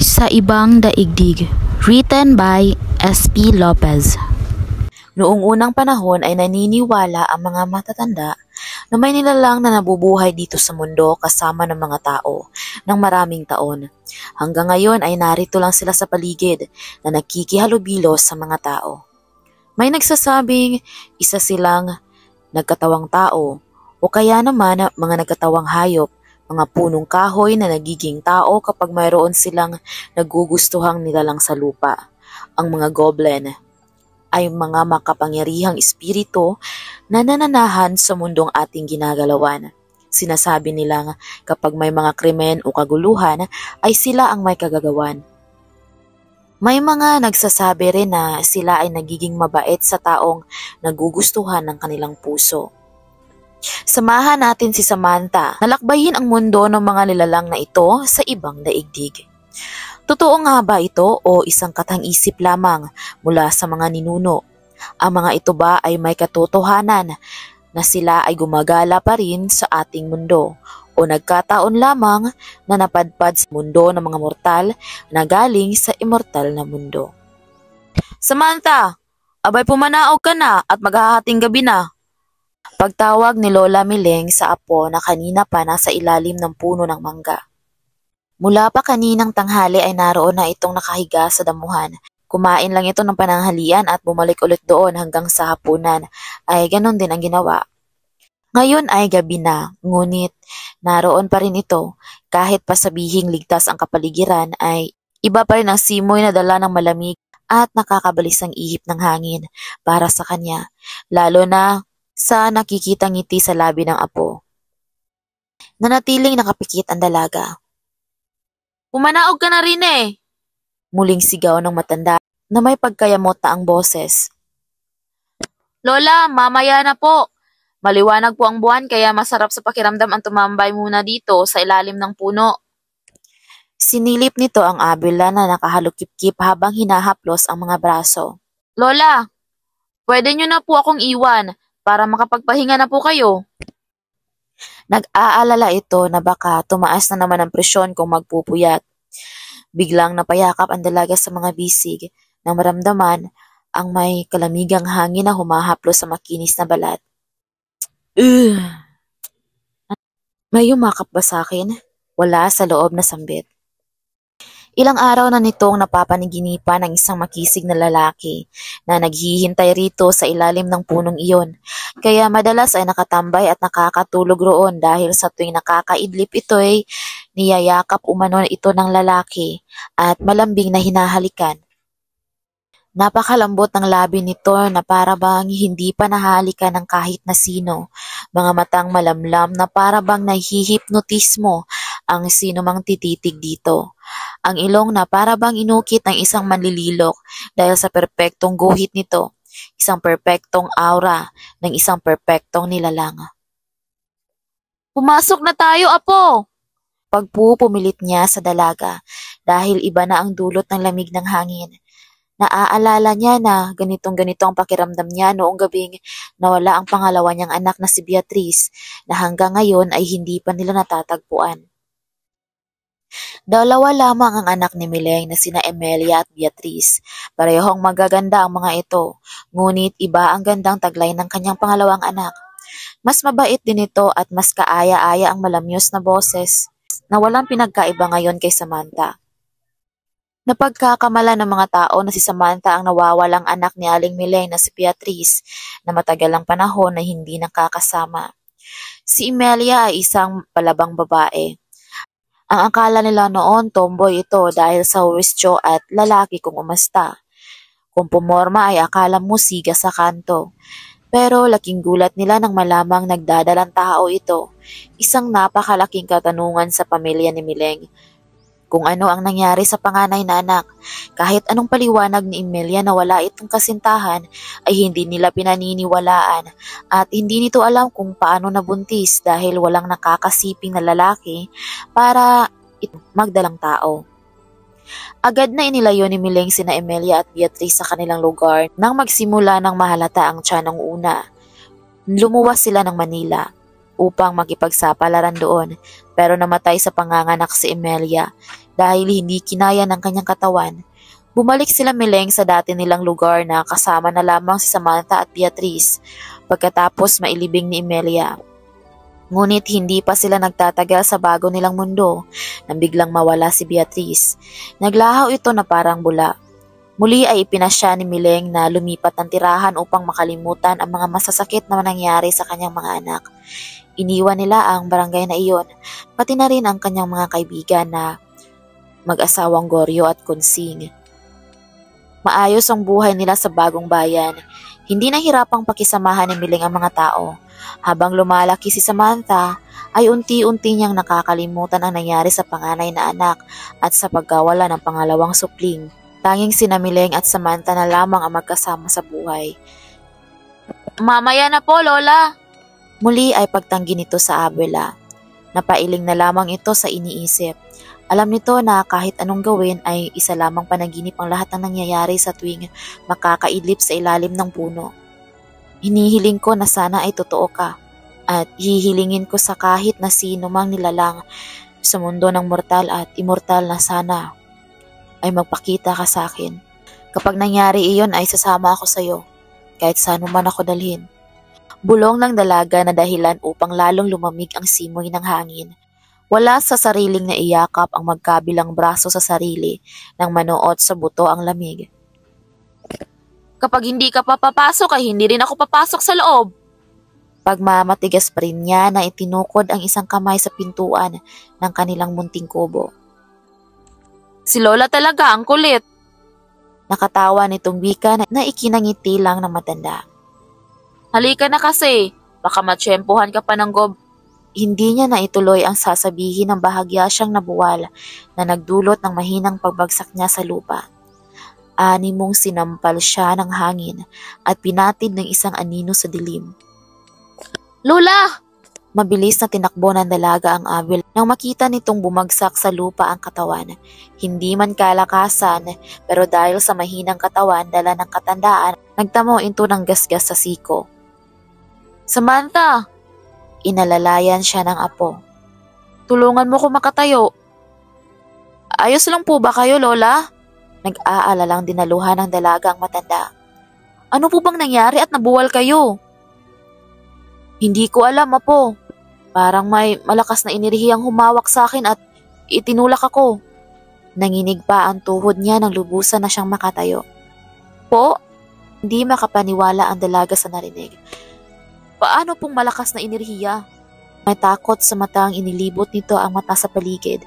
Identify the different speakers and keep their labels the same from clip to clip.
Speaker 1: Sa Ibang Daigdig, written by S.P. Lopez.
Speaker 2: Noong unang panahon ay naniniwala ang mga matatanda na may nilalang na nabubuhay dito sa mundo kasama ng mga tao ng maraming taon. Hanggang ngayon ay narito lang sila sa paligid na nagkikihalubilo sa mga tao. May nagsasabing isa silang nagkatawang tao o kaya naman mga nagkatawang hayop, mga punong kahoy na nagiging tao kapag mayroon silang nagugustuhang nilalang sa lupa. Ang mga goblin ay mga makapangyarihang espiritu na nananahan sa mundong ating ginagalawan. Sinasabi nilang kapag may mga krimen o kaguluhan ay sila ang may kagagawan. May mga nagsasabi rin na sila ay nagiging mabait sa taong nagugustuhan ng kanilang puso. Samahan natin si Samantha na lakbayin ang mundo ng mga nilalang na ito sa ibang daigdig. Totoo nga ba ito o isang katang-isip lamang mula sa mga ninuno? Ang mga ito ba ay may katotohanan na sila ay gumagala pa rin sa ating mundo o nagkataon lamang na napadpad sa mundo ng mga mortal na galing sa immortal na mundo? Samantha, abay pumanaog ka na at maghahating gabi na. Pagtawag ni Lola Mileng sa apo na kanina pa nasa ilalim ng puno ng mangga. Mula pa kaninang tanghali ay naroon na itong nakahiga sa damuhan. Kumain lang ito ng pananghalian at bumalik ulit doon hanggang sa hapunan ay ganon din ang ginawa. Ngayon ay gabi na, ngunit naroon pa rin ito. Kahit pa sabihing ligtas ang kapaligiran ay iba pa rin ang simoy na dala ng malamig at nakakabalis ang ihip ng hangin para sa kanya, lalo na sa nakikitang ngiti sa labi ng apo. Nanatiling nakapikit ang dalaga. Pumanaog ka na rin eh! Muling sigaw ng matanda na may pagkayamot na ang boses. Lola, mamaya na po. Maliwanag po ang buwan kaya masarap sa pakiramdam ang tumambay muna dito sa ilalim ng puno. Sinilip nito ang abila na nakahalukip-kip habang hinahaplos ang mga braso. Lola, pwede nyo na po akong iwan para makapagpahinga na po kayo. Nag-aalala ito na baka tumaas na naman ang presyon kung magpupuyat. Biglang napayakap ang dalaga sa mga bisig nang maramdaman ang may kalamigang hangin na humahaplos sa makinis na balat. May yumakap ba sa akin? Wala sa loob na sambit. Ilang araw na nitong napapaniginipan ng isang makisig na lalaki na naghihintay rito sa ilalim ng punong iyon. Kaya madalas ay nakatambay at nakakatulog roon dahil sa tuwing nakakaidlip ito ay niyayakap umano ito ng lalaki at malambing na hinahalikan. Napakalambot ng labi nito na para bang hindi pa nahalikan ng kahit na sino. Mga matang malamlam na para bang nahihipnotismo ang sino mang tititig dito. Ang ilong na para bang inukit ng isang manlililok dahil sa perpektong guhit nito, isang perpektong aura ng isang perpektong nilalang. Pumasok na tayo, apo! Pagpupumilit niya sa dalaga dahil iba na ang dulot ng lamig ng hangin. Naaalala niya na ganitong-ganito ang pakiramdam niya noong gabing nawala ang pangalawa niyang anak na si Beatrice na hanggang ngayon ay hindi pa nila natatagpuan. Dalawa lamang ang anak ni Mileng na sina Emelia at Beatrice. Parehong magaganda ang mga ito, ngunit iba ang gandang taglay ng kanyang pangalawang anak. Mas mabait din ito at mas kaaya-aya ang malamyos na boses na walang pinagkaiba ngayon kay Samantha. Napagkakamala ng mga tao na si Samantha ang nawawalang anak ni Aling Mileng na si Beatrice na matagal ang panahon na hindi nakakasama. Si Emelia ay isang palabang babae. Ang akala nila noon tomboy ito dahil sa huwestyo at lalaki kung umasta. Kung pumorma ay akala mo siga sa kanto. Pero laking gulat nila nang malamang nagdadalang tao ito. Isang napakalaking katanungan sa pamilya ni Mileng. Kung ano ang nangyari sa panganay na anak, kahit anong paliwanag ni Emelia na wala itong kasintahan ay hindi nila pinaniniwalaan at hindi nito alam kung paano nabuntis dahil walang nakakasiping na lalaki para magdalang tao. Agad na inilayo ni Mileng sina Emelia at Beatrice sa kanilang lugar nang magsimula ng mahalata ang tiyan ng una. Lumuwas sila ng Manila upang makipagsapalaran doon pero namatay sa panganganak si Emelia. dahil hindi kinaya ng kanyang katawan. Bumalik sila Mileng sa dati nilang lugar na kasama na lamang si Samantha at Beatrice pagkatapos mailibing ni Emilia. Ngunit hindi pa sila nagtatagal sa bago nilang mundo nang biglang mawala si Beatrice. Naglahaw ito na parang bula. Muli ay ipinasya ni Mileng na lumipat ng tirahan upang makalimutan ang mga masasakit na nangyari sa kanyang mga anak. Iniwan nila ang barangay na iyon, pati na rin ang kanyang mga kaibigan na mag-asawang Goryo at Kunsing. Maayos ang buhay nila sa bagong bayan. Hindi nahirapang pakisamahan ni Mileng ang mga tao. Habang lumalaki si Samantha, ay unti-unti niyang nakakalimutan ang nangyari sa panganay na anak at sa pagkawala ng pangalawang supling. Tanging sina Mileng at Samantha na lamang ang magkasama sa buhay. "Mamaya na po, Lola!" Muli ay pagtanggi nito sa abuela. Napailing na lamang ito sa iniisip. Alam nito na kahit anong gawin ay isa lamang panaginip ang lahat ng nangyayari sa tuwing makakaidlip sa ilalim ng puno. Hinihiling ko na sana ay totoo ka at hihilingin ko sa kahit na sino mang nilalang sa mundo ng mortal at immortal na sana ay magpakita ka sa akin. Kapag nangyari iyon ay sasama ako sa iyo kahit saan man ako dalhin. Bulong ng dalaga na dahilan upang lalong lumamig ang simoy ng hangin. Wala sa sariling na iyakap ang magkabilang braso sa sarili nang manuot sa buto ang lamig. "Kapag hindi ka papapasok ay hindi rin ako papasok sa loob." Pagmamatigas pa rin niya na itinukod ang isang kamay sa pintuan ng kanilang munting kubo. "Si Lola talaga ang kulit." Nakatawa nitong wika na ikinangiti lang ng matanda. "Halika na kasi, baka matsyempohan ka pa ng Hindi niya na ituloy ang sasabihin ng bahagya siyang nabuwal na nagdulot ng mahinang pagbagsak niya sa lupa. Animong sinampal siya ng hangin at pinatid ng isang anino sa dilim. "Lola!" Mabilis na tinakbo ng dalaga ang abil nang makita nitong bumagsak sa lupa ang katawan. Hindi man kalakasan pero dahil sa mahinang katawan dala ng katandaan, nagtamo ito ng gasgas sa siko. "Samantha!" Inalalayan siya ng apo. "Tulungan mo ko makatayo." "Ayos lang po ba kayo, Lola?" Nag-aalalang dinaluhan ng dalaga ang matanda. "Ano po bang nangyari at nabuwal kayo?" "Hindi ko alam, apo. Parang may malakas na enerhiyang humawak sa akin at itinulak ako." Nanginig pa ang tuhod niya nang lubusan na siyang makatayo. "Po?" Hindi makapaniwala ang dalaga sa narinig. "Paano pong malakas na enerhiya?" May takot sa mata ang inilibot nito ang mata sa paligid.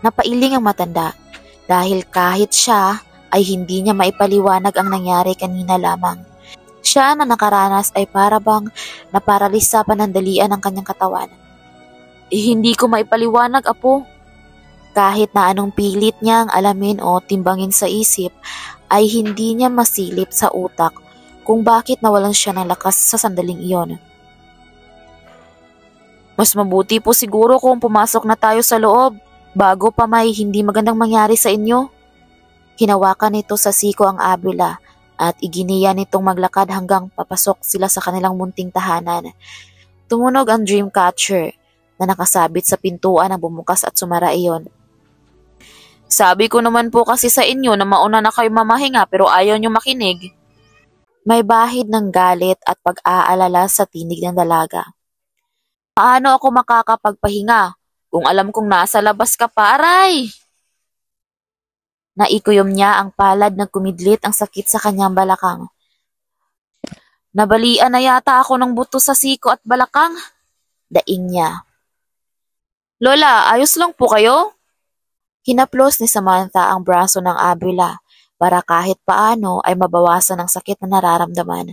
Speaker 2: Napailing ang matanda dahil kahit siya ay hindi niya maipaliwanag ang nangyari kanina lamang. Siya na nakaranas ay parabang naparalisa panandalian ang kanyang katawan. Hindi ko maipaliwanag, apo." Kahit na anong pilit niyang alamin o timbangin sa isip ay hindi niya masilip sa utak kung bakit nawalan siya ng lakas sa sandaling iyon. "Mas mabuti po siguro kung pumasok na tayo sa loob bago pa may hindi magandang mangyari sa inyo." Hinawakan nito sa siko ang abila at iginiya nitong maglakad hanggang papasok sila sa kanilang munting tahanan. Tumunog ang dreamcatcher na nakasabit sa pintuan na bumukas at sumara iyon. "Sabi ko naman po kasi sa inyo na mauna na kayo mamahinga pero ayaw nyo makinig." May bahid ng galit at pag-aalala sa tinig ng dalaga. "Paano ako makakapagpahinga kung alam kong nasa labas ka pa, aray?" Naikuyom niya ang palad na kumidlit ang sakit sa kanyang balakang. "Nabalian na yata ako ng buto sa siko at balakang." Daing niya. "Lola, ayos lang po kayo?" Hinaplos ni Samantha ang braso ng abuela para kahit paano ay mabawasan ang sakit na nararamdaman.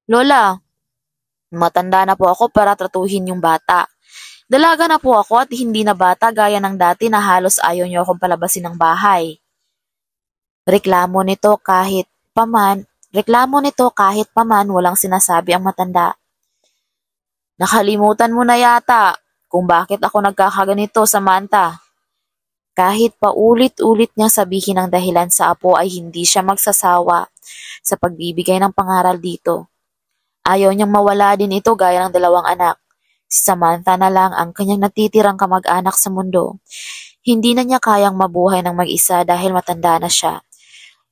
Speaker 2: "Lola, matanda na po ako para tratuhin yung bata. Dalaga na po ako at hindi na bata gaya ng dati na halos ayaw niyo akong palabasin ng bahay." Reklamo nito kahit paman walang sinasabi ang matanda. "Nakalimutan mo na yata kung bakit ako nagkakaganito, Samantha." Kahit paulit-ulit niyang sabihin ang dahilan sa apo ay hindi siya magsasawa sa pagbibigay ng pangaral dito. Ayaw niyang mawala din ito gaya ng dalawang anak. Si Samantha na lang ang kanyang natitirang kamag-anak sa mundo. Hindi na niya kayang mabuhay ng mag-isa dahil matanda na siya.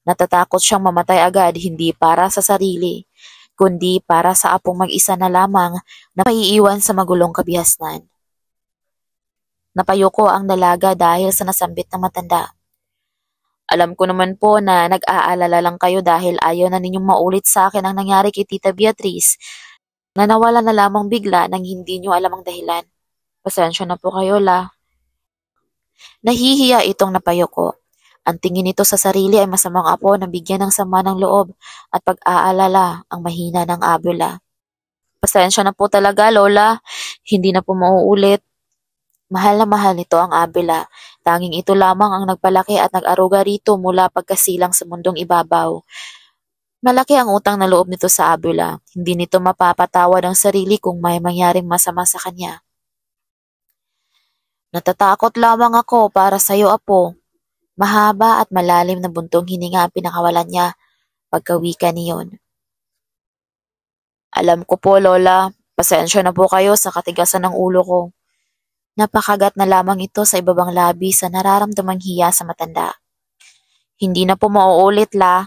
Speaker 2: Natatakot siyang mamatay agad hindi para sa sarili, kundi para sa apong mag-isa na lamang na maiiwan sa magulong kabihasnan. Napayuko ang dalaga dahil sa nasambit na matanda. Alam ko naman po na nag-aalala lang kayo dahil ayaw na ninyong maulit sa akin ang nangyari kay Tita Beatrice na nawala na lamang bigla nang hindi nyo alam ang dahilan. Pasensya na po kayo, La. Nahihiya itong napayuko. Ang tingin nito sa sarili ay masamang apo na bigyan ng sama ng loob at pag-aalala ang mahina ng abula. Pasensya na po talaga, Lola. Hindi na po mauulit. Mahal na mahal nito ang abila. Tanging ito lamang ang nagpalaki at nag-aruga rito mula pagkasilang sa mundong ibabaw. Malaki ang utang na loob nito sa abila. Hindi nito mapapatawad ang sarili kung may mangyaring masama sa kanya. Natatakot lamang ako para sa iyo, apo. Mahaba at malalim na buntong hininga ang pinakawalan niya pagkawika niyon. Alam ko po, Lola. Pasensya na po kayo sa katigasan ng ulo ko. Napakagat na lamang ito sa ibabang labi sa nararamdamang hiya sa matanda. Hindi na po mauulit, La.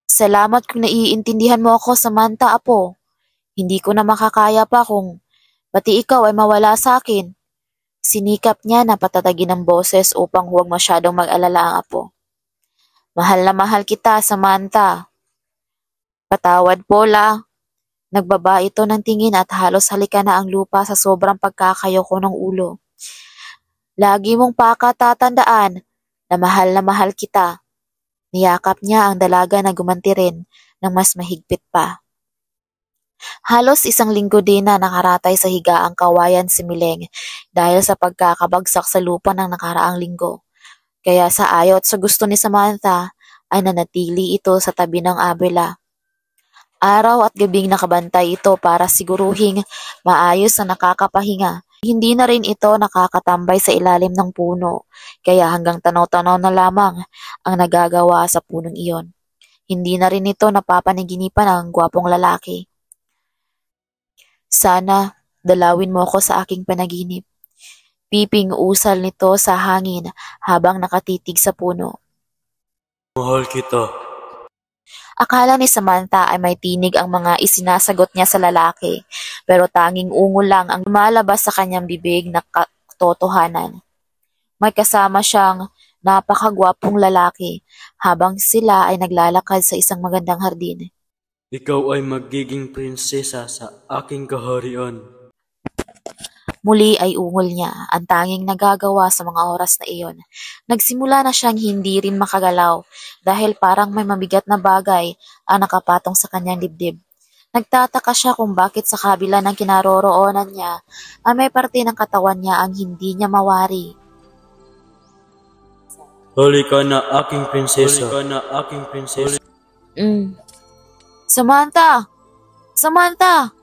Speaker 2: Salamat kung naiintindihan mo ako, Samantha, apo. Hindi ko na makakaya pa kung pati ikaw ay mawala sa akin. Sinikap niya na patatagin ang boses upang huwag masyadong mag-alala ang apo. Mahal na mahal kita, Samantha. Patawad po, La. Nagbaba ito ng tingin at halos halika na ang lupa sa sobrang pagkakayo ko ng ulo. Lagi mong pakatatandaan na mahal kita. Niyakap niya ang dalaga na gumanti rin ng mas mahigpit pa. Halos isang linggo din na nakaratay sa higaang kawayan si Mileng dahil sa pagkakabagsak sa lupa ng nakaraang linggo. Kaya sa ayaw at sa gusto ni Samantha ay nanatili ito sa tabi ng abela. Araw at gabing nakabantay ito para siguruhing maayos na nakakapahinga. Hindi na rin ito nakakatambay sa ilalim ng puno, kaya hanggang tanaw-tanaw na lamang ang nagagawa sa punong iyon. Hindi na rin ito napapanaginipan ng gwapong lalaki. Sana dalawin mo ako sa aking panaginip. Piping usal nito sa hangin habang nakatitig sa puno.
Speaker 3: Mahal kita.
Speaker 2: Akala ni Samantha ay may tinig ang mga isinasagot niya sa lalaki, pero tanging ungol lang ang lumalabas sa kanyang bibig na katotohanan. May kasama siyang napakagwapong lalaki habang sila ay naglalakad sa isang magandang hardin.
Speaker 3: Ikaw ay magiging prinsesa sa aking kaharian.
Speaker 2: Muli ay ungol niya, ang tanging nagagawa sa mga oras na iyon. Nagsimula na siyang hindi rin makagalaw dahil parang may mabigat na bagay ang nakapatong sa kanyang dibdib. Nagtataka siya kung bakit sa kabila ng kinaroroonan niya ay may parte ng katawan niya ang hindi niya mawari.
Speaker 3: Halika na aking prinsesa. Halika na aking prinsesa.
Speaker 2: Samantha! Samantha!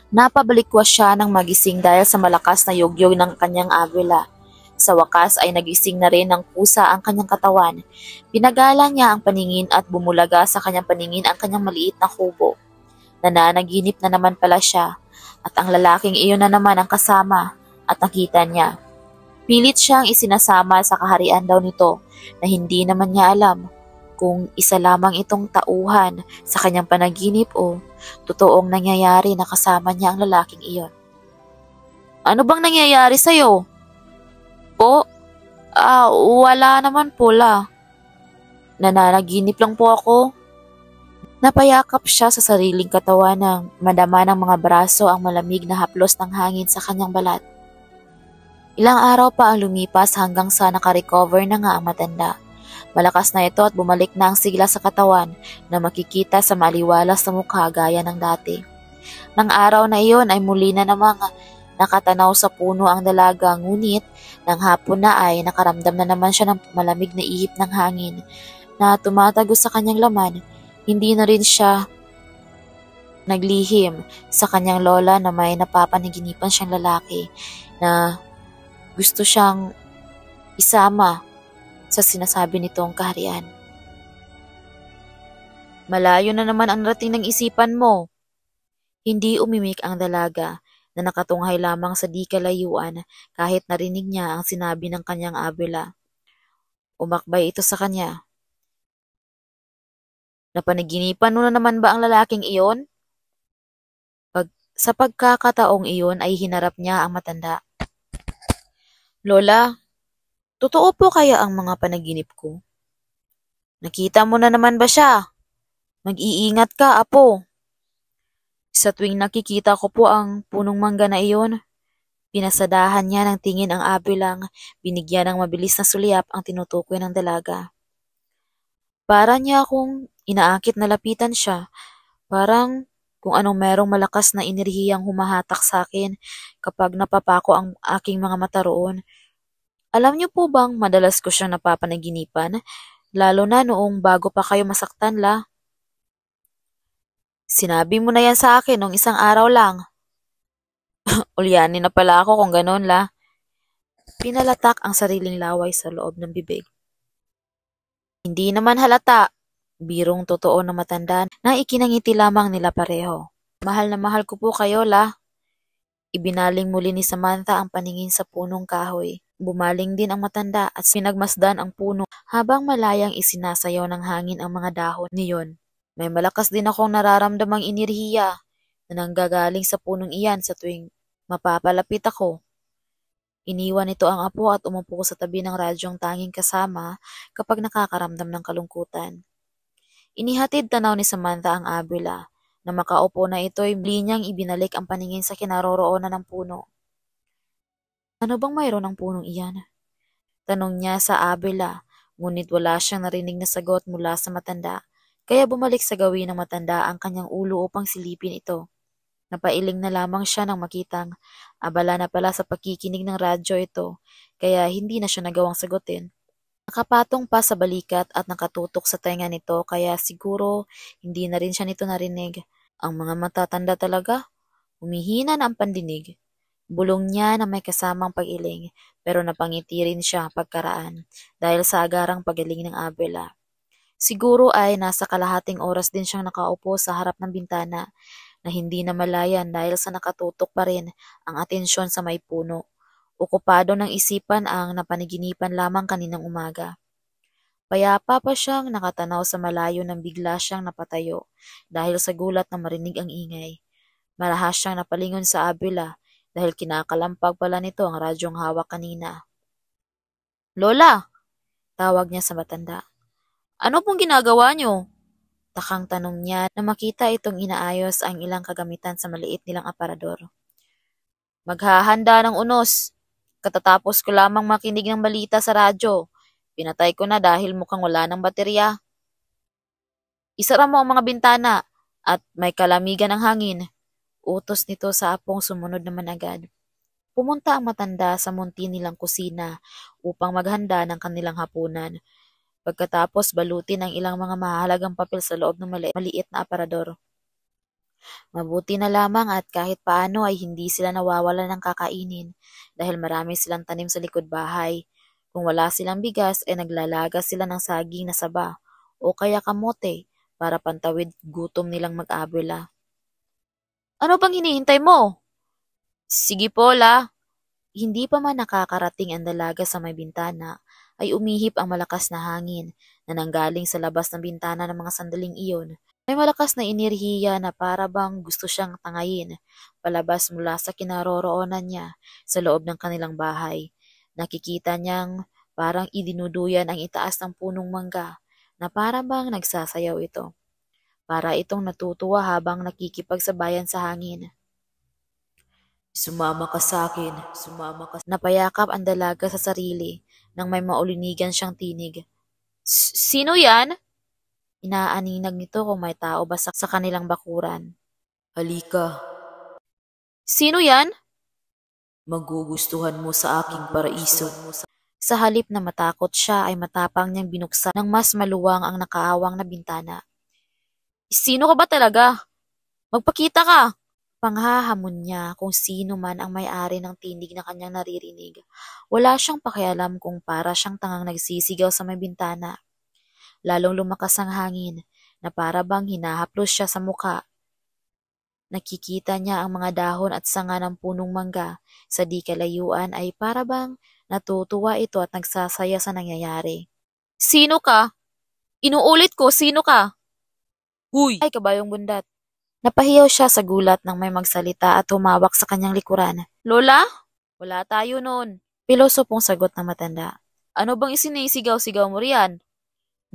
Speaker 2: Napabalik-was siya ng magising dahil sa malakas na yugyog ng kanyang agwela. Sa wakas ay nagising na rin ng pusa ang kanyang katawan. Pinagala niya ang paningin at bumulaga sa kanyang paningin ang kanyang maliit na kubo. Nananaginip na naman pala siya at ang lalaking iyon na naman ang kasama at nakita niya. Pilit siyang isinasama sa kaharian daw nito na hindi naman niya alam kung isa lamang itong tauhan sa kanyang panaginip o totoong nangyayari na kasama niya ang lalaking iyon. Ano bang nangyayari sa'yo? Po? Wala naman po, La. Nananaginip lang po ako. Napayakap siya sa sariling katawan nang madama ng mga braso ang malamig na haplos ng hangin sa kanyang balat. Ilang araw pa ang lumipas hanggang sa nakarecover na nga ang matanda. Malakas na ito at bumalik na ang sigla sa katawan na makikita sa maliwalas na mukha gaya ng dati. Nang araw na iyon ay muli na namang nakatanaw sa puno ang dalaga, ngunit nang hapon na ay nakaramdam na naman siya ng malamig na ihip ng hangin na tumatagos sa kanyang laman. Hindi na rin siya naglihim sa kanyang lola na may napapanaginipan siyang lalaki na gusto siyang isama sa sinasabi nitong kaharian. Malayo na naman ang rating ng isipan mo. Hindi umimik ang dalaga na nakatunghay lamang sa di kalayuan kahit narinig niya ang sinabi ng kanyang abela. Umakbay ito sa kanya. Napanaginipan mo na naman ba ang lalaking iyon? Sa pagkakataong iyon ay hinarap niya ang matanda. Lola, totoo po kaya ang mga panaginip ko? Nakita mo na naman ba siya? Mag-iingat ka, apo. Sa tuwing nakikita ko po ang punong mangga na iyon, pinasadahan niya ng tingin ang abilang, binigyan ng mabilis na sulyap ang tinutukoy ng dalaga. Para niya akong inaakit na lapitan siya, parang kung anong merong malakas na enerhiyang humahatak sa akin kapag napapako ang aking mga mata roon. Alam niyo po bang madalas ko siyang napapanaginipan, lalo na noong bago pa kayo masaktan, La? Sinabi mo na yan sa akin nung isang araw lang. Ulyanin na pala ako kung ganon, La. Pinalatak ang sariling laway sa loob ng bibig. Hindi naman halata. Birong totoo na matanda na ikinangiti lamang nila pareho. Mahal na mahal ko po kayo, La. Ibinaling muli ni Samantha ang paningin sa punong kahoy. Bumaling din ang matanda at pinagmasdan ang puno habang malayang isinasayaw ng hangin ang mga dahon niyon. May malakas din akong nararamdamang enerhiya na nanggagaling sa punong iyan sa tuwing mapapalapit ako. Iniwan nito ang apo at umupo sa tabi ng radyong tanging kasama kapag nakakaramdam ng kalungkutan. Inihatid tanaw ni Samantha ang abila. Na makaupo na ito'y muli niyang ibinalik ang paningin sa kinaroroonan ng puno. Ano bang mayroon ang punong iyan? Tanong niya sa abila, ngunit wala siyang narinig na sagot mula sa matanda, kaya bumalik sa gawin ng matanda ang kanyang ulo upang silipin ito. Napailing na lamang siya nang makitang abala na pala sa pakikinig ng radyo ito, kaya hindi na siya nagawang sagutin. Nakapatong pa sa balikat at nakatutok sa tenga nito kaya siguro hindi na rin siya nito narinig. Ang mga matatanda talaga, humihina na ang pandinig. Bulong niya na may kasamang pag-iling pero napangiti rin siya pagkaraan dahil sa agarang pagaling ng abela. Siguro ay nasa kalahating oras din siyang nakaupo sa harap ng bintana na hindi na malayan dahil sa nakatutok pa rin ang atensyon sa may puno. Okupado ng isipan ang napanaginipan lamang kaninang umaga. Payapa pa siyang nakatanaw sa malayo nang bigla siyang napatayo dahil sa gulat na marinig ang ingay. Marahas siyang napalingon sa abila dahil kinakalampag pala nito ang radyong hawak kanina. Lola! Tawag niya sa matanda. Ano pong ginagawa niyo? Takang tanong niya na makita itong inaayos ang ilang kagamitan sa maliit nilang aparador. Maghahanda ng unos. Katatapos ko lamang makinig ng balita sa radyo. Pinatay ko na dahil mukhang wala ng baterya. Isara mo ang mga bintana at may kalamigan ng hangin. Utos nito sa apong sumunod naman agad. Pumunta ang matanda sa munti nilang kusina upang maghanda ng kanilang hapunan. Pagkatapos balutin ang ilang mga mahalagang papel sa loob ng maliit na aparador. Mabuti na lamang at kahit paano ay hindi sila nawawalan ng kakainin dahil marami silang tanim sa likod bahay. Kung wala silang bigas ay naglalaga sila ng saging na saba o kaya kamote para pantawid gutom nilang mag-abela. Ano bang hinihintay mo? Sige po, La. Hindi pa man nakakarating ang dalaga sa may bintana ay umihip ang malakas na hangin na nanggaling sa labas ng bintana ng mga sandaling iyon. May malakas na enerhiya na para bang gusto siyang tangayin, palabas mula sa kinaroroonan niya sa loob ng kanilang bahay. Nakikita niyang parang idinuduyan ang itaas ng punong mangga na para bang nagsasayaw ito. Para itong natutuwa habang nakikipagsabayan sa hangin. Sumama ka sa akin, sumama ka. Napayakap ang dalaga sa sarili nang may maulinigan siyang tinig. Sino yan? Inaaninag nito kung may tao ba sa kanilang bakuran. Halika. Sino yan? Magugustuhan mo sa aking paraiso. Sa halip na matakot siya ay matapang niyang binuksan ng mas maluwang ang nakaawang na bintana. Sino ka ba talaga? Magpakita ka! Panghahamon niya kung sino man ang may-ari ng tinig na kanyang naririnig. Wala siyang pakialam kung para siyang tangang nagsisigaw sa may bintana. Lalong lumakas ang hangin na para bang hinahaplos siya sa muka. Nakikita niya ang mga dahon at sanga ng punong mangga sa di kalayuan ay para bang natutuwa ito at nagsasaya sa nangyayari. Sino ka? Inuulit ko, sino ka? Huy! Ay, kabayong bundat. Napahiyaw siya sa gulat nang may magsalita at humawak sa kanyang likuran. Lola? Wala tayo nun. Pilosopong sagot ng matanda. Ano bang isinisigaw-sigaw mo riyan?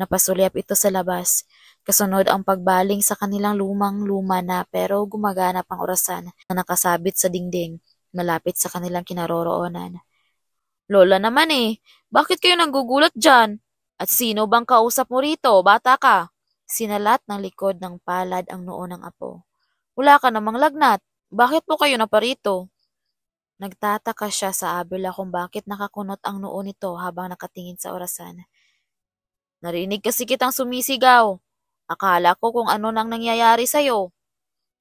Speaker 2: Napasulyap ito sa labas. Kasunod ang pagbaling sa kanilang lumang-luma na pero gumagana pang orasan na nakasabit sa dingding malapit sa kanilang kinaroroonan. Lola naman bakit kayo nanggugulat dyan? At sino bang kausap mo rito, bata ka? Sinalat ng likod ng palad ang noo ng apo. Wala ka namang lagnat. Bakit po kayo naparito? Nagtataka siya sa Abela kung bakit nakakunot ang noo nito habang nakatingin sa orasan. Narinig kasi kitang sumisigaw. Akala ko kung ano nang nangyayari sa'yo.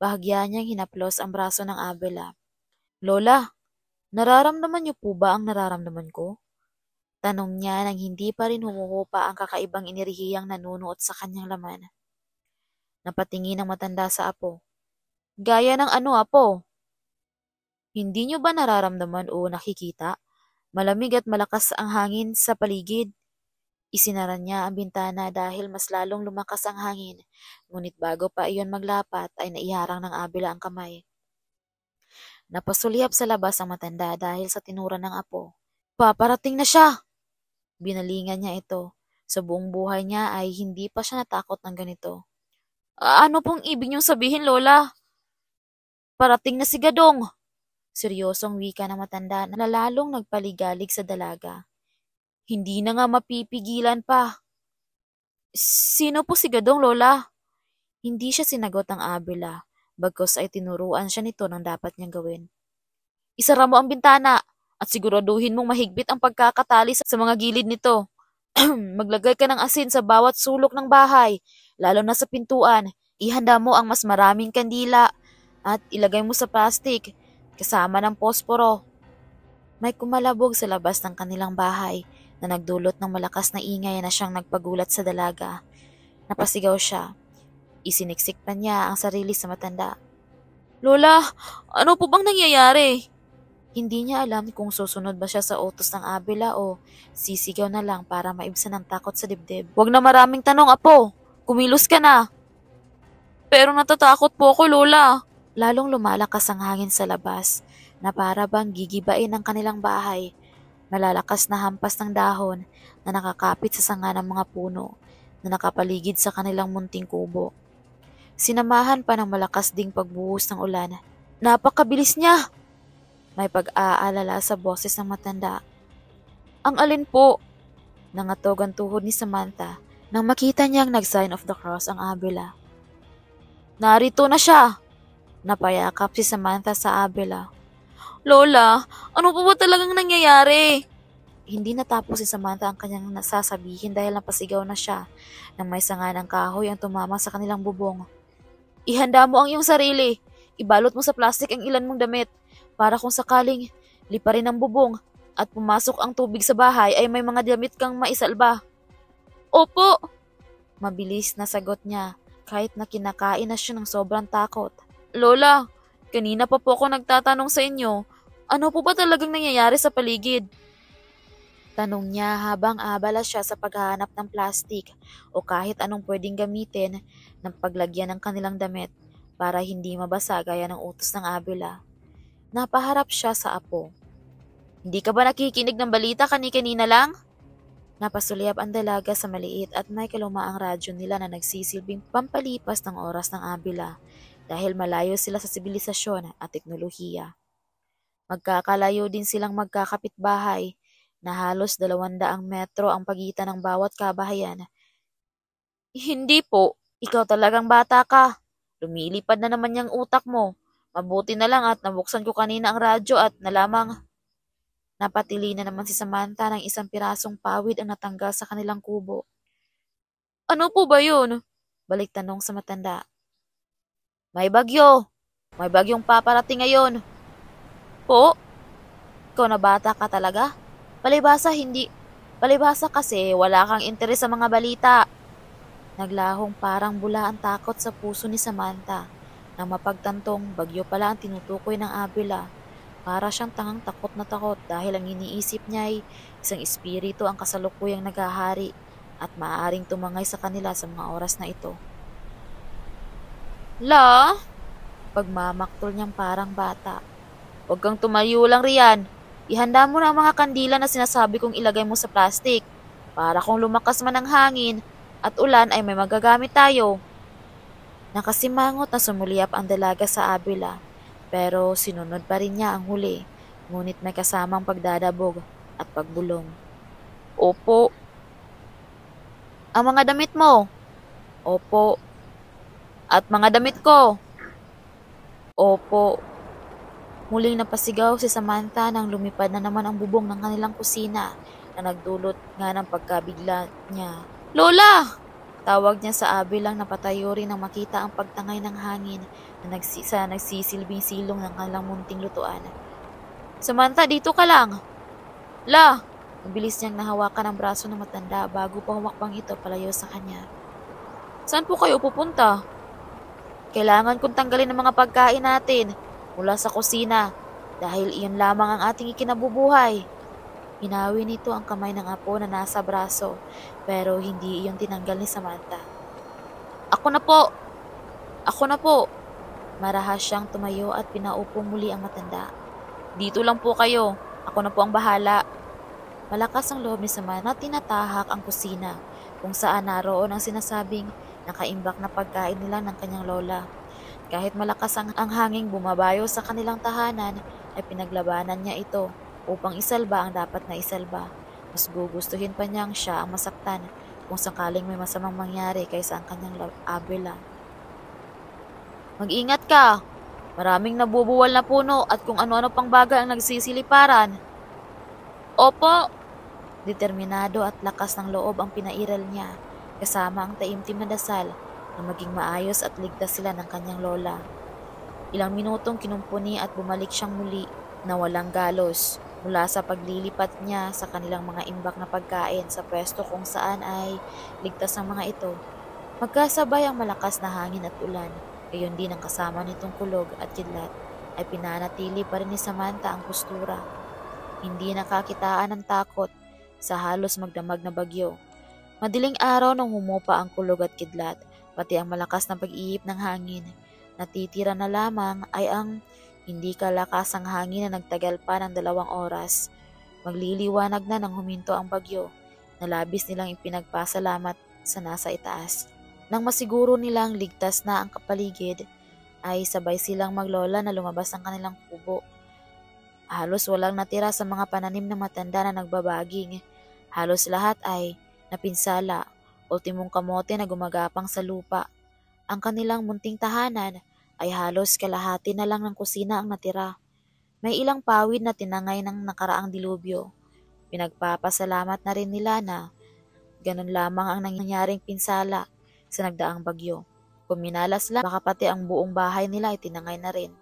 Speaker 2: Bahagya niyang hinaplos ang braso ng Abela. Lola, nararamdaman niyo po ba ang nararamdaman ko? Tanong niya nang hindi pa rin humuhupa ang kakaibang enerhiyang nanunuot sa kanyang laman. Napatingin ang matanda sa apo. Gaya ng ano, apo? Hindi niyo ba nararamdaman o nakikita? Malamig at malakas ang hangin sa paligid. Isinara niya ang bintana dahil mas lalong lumakas ang hangin, ngunit bago pa iyon maglapat ay naiharang ng Abela ang kamay. Napasulyap sa labas ang matanda dahil sa tinura ng apo. Paparating na siya! Binalingan niya ito. Sa buong buhay niya ay hindi pa siya natakot ng ganito. Ano pong ibig niyong sabihin, Lola? Parating na si Gadong! Seryosong wika ng matanda na lalong nagpaligalig sa dalaga. Hindi na nga mapipigilan pa. Sino po si Gadong, Lola? Hindi siya sinagot ng Abela, bagkus ay tinuruan siya nito ng dapat niyang gawin. Isara mo ang bintana at siguraduhin mong mahigpit ang pagkakatali sa mga gilid nito. Maglagay ka ng asin sa bawat sulok ng bahay, lalo na sa pintuan. Ihanda mo ang mas maraming kandila at ilagay mo sa plastik kasama ng posporo. May kumalabog sa labas ng kanilang bahay na nagdulot ng malakas na ingay na siyang nagpagulat sa dalaga. Napasigaw siya. Isiniksik pa niya ang sarili sa matanda. Lola, ano po bang nangyayari? Hindi niya alam kung susunod ba siya sa utos ng Abela o sisigaw na lang para maibsan ang takot sa dibdib. Huwag na maraming tanong, apo. Kumilos ka na. Pero natatakot po ako, Lola. Lalong lumalakas ang hangin sa labas na para bang gigibain ang kanilang bahay. Malalakas na hampas ng dahon na nakakapit sa sanga ng mga puno na nakapaligid sa kanilang munting kubo. Sinamahan pa ng malakas ding pagbuhos ng ulan. Napakabilis niya! May pag-aalala sa boses ng matanda. Ang alin po? Nangatog ang tuhod ni Samantha nang makita niyang nag-sign of the cross ang Abela. Narito na siya! Napayakap si Samantha sa Abela. Lola, ano po ba talagang nangyayari? Hindi natapos si Samantha ang kanyang nasasabihin dahil napasigaw na siya nang may sanga ng kahoy ang tumama sa kanilang bubong. Ihanda mo ang iyong sarili. Ibalot mo sa plastik ang ilan mong damit para kung sakaling liparin ang bubong at pumasok ang tubig sa bahay ay may mga damit kang maisalba. Opo! Mabilis na sagot niya kahit na kinakain na siya ng sobrang takot. Lola, kanina pa po ako nagtatanong sa inyo, ano po ba talagang nangyayari sa paligid? Tanong niya habang abala siya sa paghahanap ng plastik o kahit anong pwedeng gamitin ng paglagyan ng kanilang damit para hindi mabasa gaya ng utos ng Abela. Napaharap siya sa apo. Hindi ka ba nakikinig ng balita kani-kanina lang? Napasulyap ang dalaga sa maliit at may kalumaang radyo nila na nagsisilbing pampalipas ng oras ng Abela dahil malayo sila sa sibilisasyon at teknolohiya. Magkakalayo din silang magkakapitbahay na halos 200 metro ang pagitan ng bawat kabahayan. Hindi po, ikaw talagang bata ka. Lumilipad na naman yung utak mo. Mabuti na lang at nabuksan ko kanina ang radyo at nalamang. Napatili na naman si Samantha ng isang pirasong pawid ang natanggal sa kanilang kubo. Ano po ba yun? Balik tanong sa matanda. May bagyo. May bagyong paparating ngayon. Po? Ikaw na bata ka talaga? Palibhasa hindi. Palibhasa kasi wala kang interes sa mga balita. Naglahong parang bula ang takot sa puso ni Samantha Nang mapagtantong, bagyo pala ang tinutukoy ng Abela. Para siyang tangang takot na takot dahil ang iniisip niya ay isang espiritu ang kasalukuyang naghahari at maaaring tumangay sa kanila sa mga oras na ito. La! Pagmamaktol niyang parang bata. Huwag kang tumayo lang riyan. Ihanda mo na ang mga kandila na sinasabi kong ilagay mo sa plastic para kung lumakas man ang hangin at ulan ay may magagamit tayo. Nakasimangot na sumulyap ang dalaga sa Abela. Pero sinunod pa rin niya ang huli, ngunit may kasamang pagdadabog at pagbulong. Opo. Ang mga damit mo? Opo. At mga damit ko? Opo. Muling napasigaw si Samantha nang lumipad na naman ang bubong ng kanilang kusina na nagdulot nga ng pagkabigla niya. Lola! Tawag niya sa Abelang napatayo rin nang makita ang pagtangay ng hangin na nagsisilbing silong ng kanilang munting lutuan. Samantha, dito ka lang! La! Mabilis niyang nahawakan ang braso ng matanda bago pa humakbang ito palayo sa kanya. Saan po kayo pupunta? Kailangan kong tanggalin ang mga pagkain natin mula sa kusina dahil iyon lamang ang ating ikinabubuhay. Hinawi nito ang kamay ng apo na nasa braso pero hindi iyon tinanggal ni Samantha. Ako na po! Ako na po! Marahas siyang tumayo at pinaupong muli ang matanda. Dito lang po kayo. Ako na po ang bahala. Malakas ang loob ni Samantha na tinatahak ang kusina kung saan naroon ang sinasabing nakaimbak na pagkain nila ng kanyang lola. Kahit malakas ang hanging bumabayo sa kanilang tahanan ay pinaglabanan niya ito upang isalba ang dapat na isalba. Mas gugustuhin pa niyang siya ang masaktan kung sakaling may masamang mangyari kaysa ang kanyang Abela. Mag-ingat ka! Maraming nabubuwal na puno at kung ano-ano pang bagay ang nagsisiliparan. Opo! Determinado at lakas ng loob ang pinairal niya kasama ang taimtim na dasal na maging maayos at ligtas sila ng kanyang lola. Ilang minutong kinumpuni at bumalik siyang muli na walang galos mula sa paglilipat niya sa kanilang mga imbak na pagkain sa pwesto kung saan ay ligtas ang mga ito. Magkasabay ang malakas na hangin at ulan, gayon din ang kasama nitong kulog at kidlat, ay pinanatili pa rin ni Samantha ang postura. Hindi nakakitaan ng takot sa halos magdamag na bagyo. Madiling araw nang humupa ang kulog at kidlat, pati ang malakas na pag-ihip ng hangin. Natitira na lamang ay ang hindi kalakasang hangin na nagtagal pa ng 2 oras. Magliliwanag na nang huminto ang bagyo, na labis nilang ipinagpasalamat sa nasa itaas. Nang masiguro nilang ligtas na ang kapaligid, ay sabay silang maglola na lumabas ang kanilang kubo. Halos walang natira sa mga pananim na matanda na nagbabaging. Halos lahat ay napinsala, ultimong kamote na gumagapang sa lupa. Ang kanilang munting tahanan ay halos kalahati na lang ng kusina ang natira. May ilang pawid na tinangay ng nakaraang dilubyo. Pinagpapasalamat na rin nila na ganun lamang ang nangyaring pinsala sa nagdaang bagyo. Kung minalas lang, baka pati ang buong bahay nila ay tinangay na rin.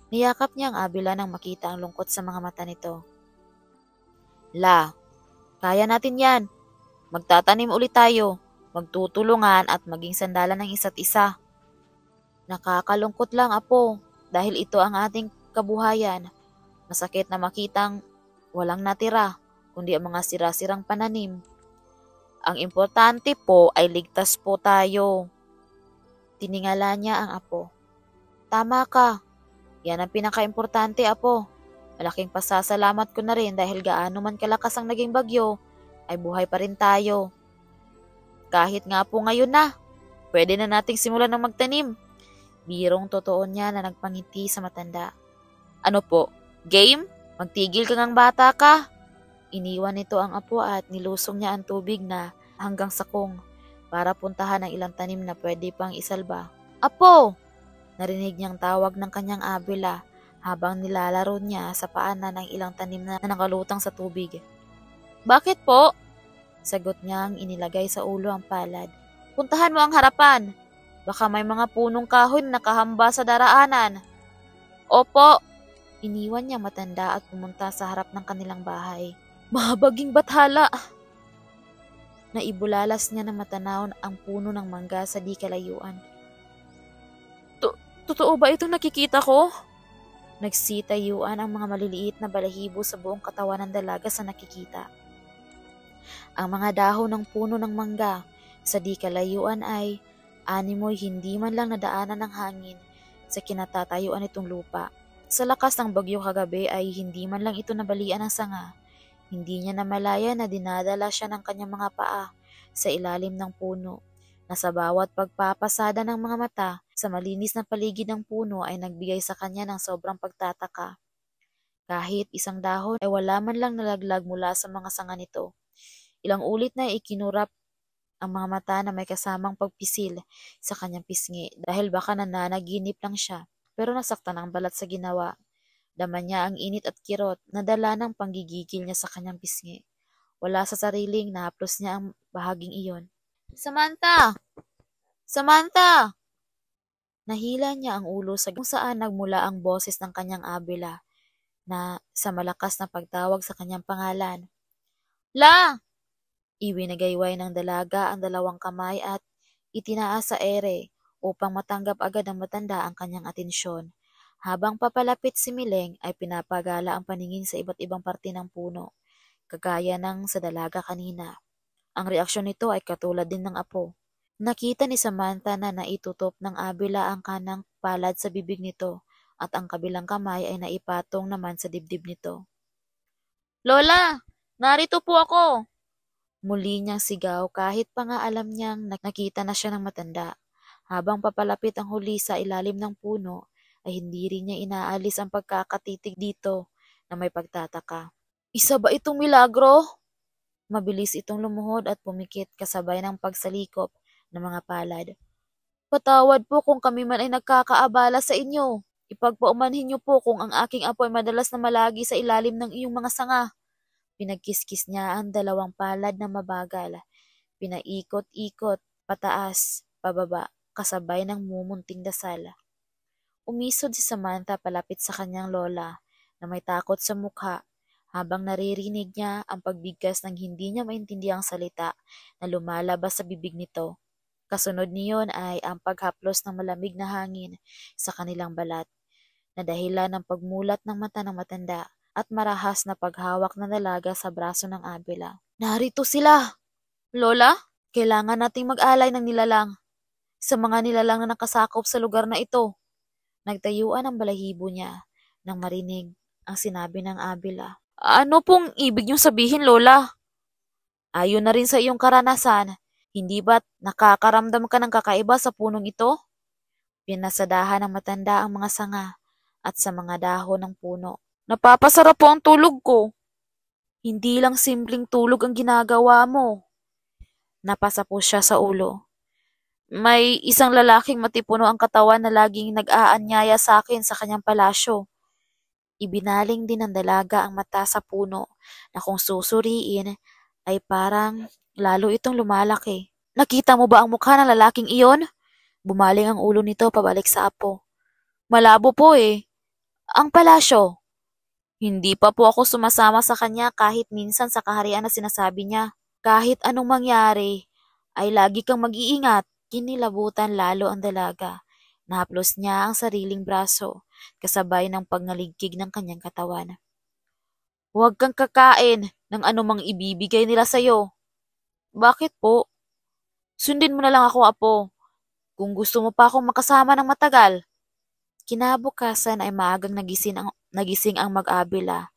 Speaker 2: Niyakap niya ang Abela nang makita ang lungkot sa mga mata nito. La, kaya natin yan. Magtatanim ulit tayo, magtutulungan at maging sandalan ng isa't isa. Nakakalungkot lang, apo, dahil ito ang ating kabuhayan. Masakit na makitang walang natira, kundi ang mga sira-sirang pananim. Ang importante po ay ligtas po tayo. Tiningala niya ang apo. Tama ka. Yan ang pinaka-importante, apo. Malaking pasasalamat ko na rin dahil gaano man kalakas ang naging bagyo, ay buhay pa rin tayo. Kahit nga po ngayon na, pwede na nating simulan ng magtanim. Birong totoo niya na nagpangiti sa matanda. Ano po? Game? Magtigil ka ngang bata ka? Iniwan nito ang apo at nilusong niya ang tubig na hanggang sakong para puntahan ang ilang tanim na pwede pang isalba. Apo! Narinig niyang tawag ng kanyang Abela habang nilalaro niya sa paanan ng ilang tanim na nakalutang sa tubig. Bakit po? Sagot niyang inilagay sa ulo ang palad. Puntahan mo ang harapan. Baka may mga punong kahoy na nakahamba sa daraanan. Opo. Iniwan niya matanda at pumunta sa harap ng kanilang bahay. Mahabaging bathala. Naibulalas niya ng matanaw ang puno ng mangga sa di kalayuan. Totoo ba itong nakikita ko? Nagsitayuan ang mga maliliit na balahibo sa buong katawan ng dalaga sa nakikita. Ang mga dahon ng puno ng mangga sa di kalayuan ay animoy hindi man lang nadaanan ng hangin sa kinatatayuan nitong lupa. Sa lakas ng bagyo kagabi ay hindi man lang ito nabalian ng sanga. Hindi niya namalaya na dinadala siya ng kanyang mga paa sa ilalim ng puno, na sa bawat pagpapasada ng mga mata sa malinis na paligid ng puno ay nagbigay sa kanya ng sobrang pagtataka. Kahit isang dahon ay wala man lang nalaglag mula sa mga sanga nito. Ilang ulit na ikinurap ang mga mata na may kasamang pagpisil sa kanyang pisngi dahil baka nananaginip lang siya, pero nasaktan ang balat sa ginawa. Dama niya ang init at kirot na dala ng panggigigil niya sa kanyang pisngi. Wala sa sariling nahaplos niya ang bahaging iyon. Samantha! Samantha! Nahila niya ang ulo sa kung saan nagmula ang boses ng kanyang abila na sa malakas na pagtawag sa kanyang pangalan. La! Iwinagayway ng dalaga ang dalawang kamay at itinaas sa ere upang matanggap agad ng matanda ang kanyang atensyon. Habang papalapit si Mileng ay pinapagala ang paningin sa iba't ibang parte ng puno, kagaya ng sa dalaga kanina. Ang reaksyon nito ay katulad din ng apo. Nakita ni Samantha na naitutop ng abila ang kanang palad sa bibig nito at ang kabilang kamay ay naipatong naman sa dibdib nito. Lola! Narito po ako! Muli niyang sigaw kahit pa nga alam niyang nakita na siya ng matanda. Habang papalapit ang huli sa ilalim ng puno, ay hindi rin niya inaalis ang pagkakatitig dito na may pagtataka. Isa ba itong milagro? Mabilis itong lumuhod at pumikit kasabay ng pagsalikop ng mga palad. Patawad po kung kami man ay nagkakaabala sa inyo. Ipagpaumanhin niyo po kung ang aking apo ay madalas na malagi sa ilalim ng iyong mga sanga. Pinagkiskis niya ang dalawang palad na mabagal. Pinaikot-ikot, pataas, pababa, kasabay ng mumunting dasal. Umisod si Samantha palapit sa kanyang lola na may takot sa mukha habang naririnig niya ang pagbigkas ng hindi niya maintindiang salita na lumalabas sa bibig nito. Kasunod niyon ay ang paghaplos ng malamig na hangin sa kanilang balat na dahilan ng pagmulat ng mata ng matanda at marahas na paghawak ng dalaga sa braso ng abila. Narito sila! Lola, kailangan nating mag-alay ng nilalang sa mga nilalang na nakasakop sa lugar na ito. Nagtayuan ang balahibo niya nang marinig ang sinabi ng abila. Ano pong ibig niyong sabihin, Lola? Ayon na rin sa iyong karanasan, hindi ba't nakakaramdam ka ng kakaiba sa punong ito? Pinasadahan ng matanda ang mga sanga at sa mga dahon ng puno. Napapasarap po ang tulog ko. Hindi lang simpleng tulog ang ginagawa mo. Napasa po siya sa ulo. May isang lalaking matipuno ang katawan na laging nag-aanyaya sa akin sa kanyang palasyo. Ibinaling din ng dalaga ang mata sa puno na kung susuriin ay parang lalo itong lumalaki. Nakita mo ba ang mukha ng lalaking iyon? Bumaling ang ulo nito pabalik sa apo. Malabo po eh. Ang palasyo. Hindi pa po ako sumasama sa kanya kahit minsan sa kaharian na sinasabi niya. Kahit anong mangyari, ay lagi kang mag-iingat. Kinilabutan lalo ang dalaga. Nahaplos niya ang sariling braso, kasabay ng pagnaligkig ng kanyang katawan. Huwag kang kakain ng anumang ibibigay nila sa'yo. Bakit po? Sundin mo na lang ako, apo. Kung gusto mo pa akong makasama ng matagal. Kinabukasan ay maagang nagising ang mag-abila.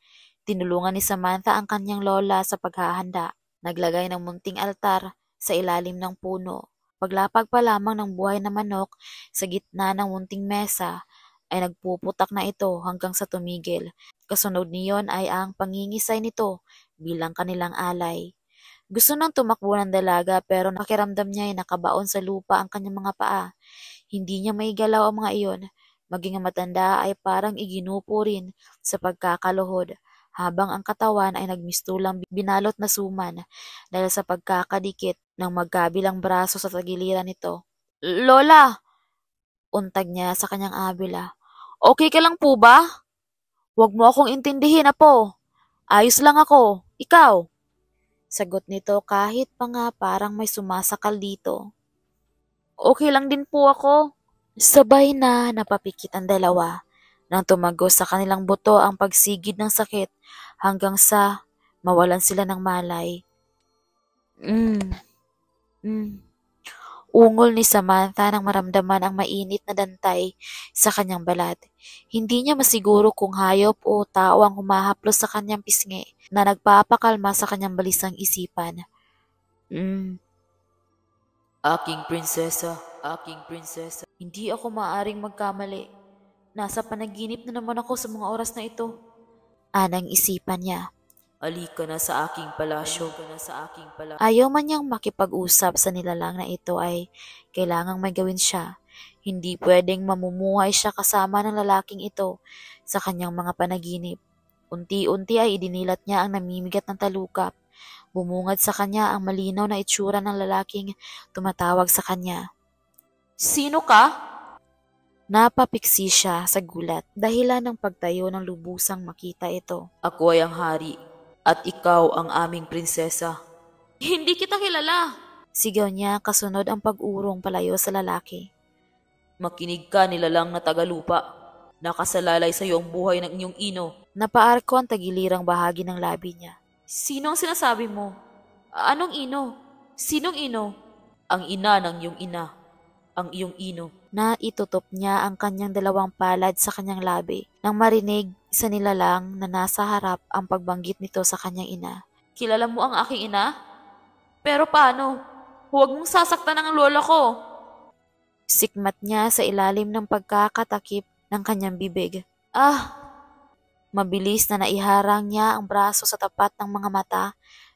Speaker 2: Tinulungan ni Samantha ang kanyang lola sa paghahanda. Naglagay ng munting altar sa ilalim ng puno. Paglapag pa lamang ng buhay na manok sa gitna ng munting mesa ay nagpuputak na ito hanggang sa tumigil. Kasunod niyon ay ang pangingisay nito bilang kanilang alay. Gusto nang tumakbo ng dalaga pero nakiramdam niya ay nakabaon sa lupa ang kanyang mga paa. Hindi niya maigalaw ang mga iyon. Maging ang matanda ay parang iginupo rin sa pagkakaluhod habang ang katawan ay nagmistulang binalot na suman dahil sa pagkakadikit ng magkabilang braso sa tagiliran nito. Lola! Untag niya sa kanyang abila. Okay ka lang po ba? Huwag mo akong intindihin, apo. Ayos lang ako. Ikaw? Sagot nito kahit pa nga parang may sumasakal dito. Okay lang din po ako. Sabay na napapikit ang dalawa nang tumagos sa kanilang buto ang pagsigid ng sakit hanggang sa mawalan sila ng malay. Mm, mm. Ungol ni Samantha nang maramdaman ang mainit na dantay sa kanyang balat. Hindi niya masiguro kung hayop o tao ang humahaplos sa kanyang pisngi na nagpapakalma sa kanyang balisang isipan. Aking prinsesa, aking prinsesa. Hindi ako maaring magkamali. Nasa panaginip na naman ako sa mga oras na ito. Anang isipan niya. Alika na sa aking palasyo. Ayaw man niyang makipag-usap sa nilalang na ito ay kailangang may gawin siya. Hindi pwedeng mamumuhay siya kasama ng lalaking ito sa kanyang mga panaginip. Unti-unti ay idinilat niya ang namimigat ng talukap. Bumungad sa kanya ang malinaw na itsura ng lalaking tumatawag sa kanya. Sino ka? Napapiksi siya sa gulat dahilan ng pagtayo ng lubusang makita ito. Ako ay ang hari. At ikaw ang aming prinsesa. Hindi kita kilala. Sigaw niya kasunod ang pag-urong palayo sa lalaki. Makinig ka nilalang na tagalupa. Nakasalalay sa iyo ang buhay ng inyong ino. Napaarko ang tagilirang bahagi ng labi niya. Sino ang sinasabi mo? Anong ino? Sinong ino? Ang ina ng iyong ina. Ang iyong ino. Naitutop niya ang kanyang dalawang palad sa kanyang labi nang marinig sa nilalang na nasa harap ang pagbanggit nito sa kanyang ina. Kilala mo ang aking ina? Pero paano? Huwag mong sasaktan ang lola ko. Sikmat niya sa ilalim ng pagkakatakip ng kanyang bibig. Mabilis na naiharang niya ang braso sa tapat ng mga mata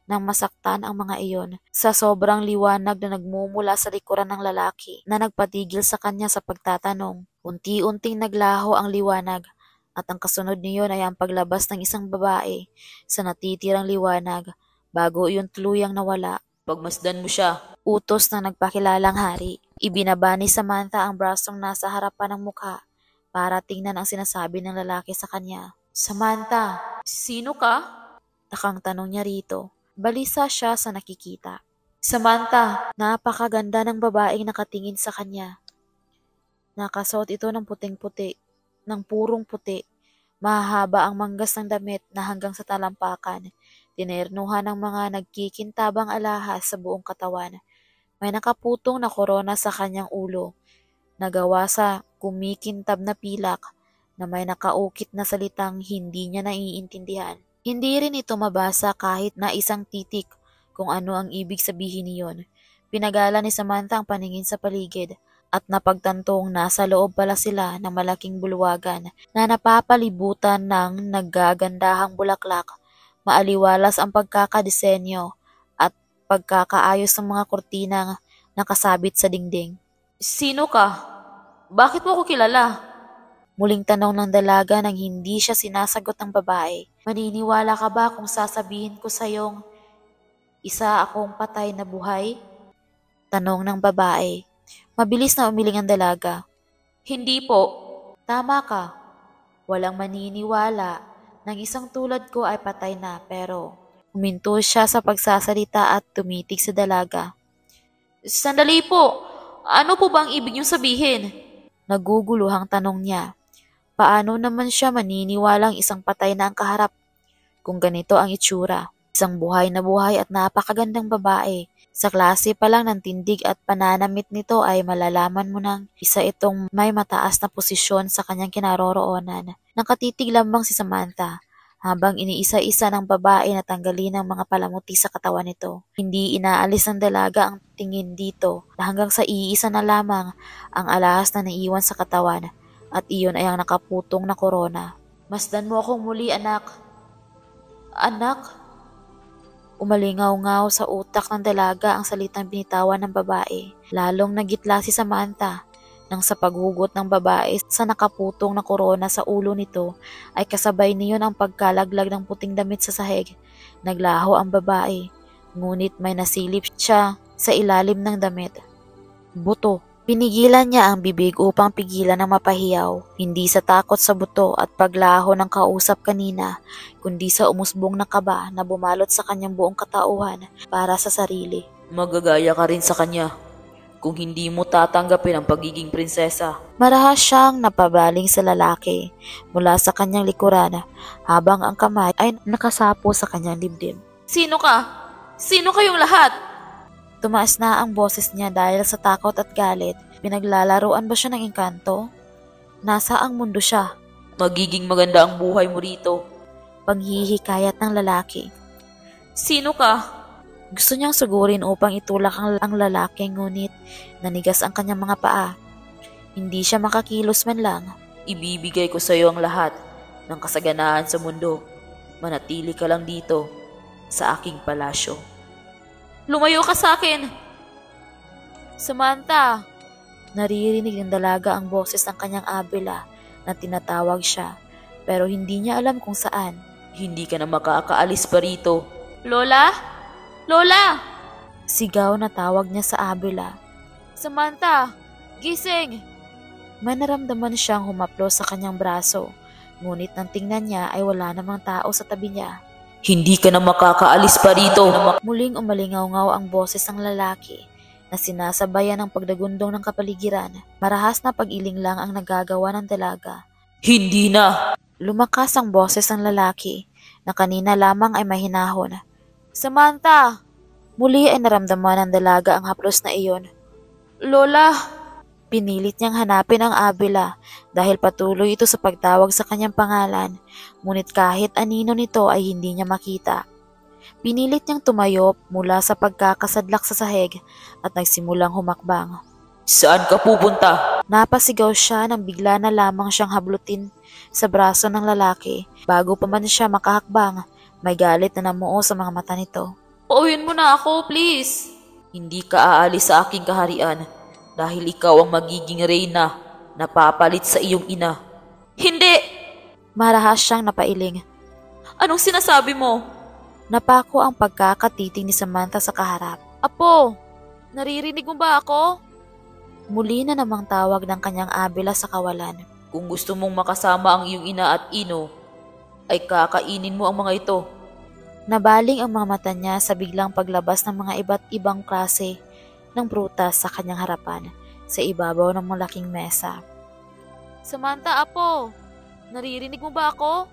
Speaker 2: nang masaktan ang mga iyon sa sobrang liwanag na nagmumula sa likuran ng lalaki na nagpatigil sa kanya sa pagtatanong. Unti-unting naglaho ang liwanag at ang kasunod niyon ay ang paglabas ng isang babae sa natitirang liwanag bago iyon tuluyang nawala. Pagmasdan mo siya. Utos ng nagpakilalang hari. Ibinaba ni Samantha ang brasong nasa harapan ng mukha para tingnan ang sinasabi ng lalaki sa kanya. Samantha, sino ka? Takang tanong niya rito. Balisa siya sa nakikita. Samantha, napakaganda ng babaeng nakatingin sa kanya. Nakasuot ito ng puting-puti, ng purong puti. Mahahaba ang manggas ng damit na hanggang sa talampakan. Tinernuhan ng mga nagkikintabang alahas sa buong katawan. May nakaputong na korona sa kanyang ulo. Nagawa sa kumikintab na pilak na may nakaukit na salitang hindi niya naiintindihan. Hindi rin ito mabasa kahit na isang titik kung ano ang ibig sabihin niyon. Pinagala ni Samantha ang paningin sa paligid at napagtantong nasa loob pala sila ng malaking bulwagan na napapalibutan ng naggagandahang bulaklak. Maaliwalas ang pagkakadisenyo at pagkakaayos ng mga kurtinang nakasabit sa dingding. Sino ka? Bakit mo ako kilala? Muling tanong ng dalaga nang hindi siya sinasagot ng babae. Maniniwala ka ba kung sasabihin ko sa'yong isa akong patay na buhay? Tanong ng babae. Mabilis na umiling ang dalaga. Hindi po. Tama ka. Walang maniniwala nang isang tulad ko ay patay na pero huminto siya sa pagsasalita at tumitig sa dalaga. Sandali po. Ano po bang ibig niyong sabihin? Naguguluhang tanong niya. Paano naman siya maniniwalang isang patay na ang kaharap kung ganito ang itsura? Isang buhay na buhay at napakagandang babae. Sa klase pa lang ng tindig at pananamit nito ay malalaman mo nang isa itong may mataas na posisyon sa kanyang kinaroroonan. Nakatitig lamang si Samantha habang iniisa-isa ng babae na tanggalin ang mga palamuti sa katawan nito. Hindi inaalis ng dalaga ang tingin dito na hanggang sa iisa na lamang ang alahas na naiwan sa katawan. At iyon ay ang nakaputong na korona. Masdan mo akong muli, anak. Anak? Umalingaw-ngaw sa utak ng dalaga ang salitang binitawan ng babae. Lalong nagitla si Samantha nang sa paghugot ng babae sa nakaputong na korona sa ulo nito ay kasabay niyon ang pagkalaglag ng puting damit sa sahig. Naglaho ang babae, ngunit may nasilip siya sa ilalim ng damit. Buto. Pinigilan niya ang bibig upang pigilan ang mapahiyaw, hindi sa takot sa buto at paglaho ng kausap kanina, kundi sa umusbong na kaba na bumalot sa kanyang buong katauhan para sa sarili. Magagaya ka rin sa kanya. kung hindi mo tatanggapin ang pagiging prinsesa.
Speaker 1: Marahas siyang napabaling sa lalaki mula sa kanyang likuran habang ang kamay ay nakasapo sa kanyang dibdib.
Speaker 2: Sino ka? Sino kayong lahat?
Speaker 1: Tumaas na ang boses niya dahil sa takot at galit. Pinaglalaruan ba siya ng engkanto? Nasa ang mundo siya?
Speaker 2: Magiging maganda ang buhay mo rito.
Speaker 1: Panghihikayat ng lalaki.
Speaker 2: Sino ka?
Speaker 1: Gusto niyang sugurin upang itulak ang lalaki ngunit nanigas ang kanyang mga paa. Hindi siya makakilos man lang.
Speaker 2: Ibibigay ko sa iyo ang lahat ng kasaganaan sa mundo. Manatili ka lang dito sa aking palasyo. Lumayo ka sa akin! Samantha!
Speaker 1: Naririnig ng dalaga ang boses ng kanyang abila na tinatawag siya pero hindi niya alam kung saan.
Speaker 2: Hindi ka na makakaalis pa rito. Lola! Lola!
Speaker 1: Sigaw na tawag niya sa abila.
Speaker 2: Samantha! Gising!
Speaker 1: May naramdaman siyang humaplo sa kanyang braso, ngunit nang tingnan niya ay wala namang tao sa tabi niya.
Speaker 2: Hindi ka na makakaalis pa rito.
Speaker 1: Muling umalingaw-ngaw ang boses ng lalaki na sinasabayan ng pagdagundong ng kapaligiran. Marahas na pag-iling lang ang nagagawa ng dalaga.
Speaker 2: Hindi na!
Speaker 1: Lumakas ang boses ng lalaki na kanina lamang ay mahinahon.
Speaker 2: Samantha!
Speaker 1: Muli ay naramdaman ng dalaga ang haplos na iyon.
Speaker 2: Lola!
Speaker 1: Pinilit niyang hanapin ang abila dahil patuloy ito sa pagtawag sa kanyang pangalan, ngunit kahit anino nito ay hindi niya makita. Pinilit niyang tumayo mula sa pagkakasadlak sa sahig at nagsimulang humakbang.
Speaker 2: Saan ka pupunta?
Speaker 1: Napasigaw siya nang bigla na lamang siyang hablutin sa braso ng lalaki. Bago pa man siya makahakbang, may galit na namuo sa mga mata nito.
Speaker 2: Pauwiin mo na ako, please. Hindi ka aalis sa aking kaharian dahil ikaw ang magiging reyna na papalit sa iyong ina. Hindi!
Speaker 1: Marahas siyang napailing.
Speaker 2: Anong sinasabi mo?
Speaker 1: Napako ang pagkakatiting ni Samantha sa kaharap.
Speaker 2: Apo, naririnig mo ba ako?
Speaker 1: Muli na namang tawag ng kanyang abila sa kawalan.
Speaker 2: Kung gusto mong makasama ang iyong ina at ino, ay kakainin mo ang mga ito.
Speaker 1: Nabaling ang mga mata niya sa biglang paglabas ng mga iba't ibang klase ng prutas sa kanyang harapan sa ibabaw ng malaking mesa.
Speaker 2: Samantha, Apo, naririnig mo ba ako?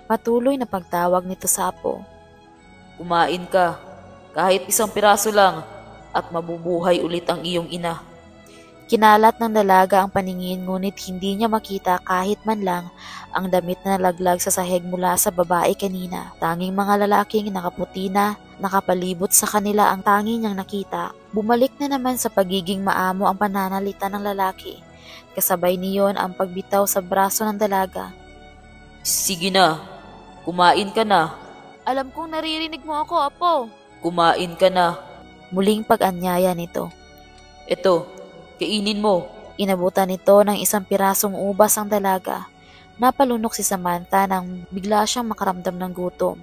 Speaker 1: Patuloy na pagtawag nito sa Apo.
Speaker 2: Kumain ka, kahit isang piraso lang, at mabubuhay ulit ang iyong ina.
Speaker 1: Kinalat ng dalaga ang paningin ngunit hindi niya makita kahit man lang ang damit na nalaglag sa sahig mula sa babae kanina. Tanging mga lalaking nakaputi na nakapalibot sa kanila ang tanging niyang nakita. Bumalik na naman sa pagiging maamo ang pananalita ng lalaki. Kasabay niyon ang pagbitaw sa braso ng dalaga.
Speaker 2: Sige na, kumain ka na.
Speaker 1: Alam kong naririnig mo ako, Apo.
Speaker 2: Kumain ka na.
Speaker 1: Muling pag-anyaya nito.
Speaker 2: Ito, kainin mo.
Speaker 1: Inabutan nito ng isang pirasong ubas ang dalaga. Napalunok si Samantha nang bigla siyang makaramdam ng gutom.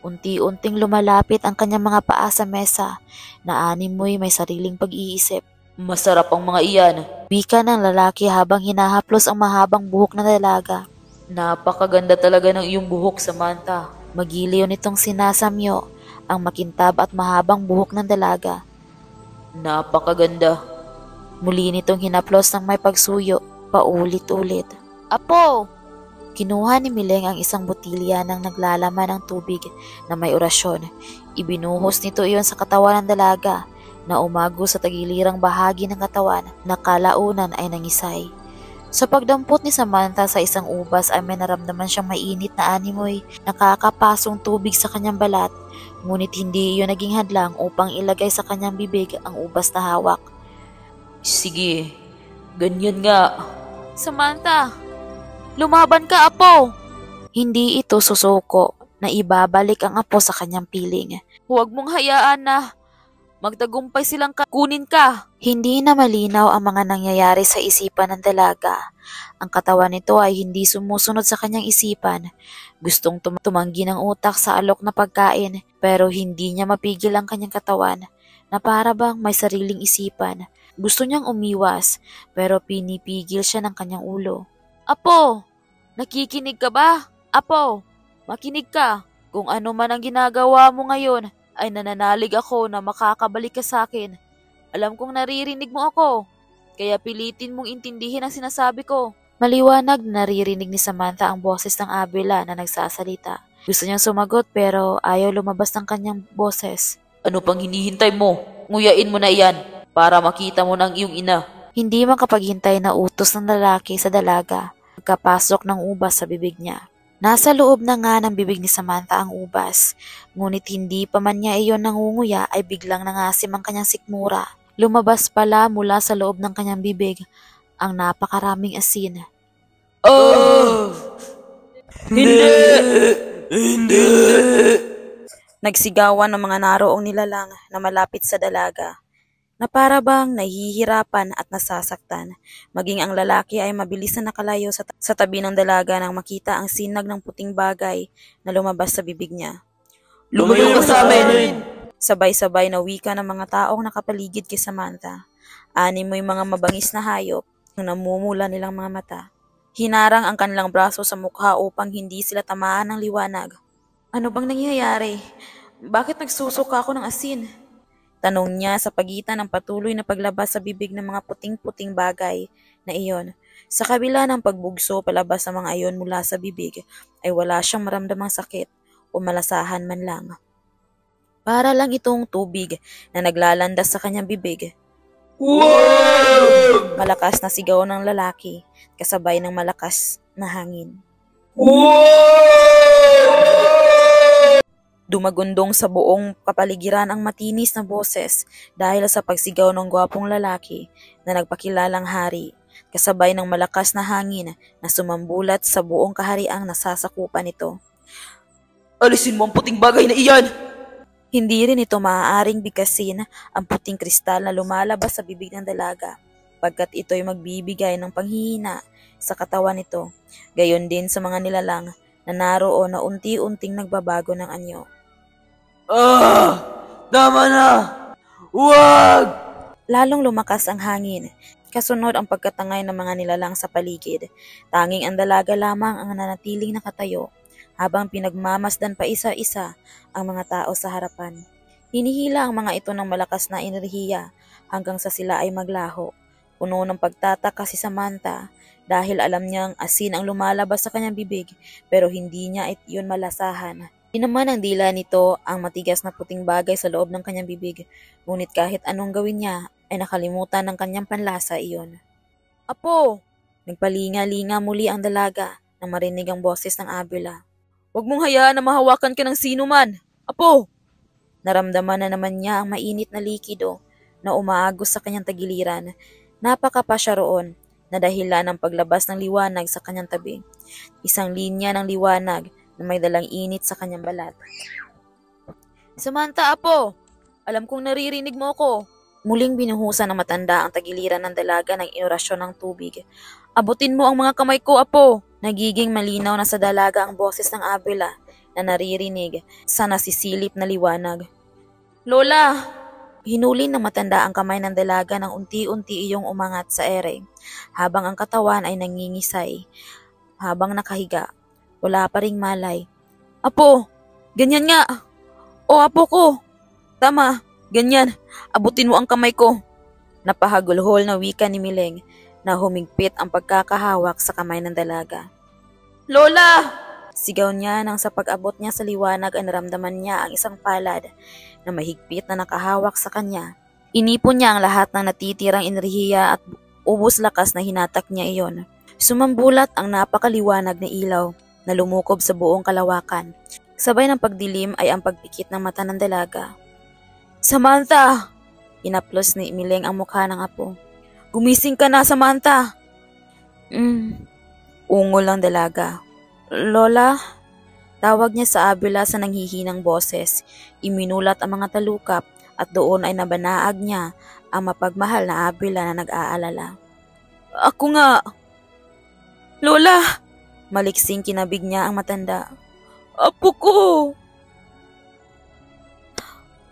Speaker 1: Unti-unting lumalapit ang kanyang mga paa sa mesa na animoy may sariling pag-iisip.
Speaker 2: Masarap ang mga iyan.
Speaker 1: Wika ng lalaki habang hinahaplos ang mahabang buhok ng dalaga.
Speaker 2: Napakaganda talaga ng iyong buhok, Samantha.
Speaker 1: Magiliw nitong sinasamyo ang makintab at mahabang buhok ng dalaga.
Speaker 2: Napakaganda.
Speaker 1: Muli nitong hinaplos ng may pagsuyo, paulit-ulit.
Speaker 2: Apo!
Speaker 1: Kinuha ni Mileng ang isang botilya ng naglalaman ng tubig na may orasyon. Ibinuhos nito iyon sa katawan ng dalaga na umago sa tagilirang bahagi ng katawan na kalaunan ay nangisay. Sa pagdampot ni Samantha sa isang ubas ay may naramdaman siyang mainit na animoy nakakapasong tubig sa kanyang balat, ngunit hindi iyon naging hadlang upang ilagay sa kanyang bibig ang ubas na hawak.
Speaker 2: Sige, ganyan nga.
Speaker 1: Samantha, lumaban ka, Apo! Hindi ito susuko na ibabalik ang Apo sa kanyang piling.
Speaker 2: Huwag mong hayaan na magtagumpay silang kunin ka.
Speaker 1: Hindi na malinaw ang mga nangyayari sa isipan ng dalaga. Ang katawan nito ay hindi sumusunod sa kanyang isipan. Gustong tumanggi ng utak sa alok na pagkain pero hindi niya mapigil ang kanyang katawan na para bang may sariling isipan. Gusto niyang umiwas pero pinipigil siya ng kanyang ulo.
Speaker 2: Apo, nakikinig ka ba? Apo, makinig ka. Kung ano man ang ginagawa mo ngayon, ay nananalig ako na makakabalik ka sa akin.
Speaker 1: Alam kong naririnig mo ako, kaya pilitin mong intindihin ang sinasabi ko. Maliwanag na naririnig ni Samantha ang boses ng Abela na nagsasalita. Gusto niyang sumagot pero ayaw lumabas ng kanyang boses.
Speaker 2: Ano pang hinihintay mo? Nguyain mo na iyan para makita mo ng iyong ina.
Speaker 1: Hindi makapaghintay na utos ng lalaki sa dalaga. Pagkapasok ng ubas sa bibig niya. Nasa loob na nga ng bibig ni Samantha ang ubas, ngunit hindi pa man niya iyon nangunguya ay biglang nangasim ang kanyang sikmura. Lumabas pala mula sa loob ng kanyang bibig ang napakaraming asin.
Speaker 2: Oh! Hindi! Hindi! Nagsigawan ng mga naroong nilalang na malapit sa dalaga, na para bang nahihirapan at nasasaktan. Maging ang lalaki ay mabilis na nakalayo sa tabi ng dalaga nang makita ang sinag ng puting bagay na lumabas sa bibig niya. Lumayo ka sa amin! Sabay-sabay na wika ng mga taong nakapaligid kay Samantha. Animoy mga mabangis na hayop ang namumula nilang mga mata. Hinarang ang kanilang braso sa mukha upang hindi sila tamaan ng liwanag. Ano bang nangyayari? Bakit nagsusuka ako ng asin? Tanong niya sa pagitan ng patuloy na paglabas sa bibig ng mga puting-puting bagay na iyon. Sa kabila ng pagbugso palabas ng mga ayon mula sa bibig, ay wala siyang maramdamang sakit o malasahan man lang. Para lang itong tubig na naglalandas sa kanyang bibig. Wow! Malakas na sigaw ng lalaki, kasabay ng malakas na hangin. Wow! Dumagundong sa buong kapaligiran ang matinis na boses dahil sa pagsigaw ng gwapong lalaki na nagpakilalang hari, kasabay ng malakas na hangin na sumambulat sa buong kahariang nasasakupan nito. Alisin mo ang puting bagay na iyan! Hindi rin ito maaaring bigkasin ang puting kristal na lumalabas sa bibig ng dalaga, pagkat ito'y magbibigay ng panghihina sa katawan nito, gayon din sa mga nilalang na naroon na unti-unting nagbabago ng anyo. Tama na! Huwag! Lalong lumakas ang hangin, kasunod ang pagkatangay ng mga nilalang sa paligid. Tanging ang dalaga lamang ang nanatiling nakatayo, habang pinagmamasdan pa isa-isa ang mga tao sa harapan. Hinihila ang mga ito ng malakas na enerhiya hanggang sa sila ay maglaho. Puno ng pagtataka si Samantha dahil alam niyang asin ang lumalabas sa kanyang bibig pero hindi niya iyon malasahan. Naman ang dila nito ang matigas na puting bagay sa loob ng kanyang bibig, ngunit kahit anong gawin niya ay nakalimutan ng kanyang panlasa iyon. Apo! Nagpalinga-linga muli ang dalaga nang marinig ang boses ng Abela. Huwag mong hayaan na mahawakan ka ng sino man! Apo! Naramdaman na naman niya ang mainit na likido na umaagos sa kanyang tagiliran. Napakapa siya roon na dahilan ng paglabas ng liwanag sa kanyang tabi. Isang linya ng liwanag na may dalang init sa kanyang balat. Samantha, Apo! Alam kong naririnig mo ko. Muling binuhusan ng matanda ang tagiliran ng dalaga ng inorasyon ng tubig. Abutin mo ang mga kamay ko, Apo! Nagiging malinaw na sa dalaga ang boses ng Abela na naririnig sa nasisilip na liwanag. Lola! Hinuli ng matanda ang kamay ng dalaga nang unti-unti iyong umangat sa ere, habang ang katawan ay nangingisay. Habang nakahiga, wala pa ring malay. Apo! Ganyan nga! O Apo ko! Tama! Ganyan! Abutin mo ang kamay ko! Napahagulhol na wika ni Mileng na humigpit ang pagkakahawak sa kamay ng dalaga. Lola! Sigaw niya nang sa pag-abot niya sa liwanag ay naramdaman niya ang isang palad na mahigpit na nakahawak sa kanya. Inipon niya ang lahat ng natitirang enerhiya at ubos lakas na hinatak niya iyon. Sumambulat ang napakaliwanag na ilaw na lumukob sa buong kalawakan. Sabay ng pagdilim ay ang pagpikit ng mata ng dalaga. Samantha! Inaplos ni Mileng ang mukha ng apo. Gumising ka na, Samantha! Ungol ang dalaga. Lola? Tawag niya sa Abela sa nanghihinang boses. Iminulat ang mga talukap at doon ay nabanaag niya ang mapagmahal na Abela na nag-aalala. Ako nga! Lola! Maliksing kinabig niya ang matanda. Apo ko!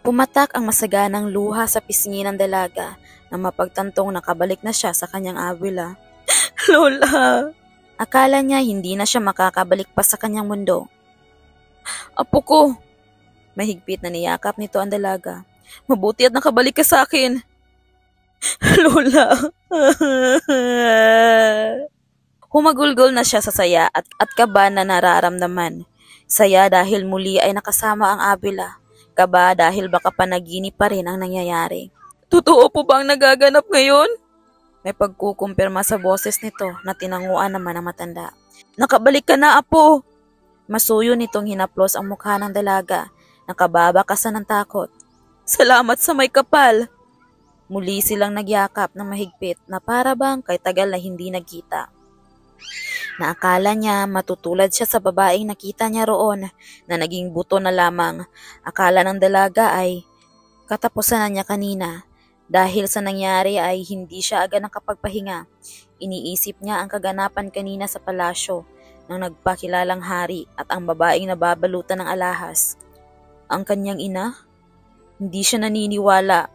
Speaker 2: Pumatak ang masaganang luha sa pisngi ng dalaga na mapagtantong nakabalik na siya sa kanyang Abela. Lola! Akala niya hindi na siya makakabalik pa sa kanyang mundo. Apo ko! Mahigpit na niyakap nito ang dalaga. Mabuti at nakabalik ka sa akin. Lola. Humagulgol na siya sa saya at kaba na nararamdaman. Saya dahil muli ay nakasama ang Abila. Kaba dahil baka panaginip pa rin ang nangyayari. Totoo po bang nagaganap ngayon? May pagkukumpirma sa boses nito na tinanguan naman ang matanda. Nakabalik ka na, apo! Masuyo nitong hinaplos ang mukha ng dalaga. Nakababakasan ng takot. Salamat sa may kapal! Muli silang nagyakap ng mahigpit na para bang kay tagal na hindi nagkita. Naakala niya matutulad siya sa babaeng nakita niya roon na naging buto na lamang. Akala ng dalaga ay katapusan na niya kanina. Dahil sa nangyari ay hindi siya agad nakapagpahinga. Iniisip niya ang kaganapan kanina sa palasyo ng nagpakilalang hari at ang babaeng nababalutan ng alahas. Ang kanyang ina? Hindi siya naniniwala.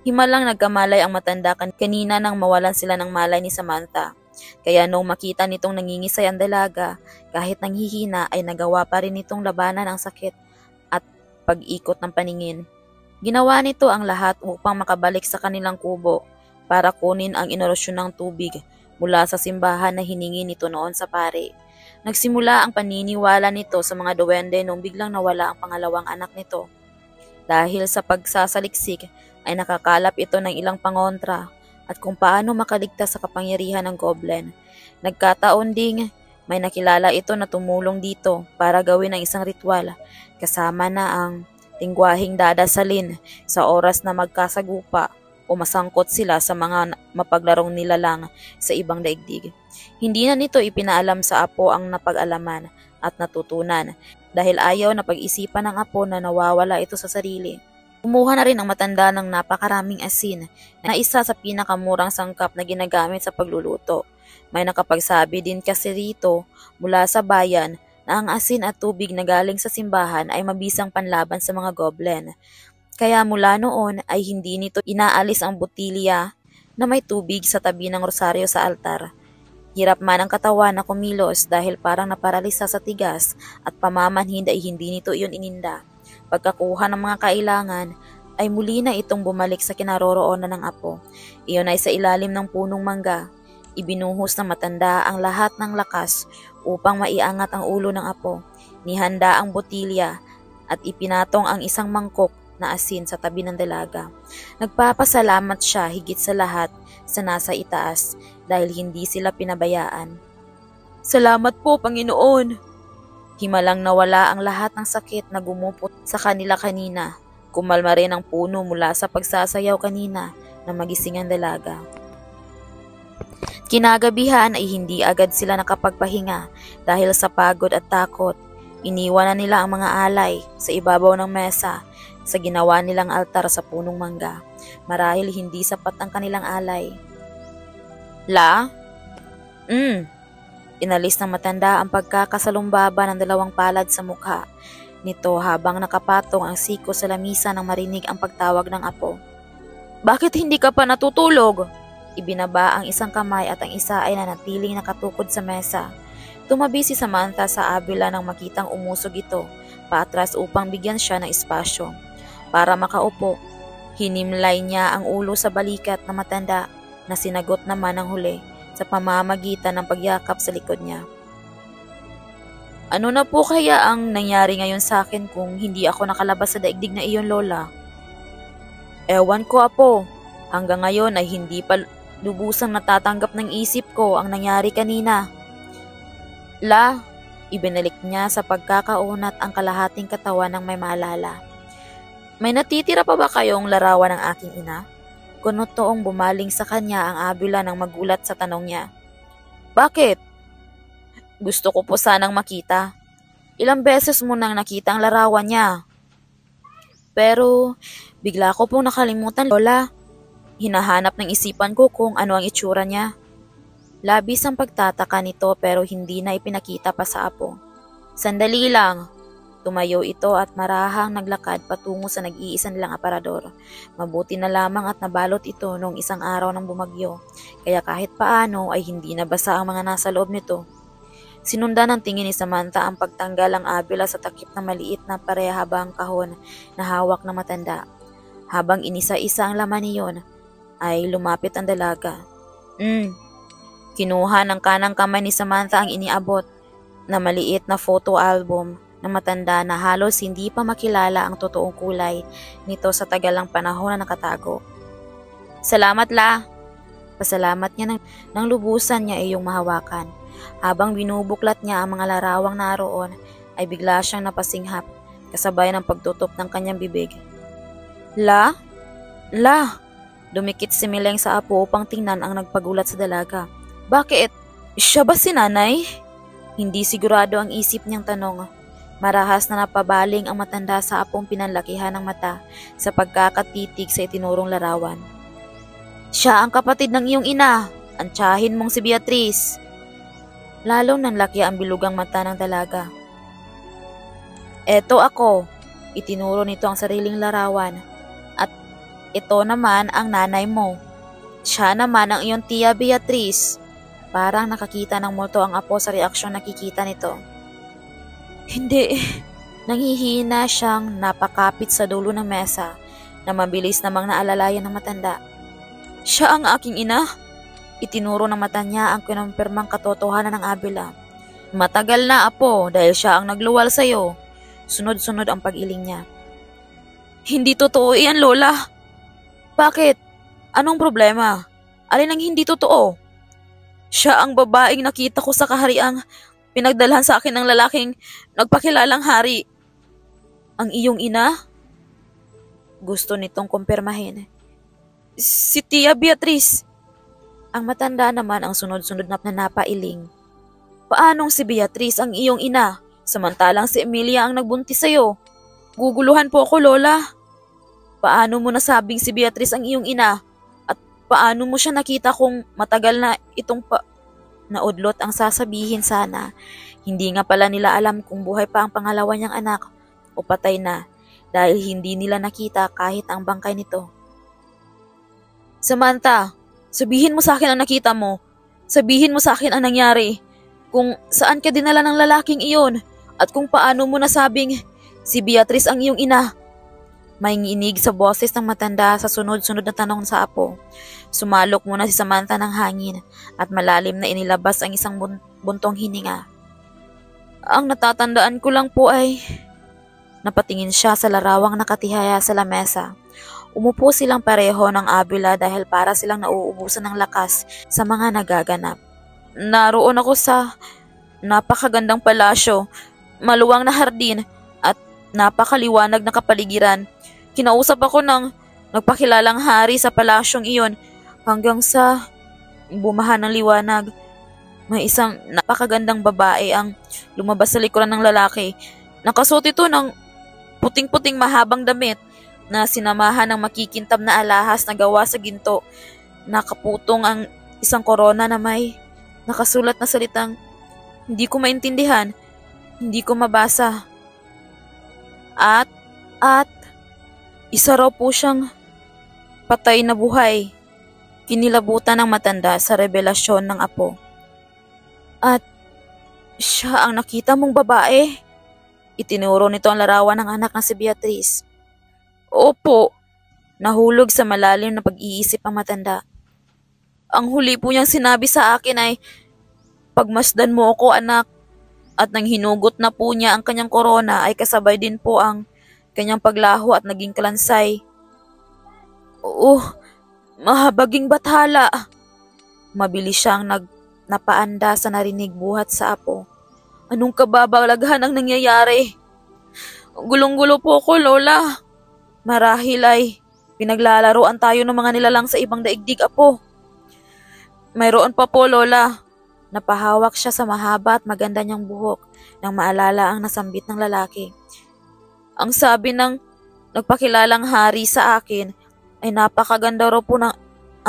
Speaker 2: Himalang nagkamalay ang matanda kanina nang mawalan sila ng malay ni Samantha. Kaya nung makita nitong nangingisay ang dalaga, kahit nanghihina ay nagawa pa rin nitong labanan ang sakit at pag-ikot ng paningin. Ginawa nito ang lahat upang makabalik sa kanilang kubo para kunin ang inorasyon ng tubig mula sa simbahan na hiningi nito noon sa pare. Nagsimula ang paniniwala nito sa mga duwende nung biglang nawala ang pangalawang anak nito. Dahil sa pagsasaliksik ay nakakalap ito ng ilang pangontra at kung paano makaligtas sa kapangyarihan ng goblin. Nagkataon ding may nakilala ito na tumulong dito para gawin ang isang ritual kasama na ang lingwaheng dadasalin sa oras na magkasagupa o masangkot sila sa mga mapaglarong nilalang sa ibang daigdig. Hindi na nito ipinaalam sa apo ang napag-alaman at natutunan dahil ayaw na pag-isipan ng apo na nawawala ito sa sarili. Kumuha na rin ang matanda ng napakaraming asin na isa sa pinakamurang sangkap na ginagamit sa pagluluto. May nakapagsabi din kasi rito mula sa bayan na ang asin at tubig na galing sa simbahan ay mabisang panlaban sa mga goblin. Kaya mula noon ay hindi nito inaalis ang botilya na may tubig sa tabi ng rosaryo sa altar. Hirap man ang katawan na kumilos dahil parang naparalisa sa tigas at pamamanhid ay hindi nito iyon ininda. Pagkakuha ng mga kailangan ay muli na itong bumalik sa kinaroroonan ng apo. Iyon ay sa ilalim ng punong mangga. Ibinuhos ng matanda ang lahat ng lakas upang maiangat ang ulo ng apo. Nihanda ang botilya at ipinatong ang isang mangkok na asin sa tabi ng dalaga. Nagpapasalamat siya higit sa lahat sa nasa itaas dahil hindi sila pinabayaan. Salamat po, Panginoon! Himalang nawala ang lahat ng sakit na gumupot sa kanila kanina. Kumalma rin ang puno mula sa pagsasayaw kanina na magising ang dalaga. Kinagabihan ay hindi agad sila nakapagpahinga dahil sa pagod at takot. Iniwan na nila ang mga alay sa ibabaw ng mesa sa ginawa nilang altar sa punong mangga. Marahil hindi sapat ang kanilang alay. La? Inalis ng matanda ang pagkakasalumbaba ng dalawang palad sa mukha nito habang nakapatong ang siko sa lamisa nang marinig ang pagtawag ng apo. Bakit hindi ka pa natutulog? Ibinaba ang isang kamay at ang isa ay nanatiling nakatukod sa mesa. Tumabi si Samantha sa Abila nang makitang umusog ito, paatras upang bigyan siya ng espasyo. Para makaupo, hinimlay niya ang ulo sa balikat na matanda na sinagot naman ang huli sa pamamagitan ng pagyakap sa likod niya. Ano na po kaya ang nangyari ngayon sa akin kung hindi ako nakalabas sa daigdig na iyon, Lola? Ewan ko, apo. Hanggang ngayon ay hindi pa lubusang natatanggap ng isip ko ang nangyari kanina. La, ibinalik niya sa pagkakaunat ang kalahating katawan ng may maalala. May natitira pa ba kayong larawan ng aking ina? Kunot toong bumaling sa kanya ang Abila nang magulat sa tanong niya. Bakit? Gusto ko po sanang makita. Ilang beses mo nang nakita ang larawan niya. Pero bigla ko pong nakalimutan, Lola. Hinahanap ng isipan ko kung ano ang itsura niya. Labis ang pagtataka nito pero hindi na ipinakita pa sa apo. Sandali lang. Tumayo ito at marahang naglakad patungo sa nag-iisa nilang aparador. Mabuti na lamang at nabalot ito noong isang araw ng bumagyo. Kaya kahit paano ay hindi nabasa ang mga nasa loob nito. Sinundan ng tingin ni Samantha ang pagtanggal ang Abila sa takip na maliit na parehabang kahon na hawak ng matanda. Habang inisa-isa ang laman niyon,
Speaker 1: ay lumapit ang dalaga. Kinuha ng kanang kamay ni Samantha ang iniabot na maliit na photo album na matanda na halos hindi pa makilala ang totoong kulay nito sa tagalang panahon na nakatago. Salamat La! Pasalamat niya nang lubusan niya iyong mahawakan. Habang binubuklat niya ang mga larawang naroon ay bigla siyang napasinghap kasabay ng pagtutok ng kanyang bibig. La! La! Dumikit si Mileng sa apo upang tingnan ang nagpagulat sa dalaga. Bakit? Siya ba si nanay? Hindi sigurado ang isip niyang tanong. Marahas na napabaling ang matanda sa apong pinanlakihan ng mata sa pagkakatitig sa itinurong larawan. Siya ang kapatid ng iyong ina, ang tiyahin mong si Beatrice. Lalong nanlaki ang bilugang mata ng dalaga. Eto ako, itinuro nito ang sariling larawan. At ito naman ang nanay mo. Siya naman ang iyong tiya Beatrice. Parang nakakita ng multo ang apo sa reaksyon nakikita nito. Hindi. Nanghihina siyang napakapit sa dulo ng mesa na mabilis namang naalalayan ng matanda. Siya ang aking ina? Itinuro ng mata niya ang kinumpirmang katotohanan ng abila. Matagal na apo dahil siya ang nagluwal sa'yo. Sunod-sunod ang pag-iling niya. Hindi totoo iyan, Lola. Bakit? Anong problema? Alin ang hindi totoo? Siya ang babaeng nakita ko sa kahariang pinagdalhan sa akin ng lalaking nagpakilalang hari. Ang iyong ina? Gusto nitong kumpirmahin. Si Tia Beatrice. Ang matanda naman ang sunod-sunod na napailing. Paanong si Beatrice ang iyong ina, samantalang si Emilia ang nagbuntis sa'yo? Guguluhan po ako, Lola. Paano mo nasabing si Beatrice ang iyong ina? At paano mo siya nakita kung matagal na itong naudlot ang sasabihin sana? Hindi nga pala nila alam kung buhay pa ang pangalawa niyang anak o patay na dahil hindi nila nakita kahit ang bangkay nito. Samantha, sabihin mo sa akin ang nakita mo. Sabihin mo sa akin ang nangyari. Kung saan ka dinala ng lalaking iyon at kung paano mo nasabing si Beatrice ang iyong ina. May nginig sa boses ng matanda sa sunod-sunod na tanong sa apo. Sumalok muna si Samantha ng hangin at malalim na inilabas ang isang buntong hininga. Ang natatandaan ko lang po ay... Napatingin siya sa larawang nakatihaya sa lamesa. Umupo silang pareho ng abila dahil para silang nauubusan ng lakas sa mga nagaganap. Naroon ako sa napakagandang palasyo, maluwang na hardin at napakaliwanag na kapaligiran. Kinausap ako ng nagpakilalang hari sa palasyong iyon hanggang sa bumaha ng liwanag. May isang napakagandang babae ang lumabas sa likuran ng lalaki. Nakasuot ito ng puting-puting mahabang damit na sinamahan ng makikintab na alahas na gawa sa ginto. Nakaputong ang isang korona na may nakasulat na salitang hindi ko maintindihan, hindi ko mabasa. At isa raw po siyang patay na buhay. Kinilabutan ng matanda sa revelasyon ng apo. At siya ang nakita mong babae? Itinuro nito ang larawan ng anak na si Beatrice. Opo, nahulog sa malalim na pag-iisip ang matanda. Ang huli po niyang sinabi sa akin ay, pagmasdan mo ako anak, at nang hinugot na po niya ang kanyang korona ay kasabay din po ang kanyang paglaho at naging kalansay. Oo, mahabaging bathala. Mabilis siyang napaanda sa narinig buhat sa apo. Anong kababalaghan ang nangyayari? Gulong-gulo po ko, Lola. Marahil ay pinaglalaroan tayo ng mga nilalang sa ibang daigdig, apo. Mayroon pa po, Lola. Napahawak siya sa mahaba at maganda niyang buhok nang maalala ang nasambit ng lalaki. Ang sabi ng nagpakilalang hari sa akin ay napakaganda raw po ng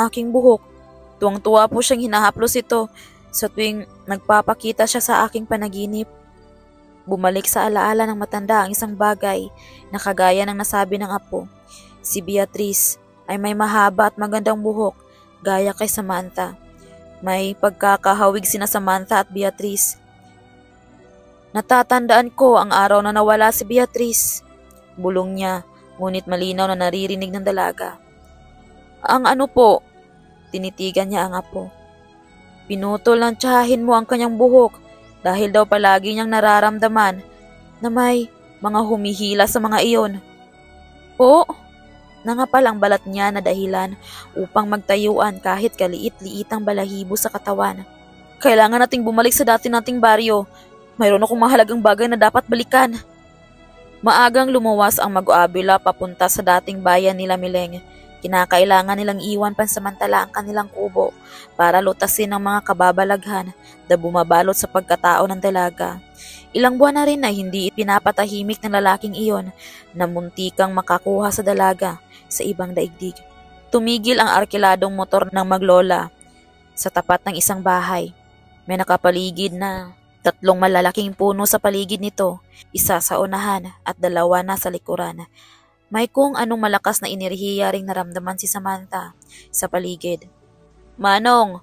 Speaker 1: aking buhok. Tuwang-tuwa po siyang hinahaplos ito sa tuwing nagpapakita siya sa aking panaginip. Bumalik sa alaala ng matanda ang isang bagay na kagaya ng nasabi ng apo. Si Beatrice ay may mahaba at magandang buhok gaya kay Samantha. May pagkakahawig sina Samantha at Beatrice. Natatandaan ko ang araw na nawala si Beatrice. Bulong niya, ngunit malinaw na naririnig ng dalaga. Ang ano po? Tinitigan niya ang apo. Pinutol ng tiyahin mo ang kanyang buhok dahil daw palagi niyang nararamdaman na may mga humihila sa mga iyon. Po, nangapal ang balat niya na dahilan upang magtayuan kahit kaliit-liitang balahibo sa katawan. Kailangan nating bumalik sa dati nating baryo. Mayroon akong mahalagang bagay na dapat balikan. Maagang lumuwas ang mag-aabila papunta sa dating bayan nila Mileng. Kinakailangan nilang iwan pansamantala ang kanilang kubo para lutasin ang mga kababalaghan na bumabalot sa pagkatao ng dalaga. Ilang buwan na rin na hindi pinapatahimik ng lalaking iyon na muntikang makakuha sa dalaga sa ibang daigdig. Tumigil ang arkiladong motor ng maglola sa tapat ng isang bahay. May nakapaligid na 3 malalaking puno sa paligid nito, isa sa unahan at 2 na sa likuran. May kung anong malakas na enerhiya ring naramdaman si Samantha sa paligid. Manong,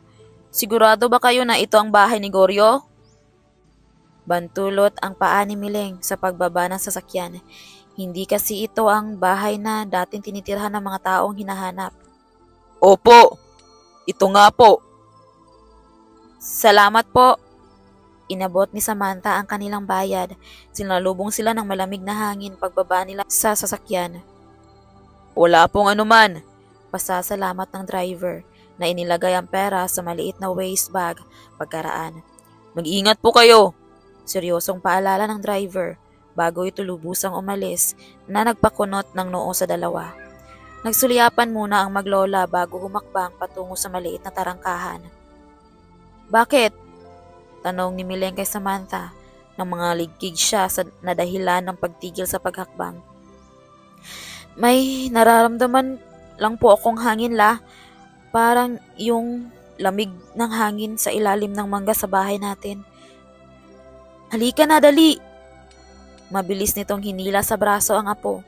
Speaker 1: sigurado ba kayo na ito ang bahay ni Goryo? Bantulot ang paa ni Mileng sa pagbaba ng sasakyan. Hindi kasi ito ang bahay na dating tinitirhan ng mga taong hinahanap. Opo, ito nga po. Salamat po. Inabot ni Samantha ang kanilang bayad. Sinalubong sila ng malamig na hangin pagbaba nila sa sasakyan. Wala pong anuman. Pasasalamat ng driver na inilagay ang pera sa maliit na waste bag pagkaraan. Mag-ingat po kayo. Seryosong paalala ng driver bago ito lubusang umalis na nagpakunot ng noo sa dalawa. Nagsulyapan muna ang maglola bago humakbang patungo sa maliit na tarangkahan. Bakit? Tanong ni Mileng kay Samantha nang mga ligkig siya sa nadahilan ng pagtigil sa paghakbang. May nararamdaman lang po akong hangin la. Parang yung lamig ng hangin sa ilalim ng mangga sa bahay natin. Halika na, dali! Mabilis nitong hinila sa braso ang apo.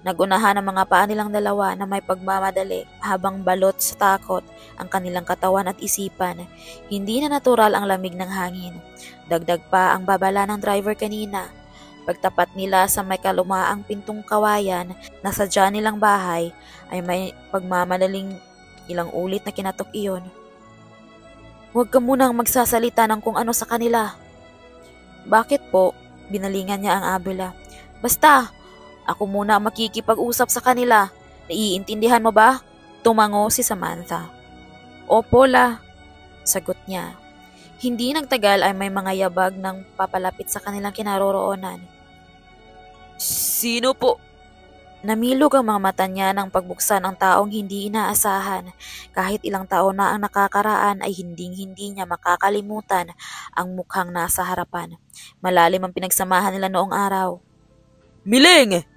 Speaker 1: Nagunahan ang mga paa nilang dalawa na may pagmamadali habang balot sa takot ang kanilang katawan at isipan. Hindi na natural ang lamig ng hangin. Dagdag pa ang babala ng driver kanina. Pagtapat nila sa may kalumaang pintong kawayan na sadya nilang bahay ay may pagmamadaling ilang ulit na kinatok iyon. Huwag ka munang magsasalita ng kung ano sa kanila. Bakit po? Binalingan niya ang abila. Basta, ako muna ang makikipag-usap sa kanila. Naiintindihan mo ba? Tumango si Samantha. Opo la, sagot niya. Hindi nagtagal ay may mga yabag ng papalapit sa kanilang kinaroroonan. Sino po? Namilog ang mga mata niya nang pagbuksan ang taong hindi inaasahan. Kahit ilang taon na ang nakakaraan ay hinding-hindi niya makakalimutan ang mukhang nasa harapan. Malalim ang pinagsamahan nila noong araw. Mileng!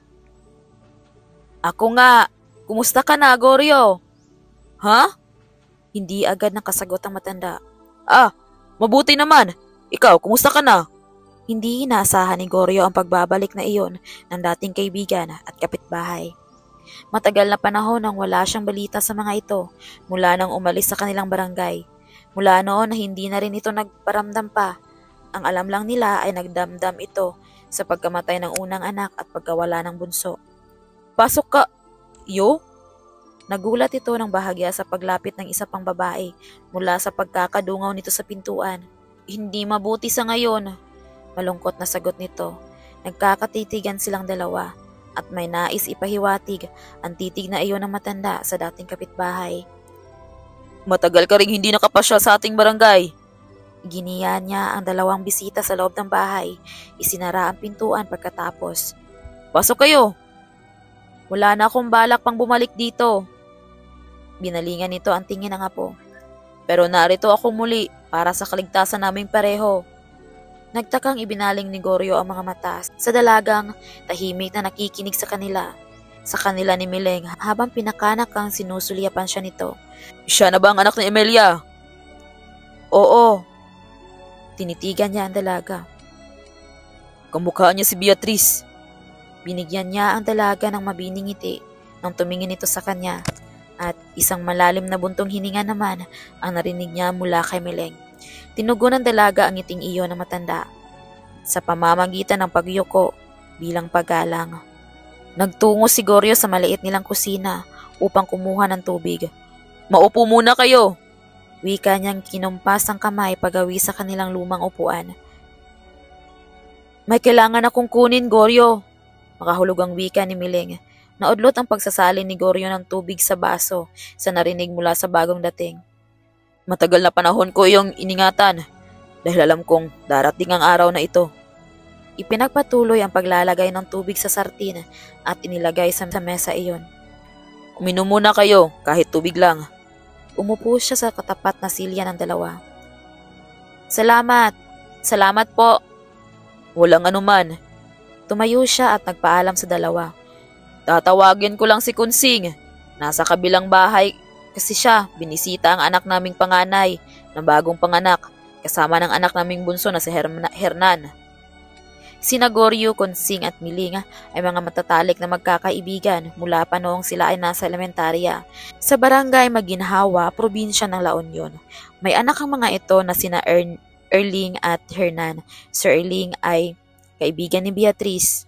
Speaker 1: Ako nga. Kumusta ka na, Goryo? Ha? Hindi agad nakasagot ang matanda. Mabuti naman. Ikaw, kumusta ka na? Hindi inaasahan ni Goryo ang pagbabalik na iyon ng dating kaibigan at kapitbahay. Matagal na panahon nang wala siyang balita sa mga ito mula nang umalis sa kanilang barangay. Mula noon na hindi na rin ito nagparamdam pa. Ang alam lang nila ay nagdamdam ito sa pagkamatay ng unang anak at pagkawala ng bunso. Pasok ka, yo? Nagulat ito ng bahagya sa paglapit ng isa pang babae mula sa pagkakadungaw nito sa pintuan. Hindi mabuti sa ngayon. Malungkot na sagot nito. Nagkakatitigan silang dalawa at may nais ipahiwatig ang titig na iyon ng matanda sa dating kapitbahay. Matagal ka ring hindi nakapasya sa ating barangay. Giniya niya ang dalawang bisita sa loob ng bahay. Isinara ang pintuan pagkatapos. Pasok kayo. Wala na akong balak pang bumalik dito. Binalingan nito ang tingin ng apo. Pero narito ako muli para sa kaligtasan naming pareho. Nagtakang ibinaling ni Goryo ang mga mata sa dalagang tahimik na nakikinig sa kanila. Sa kanila ni Mileng habang pinakanak ang sinusulyapan siya nito. Siya na ba ang anak ni Emilia? Oo. Tinitigan niya ang dalaga. Kamukha niya si Beatrice. Binigyan niya ang dalaga ng mabining ngiti nang tumingin ito sa kanya at isang malalim na buntong hininga naman ang narinig niya mula kay Mileng. Tinugon ng dalaga ang ngiting iyon ng matanda sa pamamagitan ng pagyuko bilang paggalang. Nagtungo si Goryo sa maliit nilang kusina upang kumuha ng tubig.
Speaker 2: Maupo muna kayo. Wika niyang kinumpas ang kamay pagawi sa kanilang lumang upuan. May kailangan akong kunin, Goryo. Makahulog ang wika ni Miling. Naudlot ang pagsasalin ni Goryo ng tubig sa baso sa narinig mula sa bagong dating. Matagal na panahon ko iyong iningatan dahil alam kong darating ang araw na ito. Ipinagpatuloy ang paglalagay ng tubig sa sartin at inilagay sa mesa iyon. Uminom muna kayo kahit tubig lang. Umupo siya sa katapat na silya ng dalawa. Salamat! Salamat po! Walang anuman. Tumayo siya at nagpaalam sa dalawa. Tatawagin ko lang si Kunsing. Nasa kabilang bahay kasi siya. Binisita ang anak naming panganay na bagong panganak kasama ng anak naming bunso na si Hernan. Sina Goryo, Kunsing at Miling ay mga matatalik na magkakaibigan mula pa noong sila ay nasa elementarya. Sa barangay Maginhawa, probinsya ng La Union. May anak ang mga ito na sina Erling at Hernan. Si Erling ay kaibigan ni Beatrice.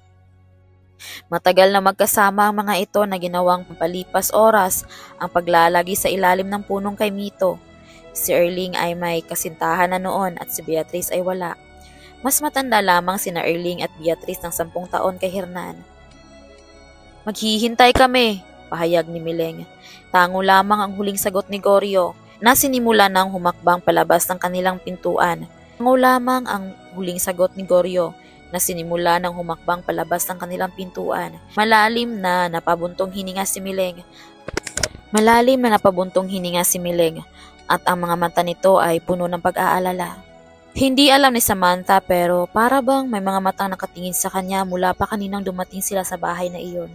Speaker 2: Matagal na magkasama ang mga ito na ginawang pampalipas oras ang paglalagi sa ilalim ng punong kaimito. Si Erling ay may kasintahan na noon at si Beatrice ay wala. Mas matanda lamang sina Erling at Beatrice ng 10 taon kay Hernan. Maghihintay kami, pahayag ni Miling. Tango lamang ang huling sagot ni Goryo na sinimula ng humakbang palabas ng kanilang pintuan. Tango lamang ang huling sagot ni Goryo na sinimula ng humakbang palabas ng kanilang pintuan. Malalim na napabuntong hininga si Miling. At ang mga mata nito ay puno ng pag-aalala. Hindi alam ni Samantha pero para bang may mga matang nakatingin sa kanya mula pa kaninang dumating sila sa bahay na iyon.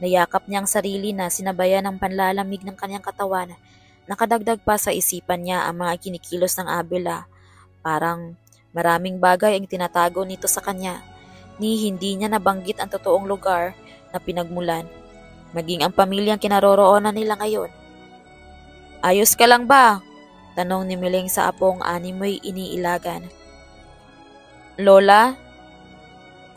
Speaker 2: Nayakap niya ang sarili na sinabayan ng panlalamig ng kanyang katawan. Nakadagdag pa sa isipan niya ang mga kinikilos ng Abela. Parang maraming bagay ang tinatago nito sa kanya. Hindi niya nabanggit ang totoong lugar na pinagmulan. Maging ang pamilyang kinaroroonan nila ngayon. Ayos ka lang ba? Tanong ni Miling sa apong animoy iniilagan. Lola,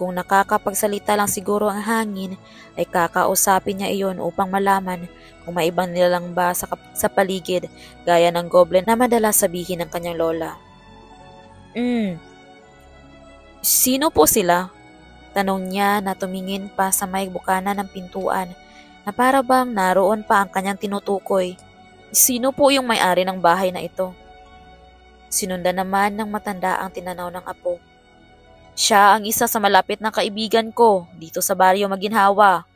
Speaker 2: kung nakakapagsalita lang siguro ang hangin, ay kakausapin niya iyon upang malaman kung may ibang nilalang ba sa paligid gaya ng goblin na madalas sabihin ng kanyang lola. Sino po sila? Tanong niya na tumingin pa sa may bukana ng pintuan na para bang naroon pa ang kanyang tinutukoy. Sino po yung may-ari ng bahay na ito? Sinundan naman ng matanda ang tinanaw ng apo. Siya ang isa sa malapit na kaibigan ko dito sa baryo Maginhawa.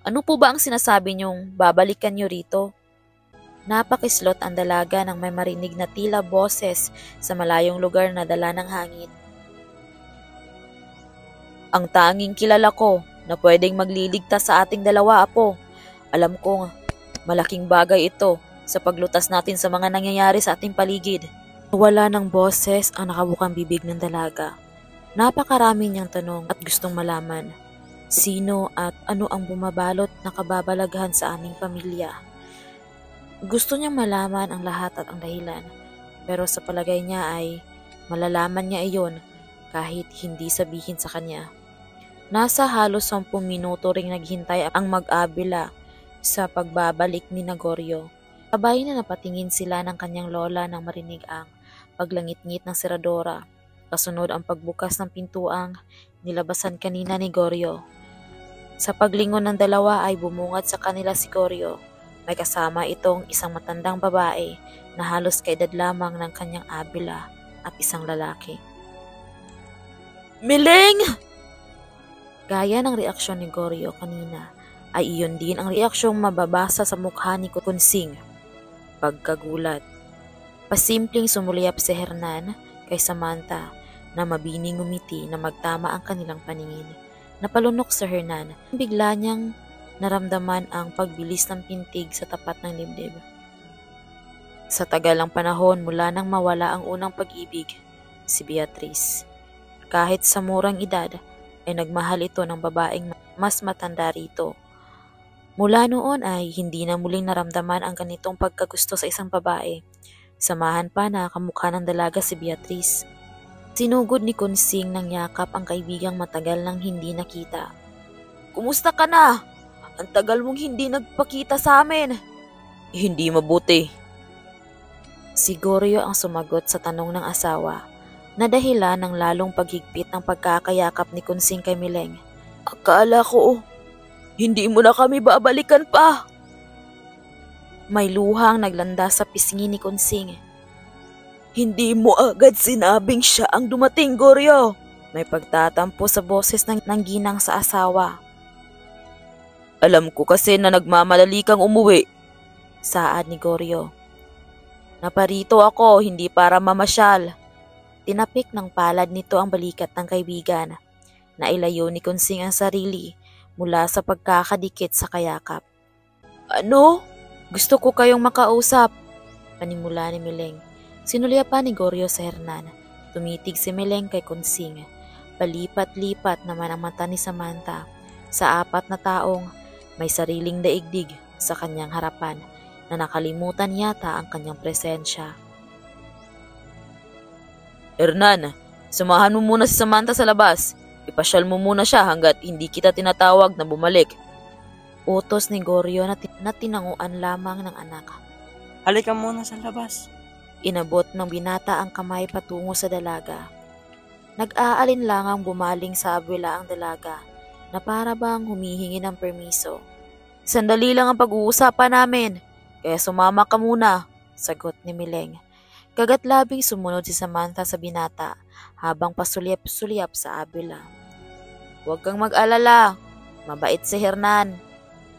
Speaker 2: Ano po ba ang sinasabi niyong babalikan niyo rito? Napakislot ang dalaga nang may marinig na tila boses sa malayong lugar na dala ng hangin. Ang tanging kilala ko na pwedeng magliligtas sa ating dalawa, apo. Alam kong malaking bagay ito sa paglutas natin sa mga nangyayari sa ating paligid. Wala ng boses ang nakabukang bibig ng dalaga. Napakarami niyang tanong at gustong malaman. Sino at ano ang bumabalot na kababalaghan sa aming pamilya? Gusto niyang malaman ang lahat at ang dahilan. Pero sa palagay niya ay malalaman niya iyon kahit hindi sabihin sa kanya. Nasa halos 10 minuto ring naghintay ang mag-Abela sa pagbabalik ni Goryo. Sabay na napatingin sila ng kanyang lola nang marinig ang paglangit-ngit ng seradora. Kasunod ang pagbukas ng pintuang nilabasan kanina ni Goryo. Sa paglingon ng dalawa ay bumungad sa kanila si Goryo. May kasama itong isang matandang babae na halos kaedad lamang ng kanyang Abela at isang lalaki. Miling! Gaya ng reaksyon ni Goryo kanina, ay iyon din ang reaksyong mababasa sa mukha ni Kunsing. Pagkagulat. Pasimpleng sumulyap si Hernan kay Samantha na mabining ngumiti na magtama ang kanilang paningin. Napalunok si Hernan. Bigla niyang naramdaman ang pagbilis ng pintig sa tapat ng dibdib. Sa tagalang panahon mula nang mawala ang unang pag-ibig, si Beatrice. Kahit sa murang edad, ay nagmahal ito ng babaeng mas matanda rito. Mula noon ay hindi na muling naramdaman ang ganitong pagkagusto sa isang babae. Samahan pa na kamukha ng dalaga si Beatrice. Sinugod ni Kunsing ng yakap ang kaibigang matagal nang hindi nakita. Kumusta ka na? Ang tagal mong hindi nagpakita sa amin. Hindi mabuti.
Speaker 1: Si Goryo ang sumagot sa tanong ng asawa na dahilan ng lalong paghigpit ng pagkakayakap ni Kunsing kay Mileng.
Speaker 2: Akala ko, hindi mo na kami babalikan pa.
Speaker 1: May luhang naglanda sa pisngi ni Kunsing.
Speaker 2: Hindi mo agad sinabing siya ang dumating, Goryo.
Speaker 1: May pagtatampo sa boses ng ginang sa asawa.
Speaker 2: Alam ko kasi na nagmamadali kang umuwi.
Speaker 1: Saad ni Goryo. Naparito ako hindi para mamasyal. Tinapik ng palad nito ang balikat ng kaibigan. Nailayo ni Kunsing ang sarili mula sa pagkakadikit sa kayakap.
Speaker 2: Ano?
Speaker 1: Gusto ko kayong makausap, panimula ni Mileng. Sinulyapan ni Goryo sa Hernan. Tumitig si Mileng kay Kunsing. Palipat-lipat naman ang mata ni Samantha sa apat na taong may sariling daigdig sa kanyang harapan na nakalimutan yata ang kanyang presensya.
Speaker 2: Hernan, samahan mo muna si Samantha sa labas. Ipasyal mo muna siya hanggat hindi kita tinatawag na bumalik.
Speaker 1: Utos ni Goryo na tinanguan lamang ng anak.
Speaker 3: Halika muna sa labas.
Speaker 1: Inabot ng binata ang kamay patungo sa dalaga. Nag-aalinlangang bumaling sa abwila ang dalaga na para bang humihingi ng permiso.
Speaker 2: Sandali lang ang pag-uusapan namin, kaya sumama ka muna,
Speaker 1: sagot ni Mileng. Kagat-labing sumunod si Samantha sa binata habang pasulyap-sulyap sa abwila.
Speaker 2: Huwag kang mag-alala, mabait si Hernan.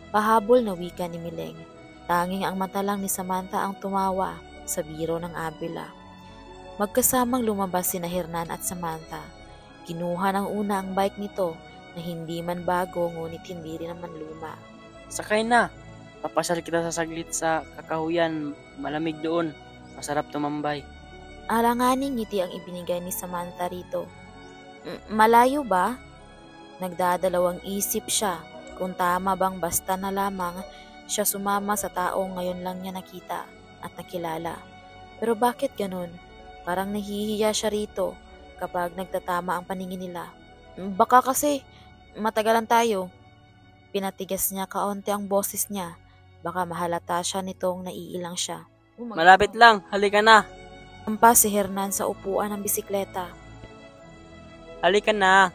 Speaker 1: Pahabol na wika ni Mileng. Tanging ang mata lang ni Samantha ang tumawa sa biro ng abila. Magkasamang lumabas sina Hernan at Samantha. Kinuha ng una ang bike nito na hindi man bago ngunit hindi rin naman luma.
Speaker 3: Sakay na. Papasyal kita sa saglit sa kakahuyan. Malamig doon. Masarap tumambay.
Speaker 1: Alanganing ngiti ang ibinigay ni Samantha rito. Malayo ba? Nagdadalawang isip siya kung tama bang basta na lamang siya sumama sa taong ngayon lang niya nakita at nakilala. Pero bakit ganun? Parang nahihiya siya rito kapag nagtatama ang paningin nila. Baka kasi matagalan tayo. Pinatigas niya kaunti ang boses niya. Baka mahalata siya nitong naiilang siya.
Speaker 3: Malapit lang, halika na.
Speaker 1: Hampas si Hernan sa upuan ng bisikleta.
Speaker 3: Halika na.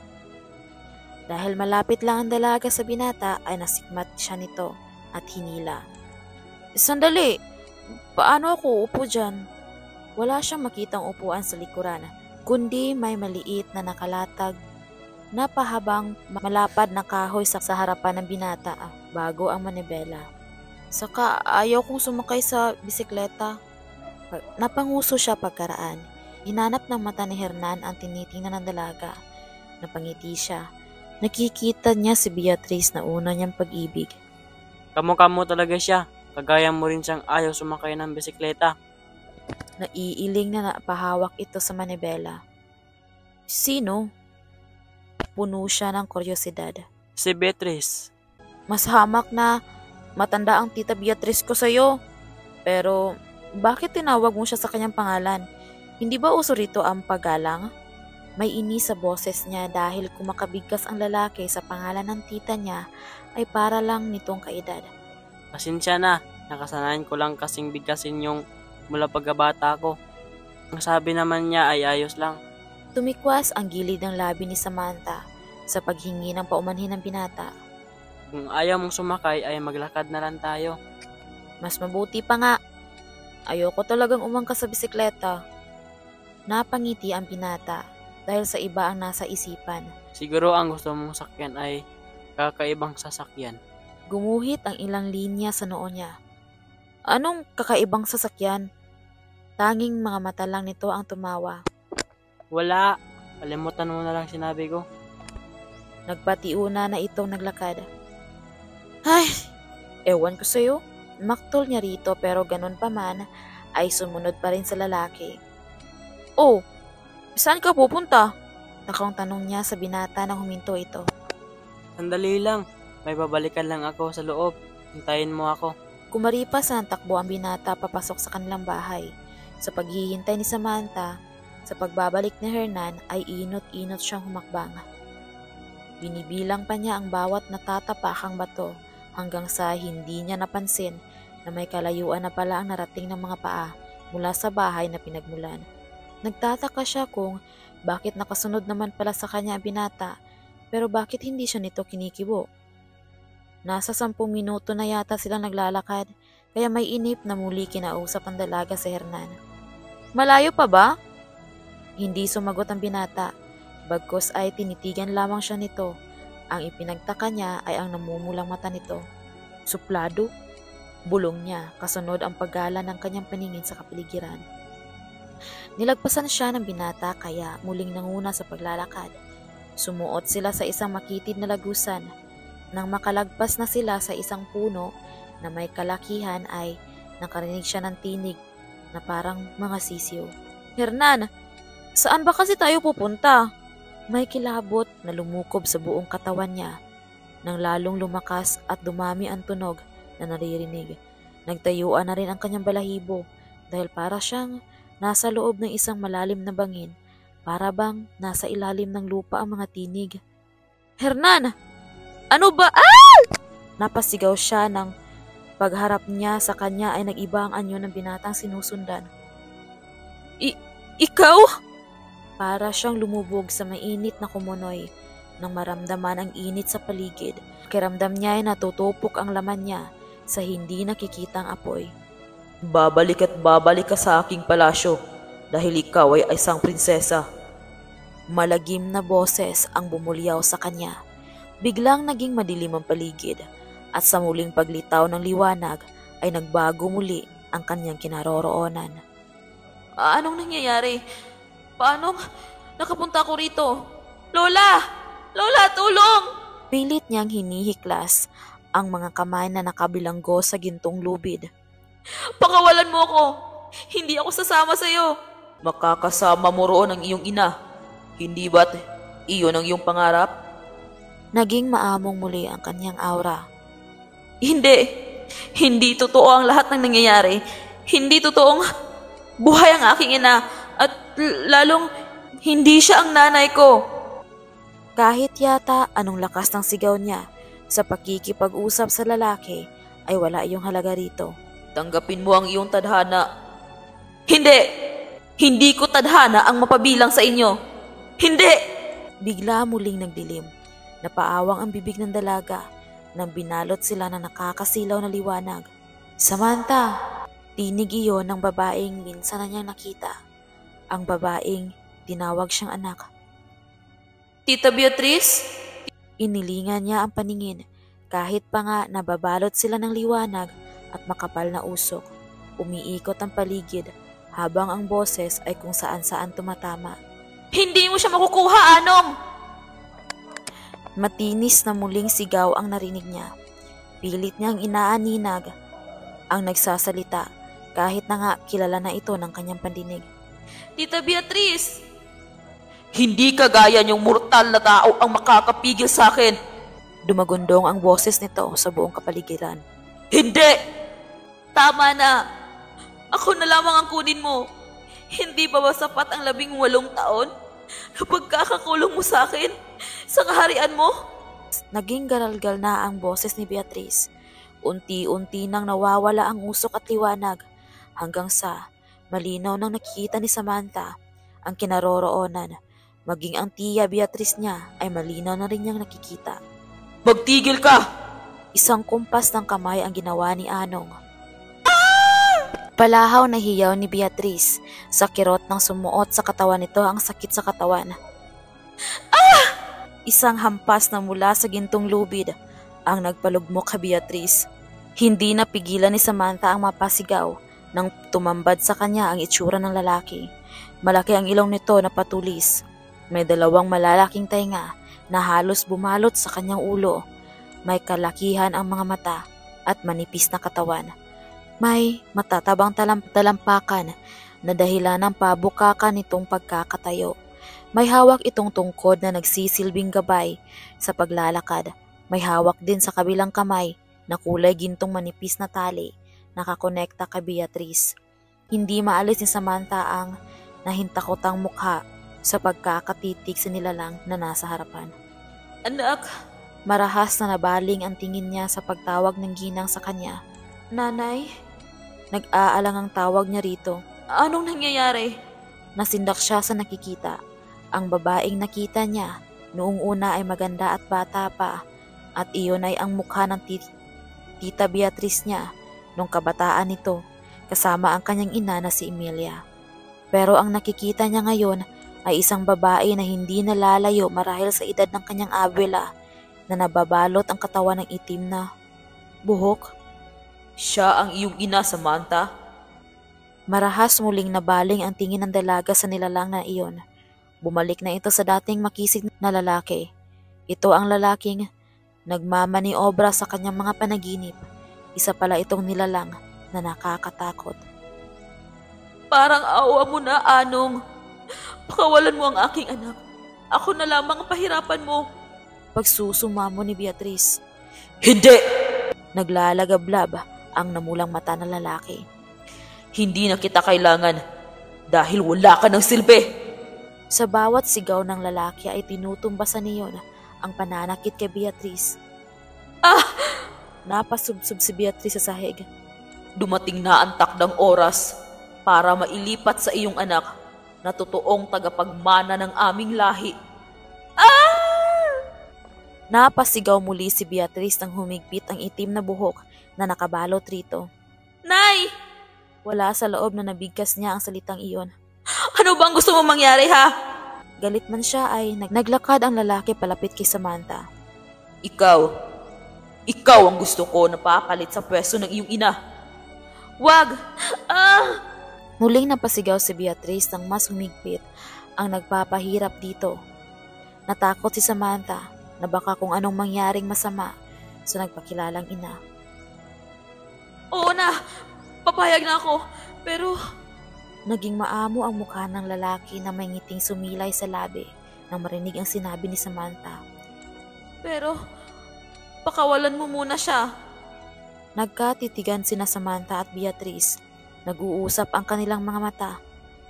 Speaker 1: Dahil malapit lang ang dalaga sa binata ay nasikmat siya nito at hinila. Sandali, paano ako upo dyan? Wala siyang makitang upuan sa likuran, kundi may maliit na nakalatag na pahabang malapad na kahoy sa harapan ng binata bago ang manibela. Saka ayaw kong sumakay sa bisikleta. Napanguso siya pagkaraan. Hinanap ng mata ni Hernan ang tinitingnan ng dalaga. Napangiti siya. Nakikita niya si Beatrice na una niyang pag-ibig.
Speaker 3: Kamukha talaga siya. Kagaya mo rin siyang ayaw sumakay ng bisikleta.
Speaker 1: Naiiling na napahawak ito sa manibela. Sino? Puno siya ng kuryosidad.
Speaker 3: Si Beatrice.
Speaker 1: Mas hamak na matanda ang tita Beatrice ko sa'yo. Pero bakit tinawag mo siya sa kanyang pangalan? Hindi ba uso rito ang paggalang? May inis sa boses niya dahil kung makabigkas ang lalaki sa pangalan ng tita niya ay para lang nitong kaedad.
Speaker 3: Pasensya na, nakasanayan ko lang kasing bigkasin yung mula pagkabata ko. Ang sabi naman niya ay ayos lang.
Speaker 1: Tumikwas ang gilid ng labi ni Samantha sa paghingi ng paumanhin ng binata.
Speaker 3: Kung ayaw mong sumakay ay maglakad na lang tayo.
Speaker 1: Mas mabuti pa nga. Ayoko talagang umangkas sa bisikleta. Napangiti ang binata dahil sa iba ang nasa isipan.
Speaker 3: Siguro ang gusto mong sakyan ay kakaibang sasakyan.
Speaker 1: Gumuhit ang ilang linya sa noo niya. Anong kakaibang sasakyan? Tanging mga mata lang nito ang tumawa.
Speaker 3: Wala. Kalimutan mo na lang sinabi ko.
Speaker 1: Nagpatiuna na itong naglakad. Ay, ewan ko sa'yo. Maktol niya rito pero ganun pa man ay sumunod pa rin sa lalaki. Oh, saan ka pupunta? Takang tanong niya sa binata nang huminto ito.
Speaker 3: Sandali lang. May babalikan lang ako sa loob. Hintayin mo ako.
Speaker 1: Kumaripas na takbo ang binata papasok sa kanilang bahay. Sa paghihintay ni Samantha, sa pagbabalik ni Hernan ay inot-inot siyang humakbang. Binibilang pa niya ang bawat natatapakang bato hanggang sa hindi niya napansin na may kalayuan na pala ang narating ng mga paa mula sa bahay na pinagmulan. Nagtataka siya kung bakit nakasunod naman pala sa kanya ang binata, pero bakit hindi siya nito kinikibo. Nasa 10 minuto na yata silang naglalakad, kaya may inip na muli kinausap ang dalaga si Hernan. Malayo pa ba? Hindi sumagot ang binata, bagkus ay tinitigan lamang siya nito. Ang ipinagtaka niya ay ang namumulang mata nito. Suplado? Bulong niya, kasunod ang paggala ng kanyang paningin sa kapaligiran. Nilagpasan siya ng binata kaya muling nanguna sa paglalakad. Sumuot sila sa isang makitid na lagusan. Nang makalagpas na sila sa isang puno na may kalakihan ay nakarinig siya ng tinig na parang mga sisiw. Hernan, saan ba kasi tayo pupunta? May kilabot na lumukob sa buong katawan niya. Nang lalong lumakas at dumami ang tunog na naririnig. Nagtayuan na rin ang kanyang balahibo dahil para siyang nasa loob ng isang malalim na bangin, para bang nasa ilalim ng lupa ang mga tinig. Hernan! Ano ba? Ah! Napasigaw siya nang pagharap niya sa kanya ay nag-iba ang anyo ng binatang sinusundan. Ikaw? Para siyang lumubog sa mainit na kumunoy nang maramdaman ang init sa paligid. Kiramdam niya ay natutupok ang laman niya sa hindi nakikitang apoy.
Speaker 2: Babalik at babalik ka sa aking palasyo dahil ikaw ay isang prinsesa.
Speaker 1: Malagim na boses ang bumulyaw sa kanya. Biglang naging madilim ang paligid at sa muling paglitaw ng liwanag ay nagbago muli ang kanyang kinaroroonan. Anong nangyayari? Paano nakapunta ko rito? Lola! Lola, tulong! Pilit niyang hinihiklas ang mga kamay na nakabilanggo sa gintong lubid. Pakawalan mo ako! Hindi ako sasama sa'yo!
Speaker 2: Makakasama mo roon ang iyong ina. Hindi ba't iyon ang iyong pangarap?
Speaker 1: Naging maamong muli ang kanyang aura.
Speaker 2: Hindi! Hindi totoo ang lahat ng nangyayari. Hindi totoong buhay ang aking ina at lalong hindi siya ang nanay ko.
Speaker 1: Kahit yata anong lakas ng sigaw niya sa pakikipag-usap sa lalaki ay wala iyong halaga rito.
Speaker 2: Tanggapin mo ang iyong tadhana. Hindi! Hindi ko tadhana ang mapabilang sa inyo. Hindi!
Speaker 1: Bigla muling nagdilim. Napaawang ang bibig ng dalaga nang binalot sila ng nakakasilaw na liwanag. Samantha! Tinig iyon ng babaeng minsan na niyang nakita. Ang babaeng tinawag siyang anak.
Speaker 2: Tita Beatrice?
Speaker 1: Inilingan niya ang paningin kahit pa nga nababalot sila ng liwanag at makapal na usok. Umiikot ang paligid habang ang boses ay kung saan-saan tumatama.
Speaker 2: Hindi mo siya makukuha, Anong!
Speaker 1: Matinis na muling sigaw ang narinig niya. Pilit niyang inaaninag ang nagsasalita kahit na nga kilala na ito ng kanyang pandinig.
Speaker 2: Tita Beatrice! Hindi kagaya niyong mortal na tao ang makakapigil sa akin.
Speaker 1: Dumagundong ang boses nito sa buong kapaligiran.
Speaker 2: Hindi! Tama na! Ako na lamang ang kunin mo. Hindi pa ba sapat ang 18 taon? Kapag kakakulong mo sa akin, sa kaharian mo?
Speaker 1: Naging garalgal na ang boses ni Beatrice. Unti-unti nang nawawala ang usok at liwanag hanggang sa malinaw nang nakikita ni Samantha ang kinaroroonan. Maging ang tiya Beatrice niya ay malinaw na rin niyang nakikita.
Speaker 2: Magtigil ka!
Speaker 1: Isang kumpas ng kamay ang ginawa ni Anong. Palahaw na hiyaw ni Beatrice sa kirot ng sumuot sa katawan nito ang sakit sa katawan. Isang hampas na mula sa gintong lubid ang nagpalugmok kay Beatrice. Hindi napigilan ni Samantha ang mapasigaw nang tumambad sa kanya ang itsura ng lalaki. Malaki ang ilong nito na patulis. May 2 malalaking tainga na halos bumalot sa kanyang ulo. May kalakihan ang mga mata at manipis na katawan. May matatabang talampakan na dahilan ng pabukakan nitong pagkakatayo. May hawak itong tungkod na nagsisilbing gabay sa paglalakad. May hawak din sa kabilang kamay na kulay gintong manipis na tali nakakonekta kay Beatrice. Hindi maalis ni Samantha ang nahintakotang mukha sa pagkakatitig sa nilalang na nasa harapan.
Speaker 2: Anak!
Speaker 1: Marahas na nabaling ang tingin niya sa pagtawag ng ginang sa kanya. Nanay?
Speaker 2: Nag-aalang ang tawag niya rito.
Speaker 1: Anong nangyayari?
Speaker 2: Nasindak siya sa nakikita. Ang babaeng nakita niya noong una ay maganda at bata pa, at iyon ay ang mukha ng Tita Beatrice niya nung kabataan nito, kasama ang kanyang ina na si Emilia. Pero ang nakikita niya ngayon ay isang babae na hindi nalalayo marahil sa edad ng kanyang abuela, na nababalot ang katawan ng itim na buhok.
Speaker 1: Siya ang iyong ina, Samantha?
Speaker 2: Marahas muling nabaling ang tingin ng dalaga sa nilalang na iyon. Bumalik na ito sa dating makisig na lalaki. Ito ang lalaking nagmamaniobra sa kanyang mga panaginip. Isa pala itong nilalang na nakakatakot.
Speaker 1: Parang awa mo na, Anong. Pakawalan mo ang aking anak. Ako na lamang ang pahirapan mo.
Speaker 2: Pagsusumamo ni Beatrice.
Speaker 1: Hindi!
Speaker 2: Naglalagablab ang namulang mata ng lalaki.
Speaker 1: Hindi na kita kailangan dahil wala ka ng silbi.
Speaker 2: Sa bawat sigaw ng lalaki ay tinutumbasan niyon ang pananakit kay Beatrice. Napasubsob si Beatrice sa sahig.
Speaker 1: Dumating na ang takdang oras para mailipat sa iyong anak na totoong tagapagmana ng aming lahi.
Speaker 2: Napasigaw muli si Beatrice nang humigpit ang itim na buhok na nakabalot rito.
Speaker 1: Nay!
Speaker 2: Wala sa loob na nabigkas niya ang salitang iyon.
Speaker 1: Ano bang gusto mong mangyari, ha?
Speaker 2: Galit man siya ay naglakad ang lalaki palapit kay Samantha.
Speaker 1: Ikaw ang gusto ko na papalit sa pwesto ng iyong ina. Wag!
Speaker 2: Muling napasigaw si Beatrice nang mas humigpit ang nagpapahirap dito. Natakot si Samantha na baka kung anong mangyaring masama sa nagpakilalang ina.
Speaker 1: Oo na! Papayag na ako, pero...
Speaker 2: Naging maamo ang mukha ng lalaki na may ngiting sumilay sa labi nang marinig ang sinabi ni Samantha.
Speaker 1: Pero, pakawalan mo muna siya.
Speaker 2: Nagkatitigan sina Samantha at Beatrice. Nag-uusap ang kanilang mga mata.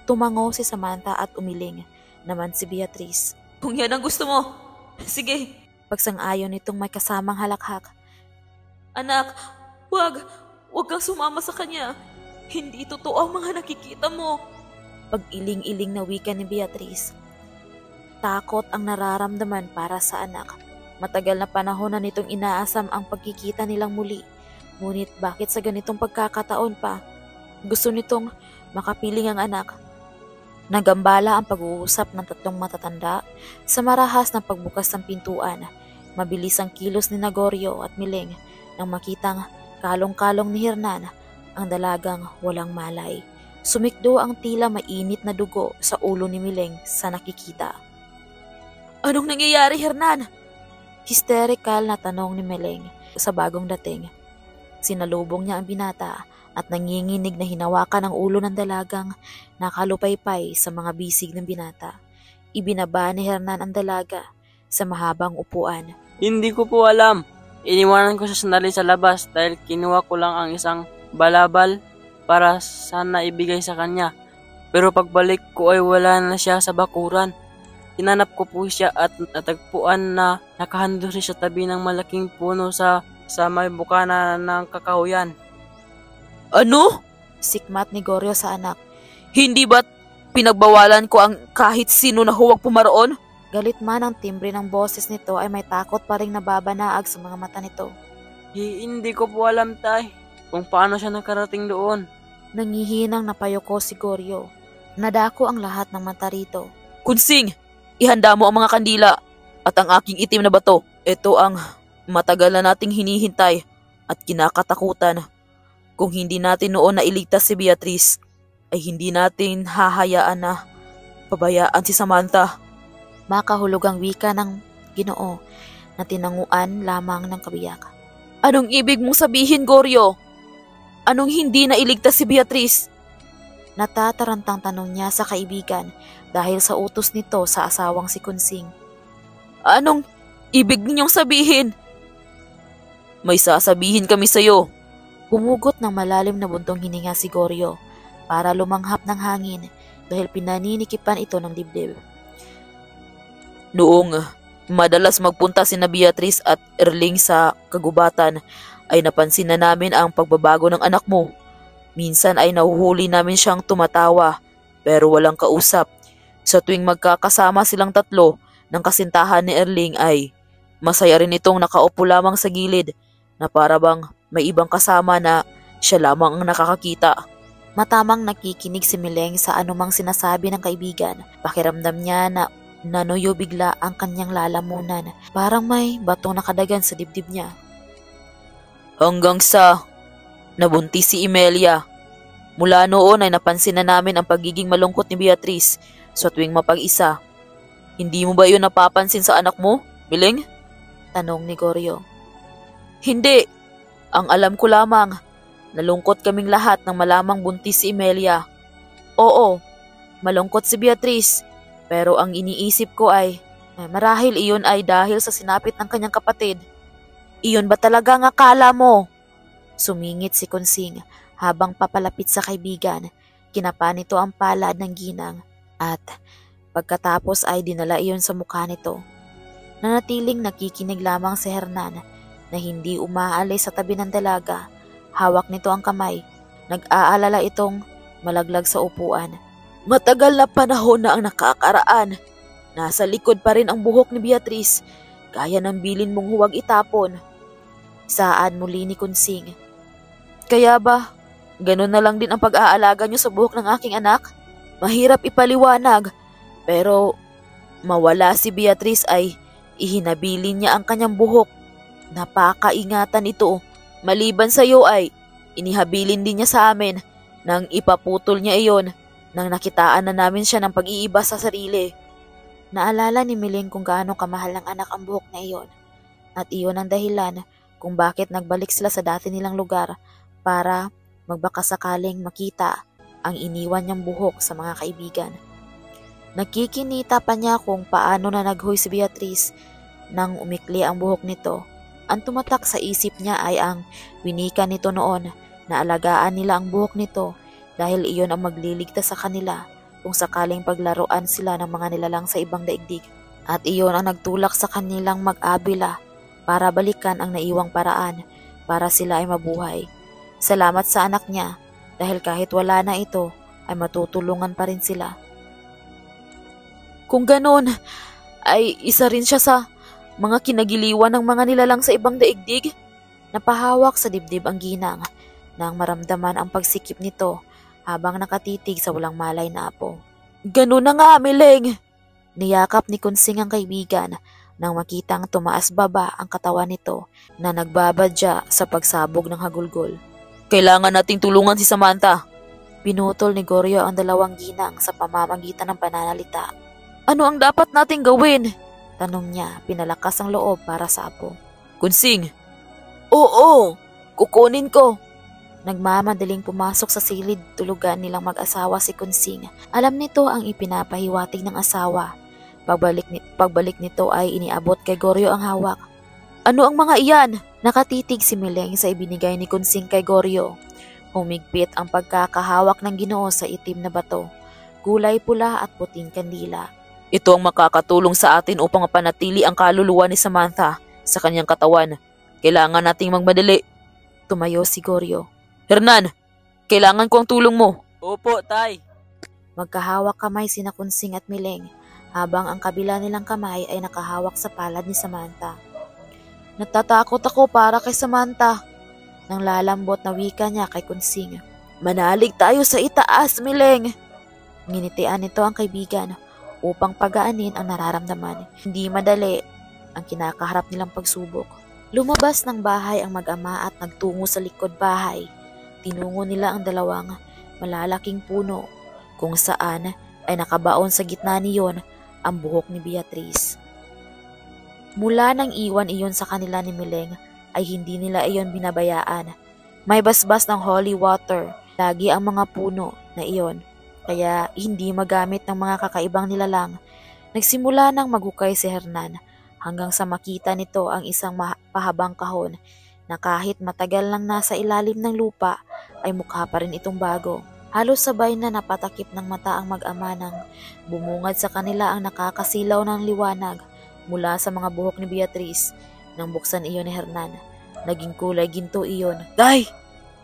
Speaker 2: Tumango si Samantha at umiling naman si Beatrice.
Speaker 1: Kung yan ang gusto mo, sige.
Speaker 2: Pagsang-ayon nitong may kasamang halakhak.
Speaker 1: Anak, wag kang sumama sa kanya. Hindi totoo ang mga nakikita mo.
Speaker 2: Pag-iling-iling na wika ni Beatrice. Takot ang nararamdaman para sa anak. Matagal na panahon na nitong inaasam ang pagkikita nilang muli. Ngunit bakit sa ganitong pagkakataon pa? Gusto nitong makapiling ang anak. Nagambala ang pag-uusap ng tatlong matatanda sa marahas ng pagbukas ng pintuan. Mabilis ang kilos ni Gregorio at Miling nang makitang kalong-kalong ni Hernan ang dalagang walang malay. Sumikdo ang tila mainit na dugo sa ulo ni Miling sa nakikita.
Speaker 1: Anong nangyayari, Hernan?
Speaker 2: Hysterical na tanong ni Miling sa bagong dating. Sinalubong niya ang binata at nanginginig na hinawakan ang ulo ng dalagang nakalupaypay sa mga bisig ng binata. Ibinaba ni Hernan ang dalaga sa mahabang upuan.
Speaker 3: Hindi ko po alam. Iniwanan ko siya sandali sa labas dahil kinuha ko lang ang isang balabal para sana ibigay sa kanya. Pero pagbalik ko ay wala na siya sa bakuran. Hinanap ko po siya at natagpuan na nakahandol siya sa tabi ng malaking puno sa may bukana ng kakahuyan.
Speaker 1: Ano?
Speaker 2: Sikmat ni Gregorio sa anak.
Speaker 1: Hindi ba't pinagbawalan ko ang kahit sino na huwag pumaroon?
Speaker 2: Galit man ang timbre ng boses nito ay may takot pa ring nababanaag sa mga mata nito.
Speaker 3: Hindi ko po alam, tay, kung paano siya nakarating doon.
Speaker 2: Nangihinang napayoko si Gregorio. Nadako ang lahat ng mata rito.
Speaker 1: Kunsing, ihanda mo ang mga kandila at ang aking itim na bato. Ito ang matagal na nating hinihintay at kinakatakutan. Kung hindi natin noon nailigtas si Beatrice, ay hindi natin hahayaan na pabayaan si Samantha.
Speaker 2: Makahulog ang wika ng Ginoo na tinanguan lamang ng kabiyak.
Speaker 1: Anong ibig mong sabihin, Gregorio? Anong hindi nailigtas si Beatrice?
Speaker 2: Natatarantang tanong niya sa kaibigan dahil sa utos nito sa asawang si Kunsing.
Speaker 1: Anong ibig ninyong sabihin? May sasabihin kami sa'yo.
Speaker 2: Humugot ng malalim na buntong hininga si Gregorio para lumanghap ng hangin dahil pinaninikipan ito ng dibdib.
Speaker 1: Noong madalas magpunta sina Beatrice at Erling sa kagubatan,
Speaker 2: ay napansin na namin ang pagbabago ng anak mo. Minsan ay nahuhuli namin siyang tumatawa pero walang kausap. Sa tuwing magkakasama silang tatlo ng kasintahan ni Erling ay masaya rin itong nakaupo lamang sa gilid na para bang may ibang kasama na siya lamang ang nakakakita.
Speaker 1: Matamang nakikinig si Mileng sa anumang sinasabi ng kaibigan. Pakiramdam niya na nanuyo bigla ang kanyang lalamunan. Parang may batong nakadagan sa dibdib niya.
Speaker 2: Hanggang sa nabuntis si Imelya. Mula noon ay napansin na namin ang pagiging malungkot ni Beatrice sa tuwing mapag-isa. Hindi mo ba yun napapansin sa anak mo, Mileng?
Speaker 1: Tanong ni Goryo.
Speaker 2: Hindi. Ang alam ko lamang, nalungkot kaming lahat nang malamang buntis si Imelya. Oo, malungkot si Beatrice, pero ang iniisip ko ay marahil iyon ay dahil sa sinapit ng kanyang kapatid. Iyon ba talaga ang akala mo?
Speaker 1: Sumingit si Konsing habang papalapit sa kaibigan. Kinapa nito ang palad ng ginang at pagkatapos ay dinala iyon sa mukha nito. Nanatiling nakikinig lamang si Hernan na hindi umaalis sa tabi ng dalaga. Hawak nito ang kamay. Nag-aalala itong malaglag sa upuan.
Speaker 2: Matagal na panahon na ang nakakaraan. Nasa likod pa rin ang buhok ni Beatrice. Kaya ng bilin mong huwag itapon.
Speaker 1: Saan muli ni Konsing.
Speaker 2: Kaya ba, ganun na lang din ang pag-aalaga niyo sa buhok ng aking anak? Mahirap ipaliwanag, pero mawala si Beatrice ay ihinabilin niya ang kanyang buhok. Napakaingatan ito. Maliban sa iyo ay inihabilin din niya sa amin nang ipaputol niya iyon nang nakitaan na namin siya ng pag-iiba sa sarili.
Speaker 1: Naalala ni Mileng kung gaano kamahal ng anak ang buhok na iyon at iyon ang dahilan kung bakit nagbalik sila sa dati nilang lugar para magbakasakaling makita ang iniwan niyang buhok sa mga kaibigan. Nakikinita pa niya kung paano na naghoy si Beatrice nang umikli ang buhok nito. Ang tumatak sa isip niya ay ang winika nito noon na alagaan nila ang buhok nito dahil iyon ang magliligtas sa kanila kung sakaling paglaruan sila ng mga nilalang sa ibang daigdig. At iyon ang nagtulak sa kanilang mag-abila para balikan ang naiwang paraan para sila ay mabuhay. Salamat sa anak niya dahil kahit wala na ito ay matutulungan pa rin sila.
Speaker 2: Kung ganon, ay isa rin siya sa mga kinagiliwan ng mga nilalang sa ibang daigdig.
Speaker 1: Napahawak sa dibdib ang ginang nang maramdaman ang pagsikip nito habang nakatitig sa walang malay na apo.
Speaker 2: Ganon na nga, Mileng!
Speaker 1: Niyakap ni Konsing ang kaibigan nang makitang tumaas baba ang katawan nito na nagbabadya sa pagsabog ng hagulgol.
Speaker 2: Kailangan nating tulungan si Samantha.
Speaker 1: Pinutol ni Goryo ang dalawang ginang sa pamamagitan ng pananalita.
Speaker 2: Ano ang dapat nating gawin?
Speaker 1: Tanong niya, pinalakas ang loob para sa apo.
Speaker 2: Konsing! Oo! Kukunin ko!
Speaker 1: Nagmamadaling pumasok sa silid tulugan nilang mag-asawa si Konsing. Alam nito ang ipinapahiwatig ng asawa. Pagbalik nito ay iniabot kay Goryo ang hawak.
Speaker 2: Ano ang mga iyan?
Speaker 1: Nakatitig si Mileng sa ibinigay ni Konsing kay Goryo. Humigpit ang pagkakahawak ng Ginoo sa itim na bato, kulay pula at puting kandila.
Speaker 2: Ito ang makakatulong sa atin upang mapanatili ang kaluluwa ni Samantha sa kanyang katawan. Kailangan nating magmadali.
Speaker 1: Tumayo si Goryo.
Speaker 2: Hernan, kailangan ko ang tulong mo.
Speaker 3: Opo, tay.
Speaker 1: Magkahawak kamay sina Konsing at Mileng habang ang kabila nilang kamay ay nakahawak sa palad ni Samantha.
Speaker 2: Natatakot ako para kay Samantha.
Speaker 1: Nang lalambot na wika niya kay Konsing.
Speaker 2: Manalig tayo sa itaas, Mileng.
Speaker 1: Nginitian nito ang kaibigan upang pagaanin ang nararamdaman. Hindi madali ang kinakaharap nilang pagsubok. Lumabas ng bahay ang mag-ama at nagtungo sa likod bahay. Tinungo nila ang dalawang malalaking puno kung saan ay nakabaon sa gitna niyon ang buhok ni Beatrice. Mula nang iwan iyon sa kanila ni Mileng ay hindi nila iyon binabayaan. May basbas ng holy water lagi ang mga puno na iyon, kaya hindi magamit ng mga kakaibang nilalang. Nagsimula nang maghukay si Hernan hanggang sa makita nito ang isang pahabang kahon na kahit matagal nang nasa ilalim ng lupa ay mukha pa rin itong bago. Halos sabay na napatakip ng mata ang mag-ama nang bumungad sa kanila ang nakakasilaw ng liwanag mula sa mga buhok ni Beatrice nang buksan iyon ni Hernan. Naging kulay ginto iyon.
Speaker 3: Day!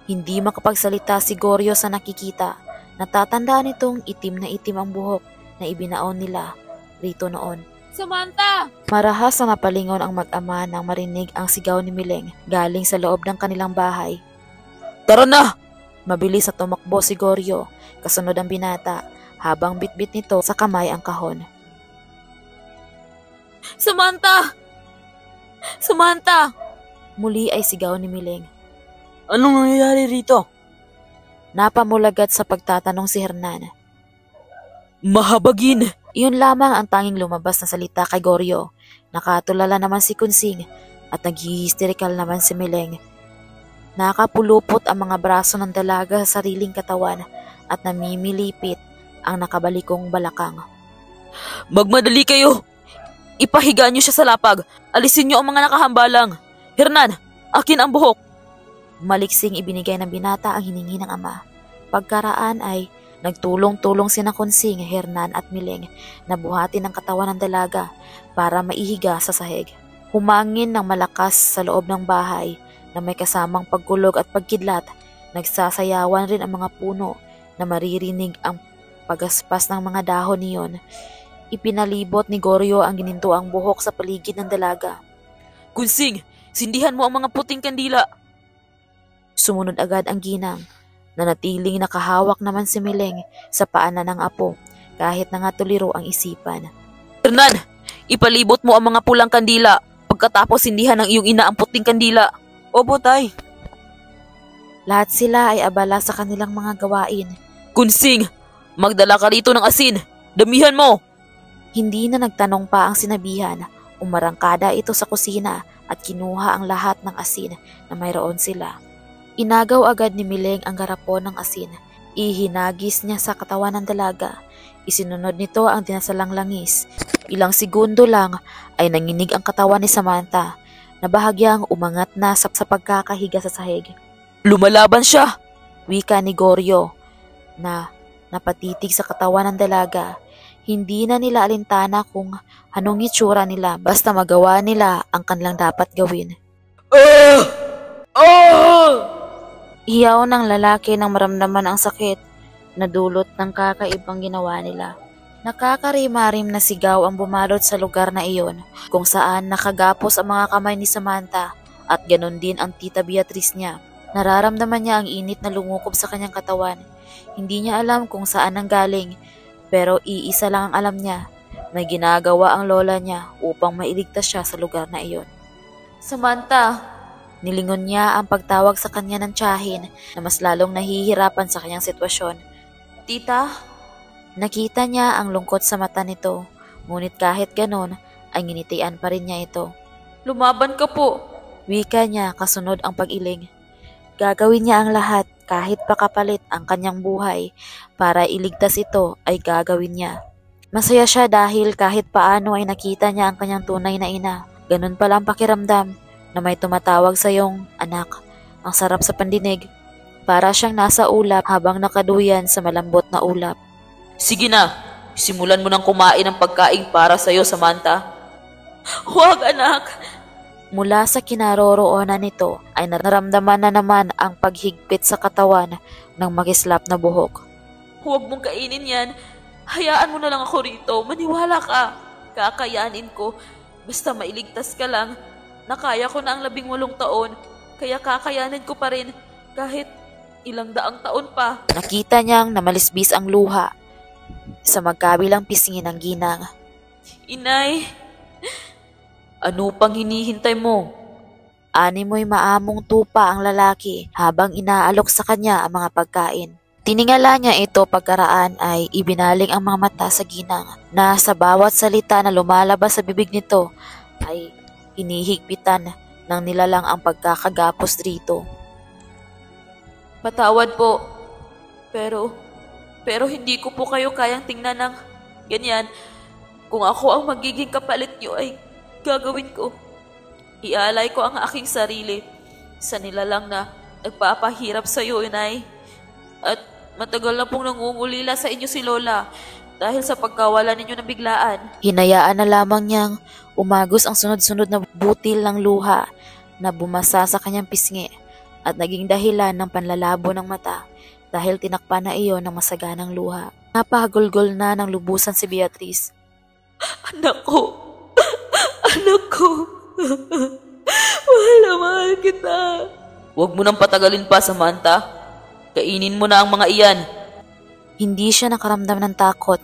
Speaker 1: Hindi makapagsalita si Goryo sa nakikita. Natatandaan itong itim na itim ang buhok na ibinaon nila rito noon.
Speaker 2: Samantha!
Speaker 1: Marahas na napalingon ang mag-ama nang marinig ang sigaw ni Mileng galing sa loob ng kanilang bahay.
Speaker 3: Tara na!
Speaker 1: Mabilis na tumakbo si Goryo, kasunod ang binata, habang bitbit nito sa kamay ang kahon.
Speaker 2: Samantha! Samantha!
Speaker 1: Muli ay sigaw ni Mileng.
Speaker 3: Anong nangyayari rito?
Speaker 1: Napamulagat sa pagtatanong si Hernan.
Speaker 3: Mahabagin!
Speaker 1: Iyon lamang ang tanging lumabas na salita kay Goryo. Nakatulala naman si Kunsing at naghihisterikal naman si Mileng. Nakapulupot ang mga braso ng dalaga sa sariling katawan at namimilipit ang nakabalikong balakang.
Speaker 3: Magmadali kayo! Ipahiga niyo siya sa lapag. Alisin niyo ang mga nakahambalang. Hernan, akin ang buhok.
Speaker 1: Maliksing ibinigay ng binata ang hiningi ng ama. Pagkaraan ay nagtulong-tulong sina Kunsing, Hernan at Mileng na buhatin ang katawan ng dalaga para maihiga sa sahig. Humangin ng malakas sa loob ng bahay na may kasamang pagkulog at pagkidlat. Nagsasayawan rin ang mga puno na maririnig ang pagaspas ng mga dahon niyon. Ipinalibot ni Goryo ang ginintuang buhok sa paligid ng dalaga.
Speaker 3: Kunsing, sindihan mo ang mga puting kandila.
Speaker 1: Sumunod agad ang ginang. Nanatiling nakahawak naman si Mileng sa paanan ng apo kahit na nga tuliro ang isipan.
Speaker 3: Hernan, ipalibot mo ang mga pulang kandila pagkatapos sindihan ng iyong ina ang puting kandila. Opo, tay.
Speaker 1: Lahat sila ay abala sa kanilang mga gawain.
Speaker 3: Kunsing, magdala ka rito ng asin. Damihan mo.
Speaker 1: Hindi na nagtanong pa ang sinabihan. Umarangkada ito sa kusina at kinuha ang lahat ng asin na mayroon sila. Inagaw agad ni Mileng ang garapon ng asin. Ihinagis niya sa katawan ng dalaga. Isinunod nito ang dinasalang langis. Ilang segundo lang ay nanginig ang katawan ni Samantha na bahagyang umangat na sa pagkakahiga sa sahig.
Speaker 3: Lumalaban siya!
Speaker 1: Wika ni Goryo na napatitig sa katawan ng dalaga. Hindi na nila alintana kung anong itsura nila basta magawa nila ang kanilang dapat gawin. Iyaw ng lalaki nang maramdaman ang sakit na dulot ng kakaibang ginawa nila. Nakakarimarim na sigaw ang bumalot sa lugar na iyon kung saan nakagapos ang mga kamay ni Samantha at ganon din ang tita Beatrice niya. Nararamdaman niya ang init na lumukob sa kanyang katawan. Hindi niya alam kung saan nanggaling pero iisa lang ang alam niya. May ginagawa ang lola niya upang mailigtas siya sa lugar na iyon.
Speaker 2: Samantha!
Speaker 1: Nilingon niya ang pagtawag sa kanya ng tiyahin na mas lalong nahihirapan sa kanyang sitwasyon.
Speaker 2: Tita?
Speaker 1: Nakita niya ang lungkot sa mata nito, ngunit kahit ganon ay nginitian pa rin niya ito.
Speaker 2: Lumaban ka po!
Speaker 1: Wika niya kasunod ang pag-iling. Gagawin niya ang lahat kahit pakapalit ang kanyang buhay para iligtas ito ay gagawin niya. Masaya siya dahil kahit paano ay nakita niya ang kanyang tunay na ina. Ganun pala ang pakiramdam na may tumatawag sa iyong anak. Ang sarap sa pandinig. Para siyang nasa ulap habang nakaduyan sa malambot na ulap.
Speaker 3: Sige na, simulan mo nang kumain ng pagkain para sa iyo, Samantha.
Speaker 2: Huwag, anak!
Speaker 1: Mula sa kinaroroonan nito ay naramdaman na naman ang paghigpit sa katawan ng makislap na buhok.
Speaker 2: Huwag mong kainin yan. Hayaan mo na lang ako rito. Maniwala ka. Kakayanin ko. Basta mailigtas ka lang. Nakaya ko na ang 18 taon. Kaya kakayanin ko pa rin kahit ilang daang taon pa.
Speaker 1: Nakita niyang namalisbis ang luha sa magkabilang pisngi ng ginang.
Speaker 2: Inay!
Speaker 3: Ano pang hinihintay mo?
Speaker 1: Ani mo'y maamong tupa ang lalaki habang inaalok sa kanya ang mga pagkain. Tiningala niya ito pagkaraan ay ibinaling ang mga mata sa ginang na sa bawat salita na lumalabas sa bibig nito ay hinihigpitan ng nilalang ang pagkakagapos rito.
Speaker 2: Patawad po. Pero hindi ko po kayo kayang tingnan ng ganyan. Kung ako ang magiging kapalit niyo ay gagawin ko. Ialay ko ang aking sarili sa nilalang na nagpapahirap sa iyo, inay. At matagal na pong nangungulila sa inyo si Lola dahil sa pagkawala ninyo ng biglaan.
Speaker 1: Hinayaan na lamang niyang umagos ang sunod-sunod na butil ng luha na bumasa sa kanyang pisngi at naging dahilan ng panlalabo ng mata dahil tinakpan na iyon ng masaganang luha. Napahagulgol na ng lubusan si Beatrice.
Speaker 2: Anak ko! Anak ko! Mahal na mahal kita! Huwag mo nang patagalin pa, Samantha. Kainin mo na ang mga iyan.
Speaker 1: Hindi siya nakaramdam ng takot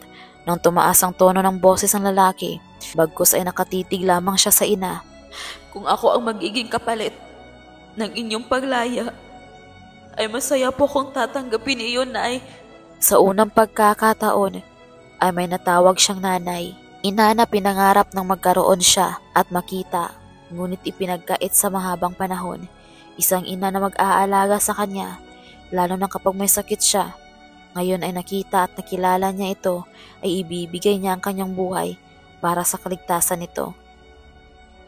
Speaker 1: nang tumaas ang tono ng boses ng lalaki. Bagkus ay nakatitig lamang siya sa ina.
Speaker 2: Kung ako ang magiging kapalit ng inyong paglaya, ay masaya po kung tatanggapin iyon, Nay.
Speaker 1: Sa unang pagkakataon ay may natawag siyang nanay. Ina na pinangarap ng magkaroon siya at makita, ngunit ipinagkait sa mahabang panahon. Isang ina na mag-aalaga sa kanya, lalo na kapag may sakit siya. Ngayon ay nakita at nakilala niya ito, ay ibibigay niya ang kanyang buhay para sa kaligtasan nito.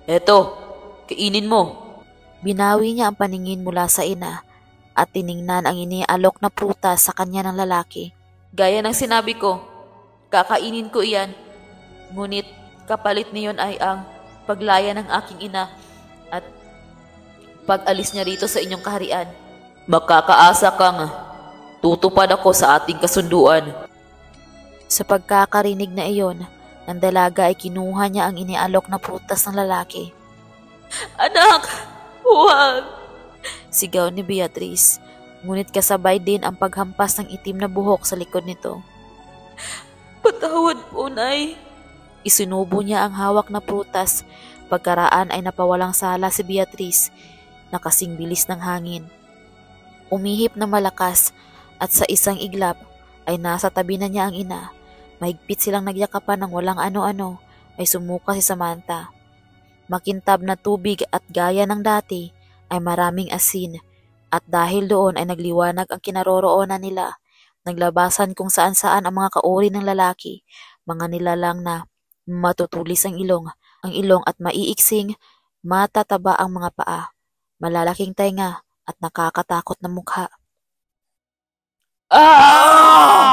Speaker 2: Eto, kainin mo.
Speaker 1: Binawi niya ang paningin mula sa ina at tiningnan ang inialok na prutas sa kanya ng lalaki.
Speaker 2: Gaya ng sinabi ko, kakainin ko iyan. Ngunit kapalit niyon ay ang paglaya ng aking ina at pag-alis niya rito sa inyong kaharian. Makakaasa kang tutupad ako sa ating kasunduan.
Speaker 1: Sa pagkakarinig na iyon, ang dalaga ay kinuha niya ang inialok na prutas ng lalaki.
Speaker 2: Anak! Huwag!
Speaker 1: Sigaw ni Beatrice, ngunit kasabay din ang paghampas ng itim na buhok sa likod nito.
Speaker 2: Patawad po, Nay.
Speaker 1: Isinubo niya ang hawak na prutas. Pagkaraan ay napawalang sala si Beatrice na kasing bilis ng hangin. Umihip na malakas at sa isang iglap ay nasa tabi na niya ang ina. Mahigpit silang nagyakapan ng walang ano-ano ay sumuka si Samantha. Makintab na tubig at gaya ng dati ay maraming asin at dahil doon ay nagliwanag ang kinaroroonan nila. Naglabasan kung saan-saan ang mga kauri ng lalaki, mga nilalang na matutulis ang ilong at maiiksing, matataba ang mga paa, malalaking tenga at nakakatakot na mukha.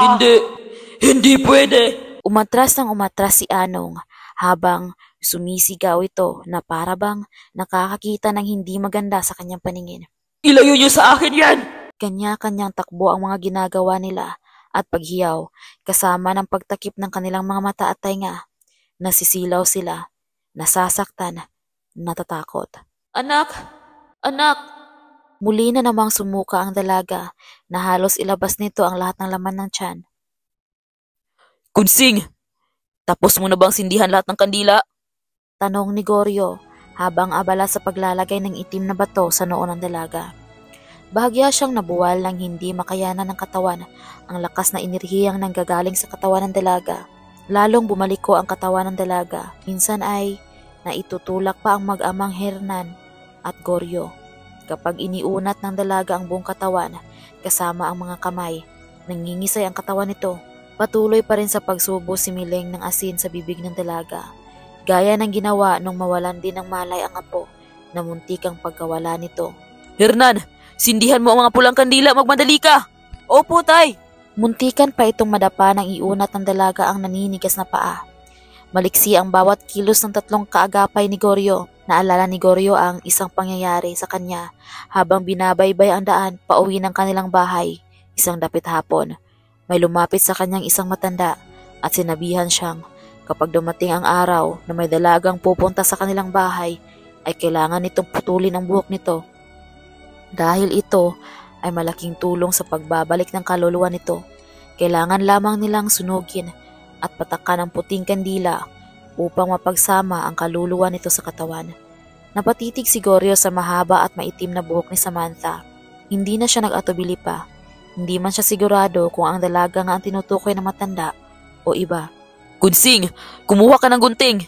Speaker 2: Hindi! Hindi pwede!
Speaker 1: Umatras si Anong habang sumisigaw ito na parabang nakakakita ng hindi maganda sa kanyang paningin.
Speaker 2: Ilayo niyo sa akin yan!
Speaker 1: Kanya-kanyang takbo ang mga ginagawa nila at paghiyaw kasama ng pagtakip ng kanilang mga mata at tainga. Nasisilaw sila, nasasaktan, natatakot.
Speaker 2: Anak! Anak!
Speaker 1: Muli na namang sumuka ang dalaga na halos ilabas nito ang lahat ng laman ng tiyan.
Speaker 2: Kunsing! Tapos mo na bang sindihan lahat ng kandila?
Speaker 1: Tanong ni Goryo habang abala sa paglalagay ng itim na bato sa noo ng dalaga. Bahagya siyang nabuwal ng hindi makayanan ng katawan ang lakas na enerhiyang nanggagaling sa katawan ng dalaga. Lalong bumaliko ang katawan ng dalaga. Minsan ay naitutulak pa ang mag-amang Hernan at Goryo. Kapag iniunat ng dalaga ang buong katawan kasama ang mga kamay, nangingisay ang katawan nito. Patuloy pa rin sa pagsubo si Mileng ng asin sa bibig ng dalaga. Gaya ng ginawa nung mawalan din ng malay ang apo na muntikang pagkawala nito.
Speaker 2: Hernan! Sindihan mo ang mga pulang kandila, magmadali ka! Opo, Tay!
Speaker 1: Muntikan pa itong madapa ng iunat ng dalaga ang naninigas na paa. Maliksi ang bawat kilos ng tatlong kaagapay ni Goryo. Naalala ni Goryo ang isang pangyayari sa kanya habang binabaybay ang daan pauwi ng kanilang bahay. Isang dapit hapon, may lumapit sa kanyang isang matanda at sinabihan siyang kapag dumating ang araw na may dalagang pupunta sa kanilang bahay ay kailangan nitong putulin ang buhok nito. Dahil ito ay malaking tulong sa pagbabalik ng kaluluwa nito, kailangan lamang nilang sunugin at patakan ang puting kandila upang mapagsama ang kaluluwa nito sa katawan. Napatitig si Goryo sa mahaba at maitim na buhok ni Samantha. Hindi na siya nag-atubili pa. Hindi man siya sigurado kung ang dalaga nga ang tinutukoy na matanda o iba.
Speaker 2: Kunsing! Kumuha ka ng gunting!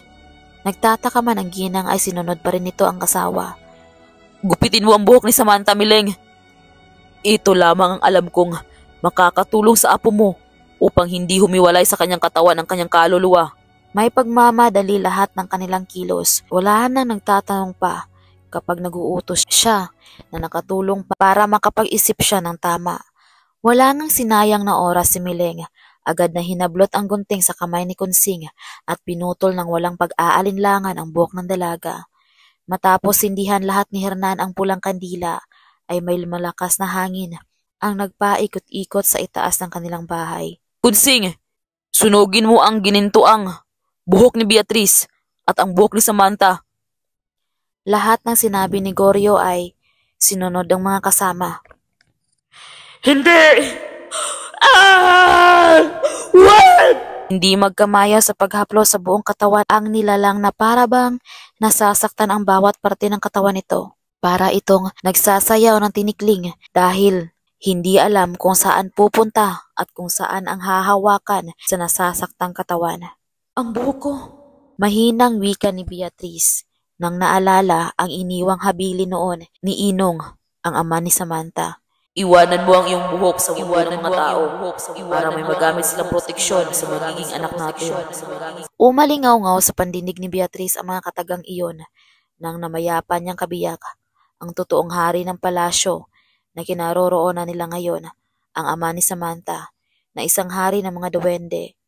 Speaker 1: Nagtataka man ang ginang ay sinunod pa rin nito ang kasawa.
Speaker 2: Gupitin mo ang buhok ni Samantha, Mileng. Ito lamang ang alam kong makakatulong sa apo mo upang hindi humiwalay sa kanyang katawan ang kanyang kaluluwa.
Speaker 1: May pagmamadali lahat ng kanilang kilos. Wala na nagtatanong pa kapag naguutos siya na nakatulong para makapag-isip siya ng tama. Wala nang sinayang na oras si Mileng. Agad na hinablot ang gunting sa kamay ni Kunsing at pinutol ng walang pag-aalinlangan ang buhok ng dalaga. Matapos sindihan lahat ni Hernan ang pulang kandila, ay may malakas na hangin ang nagpaikot-ikot sa itaas ng kanilang bahay.
Speaker 2: Kunsing, sunugin mo ang ginintuang buhok ni Beatrice at ang buhok ni Samantha.
Speaker 1: Lahat ng sinabi ni Goryo ay sinunod ng mga kasama.
Speaker 2: Hindi! Ah! What?
Speaker 1: Hindi magkamaya sa paghaplo sa buong katawan ang nilalang na para bang nasasaktan ang bawat parte ng katawan nito. Para itong nagsasayaw ng tinikling dahil hindi alam kung saan pupunta at kung saan ang hahawakan sa nasasaktang katawan.
Speaker 2: Ang buhok ko.
Speaker 1: Mahinang wika ni Beatrice nang naalala ang iniwang habili noon ni Inong, ang ama ni Samantha.
Speaker 2: Iwanan mo ang iyong buhok sa mundo ng mga tao para may magamit silang proteksyon sa magiging anak natin.
Speaker 1: Umalingaw-ngaw sa pandinig ni Beatrice ang mga katagang iyon nang namayapan niyang kabiyak ang totoong hari ng palasyo na kinaroroonan nila ngayon, ang ama ni Samantha, na isang hari ng mga duwende.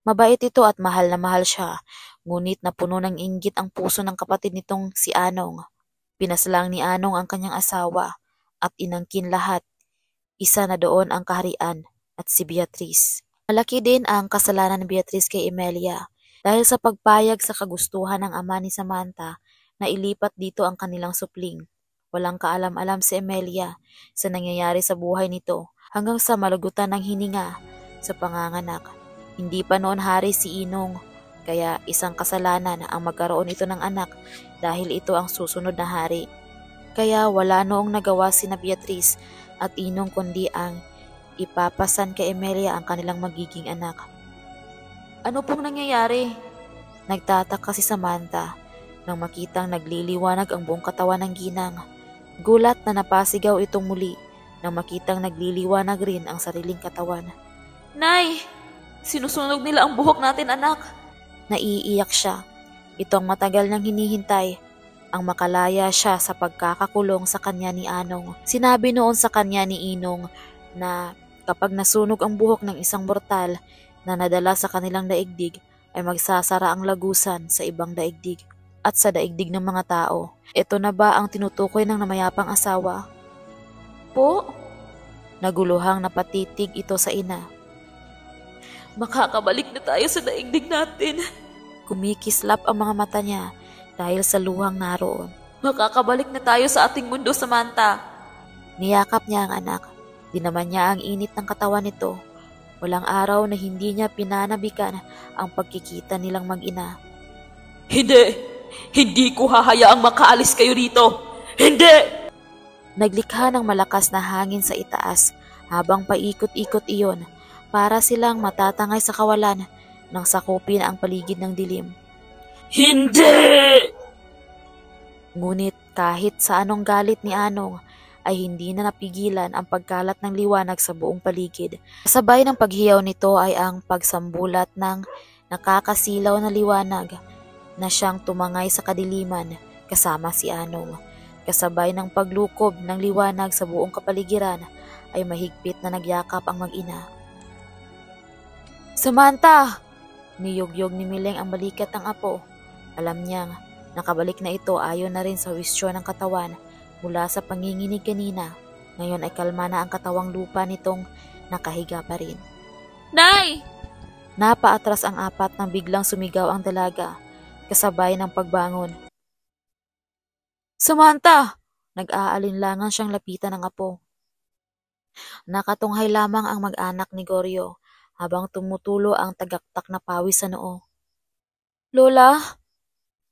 Speaker 1: Mabait ito at mahal na mahal siya, ngunit napuno ng inggit ang puso ng kapatid nitong si Anong. Pinaslang ni Anong ang kanyang asawa at inangkin lahat. Isa na doon ang kaharian at si Beatrice. Malaki din ang kasalanan ni Beatrice kay Emilia dahil sa pagpayag sa kagustuhan ng ama ni Samantha na ilipat dito ang kanilang supling. Walang kaalam-alam si Emilia sa nangyayari sa buhay nito hanggang sa malagutan ng hininga sa panganganak. Hindi pa noon hari si Inong, kaya isang kasalanan ang magkaroon ito ng anak dahil ito ang susunod na hari. Kaya wala noong nagawa si na Beatrice at Inong kundi ang ipapasan kay Emilia ang kanilang magiging anak.
Speaker 2: Ano pong nangyayari?
Speaker 1: Nagtataka si Samantha nang makitang nagliliwanag ang buong katawan ng ginang. Gulat na napasigaw itong muli nang makitang nagliliwanag rin ang sariling katawan.
Speaker 2: Nay! Sinusunog nila ang buhok natin, anak.
Speaker 1: Naiiyak siya. Ito ang matagal niyang hinihintay. Ang makalaya siya sa pagkakakulong sa kanya ni Anong. Sinabi noon sa kanya ni Inong na kapag nasunog ang buhok ng isang mortal na nadala sa kanilang daigdig ay magsasara ang lagusan sa ibang daigdig at sa daigdig ng mga tao. Ito na ba ang tinutukoy ng namayapang asawa?
Speaker 2: Po?
Speaker 1: Naguluhang napatitig ito sa ina.
Speaker 2: Makakabalik na tayo sa daigdig natin.
Speaker 1: Kumikislap ang mga mata niya dahil sa luhang naroon.
Speaker 2: Makakabalik na tayo sa ating mundo, Samantha.
Speaker 1: Niyakap niya ang anak. Dinaman niya ang init ng katawan nito. Walang araw na hindi niya pinanabikan ang pagkikita nilang mag-ina.
Speaker 2: Hindi! Hindi ko hahayaang makaalis kayo rito! Hindi!
Speaker 1: Naglikha ng malakas na hangin sa itaas habang paikot-ikot iyon para silang matatangay sa kawalan nang sakupin ang paligid ng dilim.
Speaker 2: Hindi!
Speaker 1: Ngunit kahit sa anong galit ni Anong ay hindi na napigilan ang pagkalat ng liwanag sa buong paligid. Kasabay ng paghiyaw nito ay ang pagsambulat ng nakakasilaw na liwanag na siyang tumangay sa kadiliman kasama si Anong. Kasabay ng paglukob ng liwanag sa buong kapaligiran ay mahigpit na nagyakap ang mag-ina. Samantha! Niyugyog ni Mileng ang balikat ng apo. Alam niyang nakabalik na ito ayon na rin sa wisyo ng katawan mula sa panginginig kanina. Ngayon ay kalma na ang katawang lupa nitong nakahiga pa rin.
Speaker 2: Nay!
Speaker 1: Napaatras ang apat nang biglang sumigaw ang dalaga, kasabay ng pagbangon. Samantha! Nag-aalinlangan siyang lapitan ng apo. Nakatunghay lamang ang mag-anak ni Goryo habang tumutulo ang tagaktak na pawis sa noo. Lola!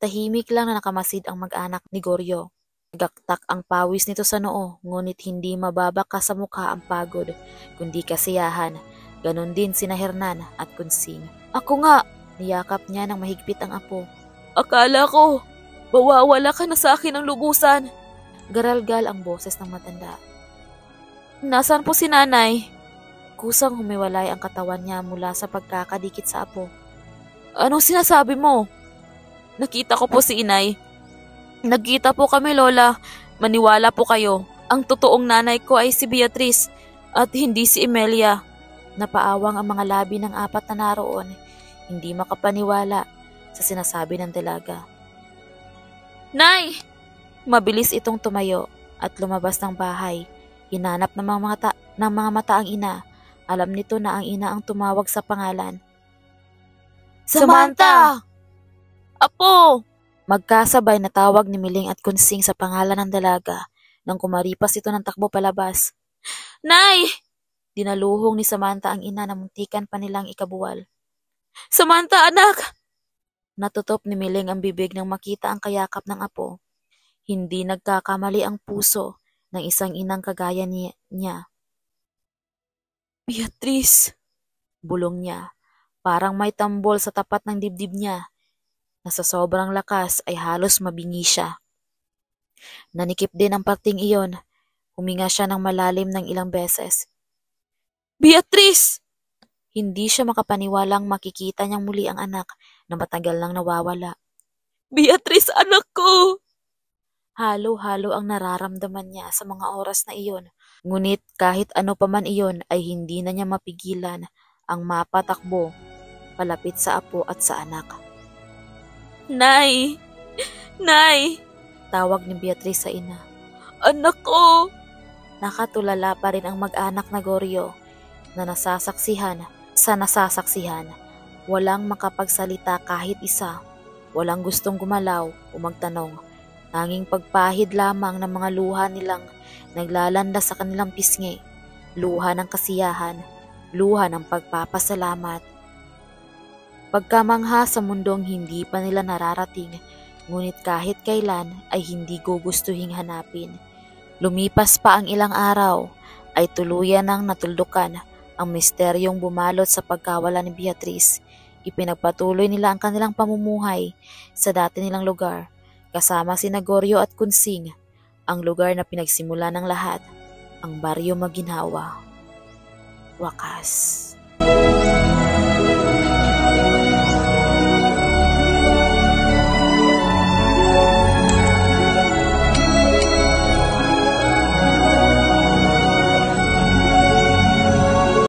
Speaker 1: Tahimik lang na nakamasid ang mag-anak ni Goryo. Tagaktak ang pawis nito sa noo, ngunit hindi mababaka sa mukha ang pagod, kundi kasiyahan. Ganon din sina Hernan at Kunsing. Ako nga! Niyakap niya ng mahigpit ang apo.
Speaker 2: Akala ko, mawawala ka na sa akin ng lubusan.
Speaker 1: Garalgal ang boses ng matanda. Nasaan po si nanay? Kusang humiwalay ang katawan niya mula sa pagkakadikit sa apo.
Speaker 2: Anong sinasabi mo? Nakita ko po si inay.
Speaker 1: Nagkita po kami, Lola. Maniwala po kayo. Ang totoong nanay ko ay si Beatrice at hindi si Emilia. Napaawang ang mga labi ng apat na naroon. Hindi makapaniwala sa sinasabi ng dalaga.
Speaker 2: Nay!
Speaker 1: Mabilis itong tumayo at lumabas ng bahay. Hinanap ng mga mata ang ina. Alam nito na ang ina ang tumawag sa pangalan.
Speaker 2: Samantha! Apo!
Speaker 1: Magkasabay na tawag ni Miling at Kunsing sa pangalan ng dalaga nang kumaripas ito ng takbo palabas.
Speaker 2: Nay!
Speaker 1: Dinaluhong ni Samantha ang ina na muntikan pa nilang ikabuwal.
Speaker 2: Samantha, anak!
Speaker 1: Natutop ni Miling ang bibig nang makita ang kayakap ng apo. Hindi nagkakamali ang puso ng isang inang kagaya niya.
Speaker 2: Beatrice!
Speaker 1: Bulong niya. Parang may tambol sa tapat ng dibdib niya na sa sobrang lakas ay halos mabingi siya. Nanikip din ang parting iyon. Huminga siya ng malalim ng ilang beses.
Speaker 2: Beatrice!
Speaker 1: Hindi siya makapaniwalang makikita niyang muli ang anak na matagal nang nawawala.
Speaker 2: Beatrice, anak ko!
Speaker 1: Halo-halo ang nararamdaman niya sa mga oras na iyon. Ngunit kahit ano pa man iyon ay hindi na niya mapigilan ang mapatakbo palapit sa apo at sa anak.
Speaker 2: Nay! Nay!
Speaker 1: Tawag ni Beatrice sa ina.
Speaker 2: Anak ko!
Speaker 1: Nakatulala pa rin ang mag-anak na Goryo na nasasaksihan. Walang makapagsalita kahit isa. Walang gustong gumalaw o magtanong. Tanging pagpahid lamang ng mga luha nilang naglalanda sa kanilang pisngi. Luha ng kasiyahan, luha ng pagpapasalamat. Pagkamangha sa mundong hindi pa nila nararating, ngunit kahit kailan ay hindi gugustuhing hanapin. Lumipas pa ang ilang araw, ay tuluyan nang natuldukan ang misteryong bumalot sa pagkawala ni Beatrice. Ipinagpatuloy nila ang kanilang pamumuhay sa dati nilang lugar, kasama sina Goryo at Kunsing, ang lugar na pinagsimula ng lahat, ang Baryo Maginhawa. Wakas.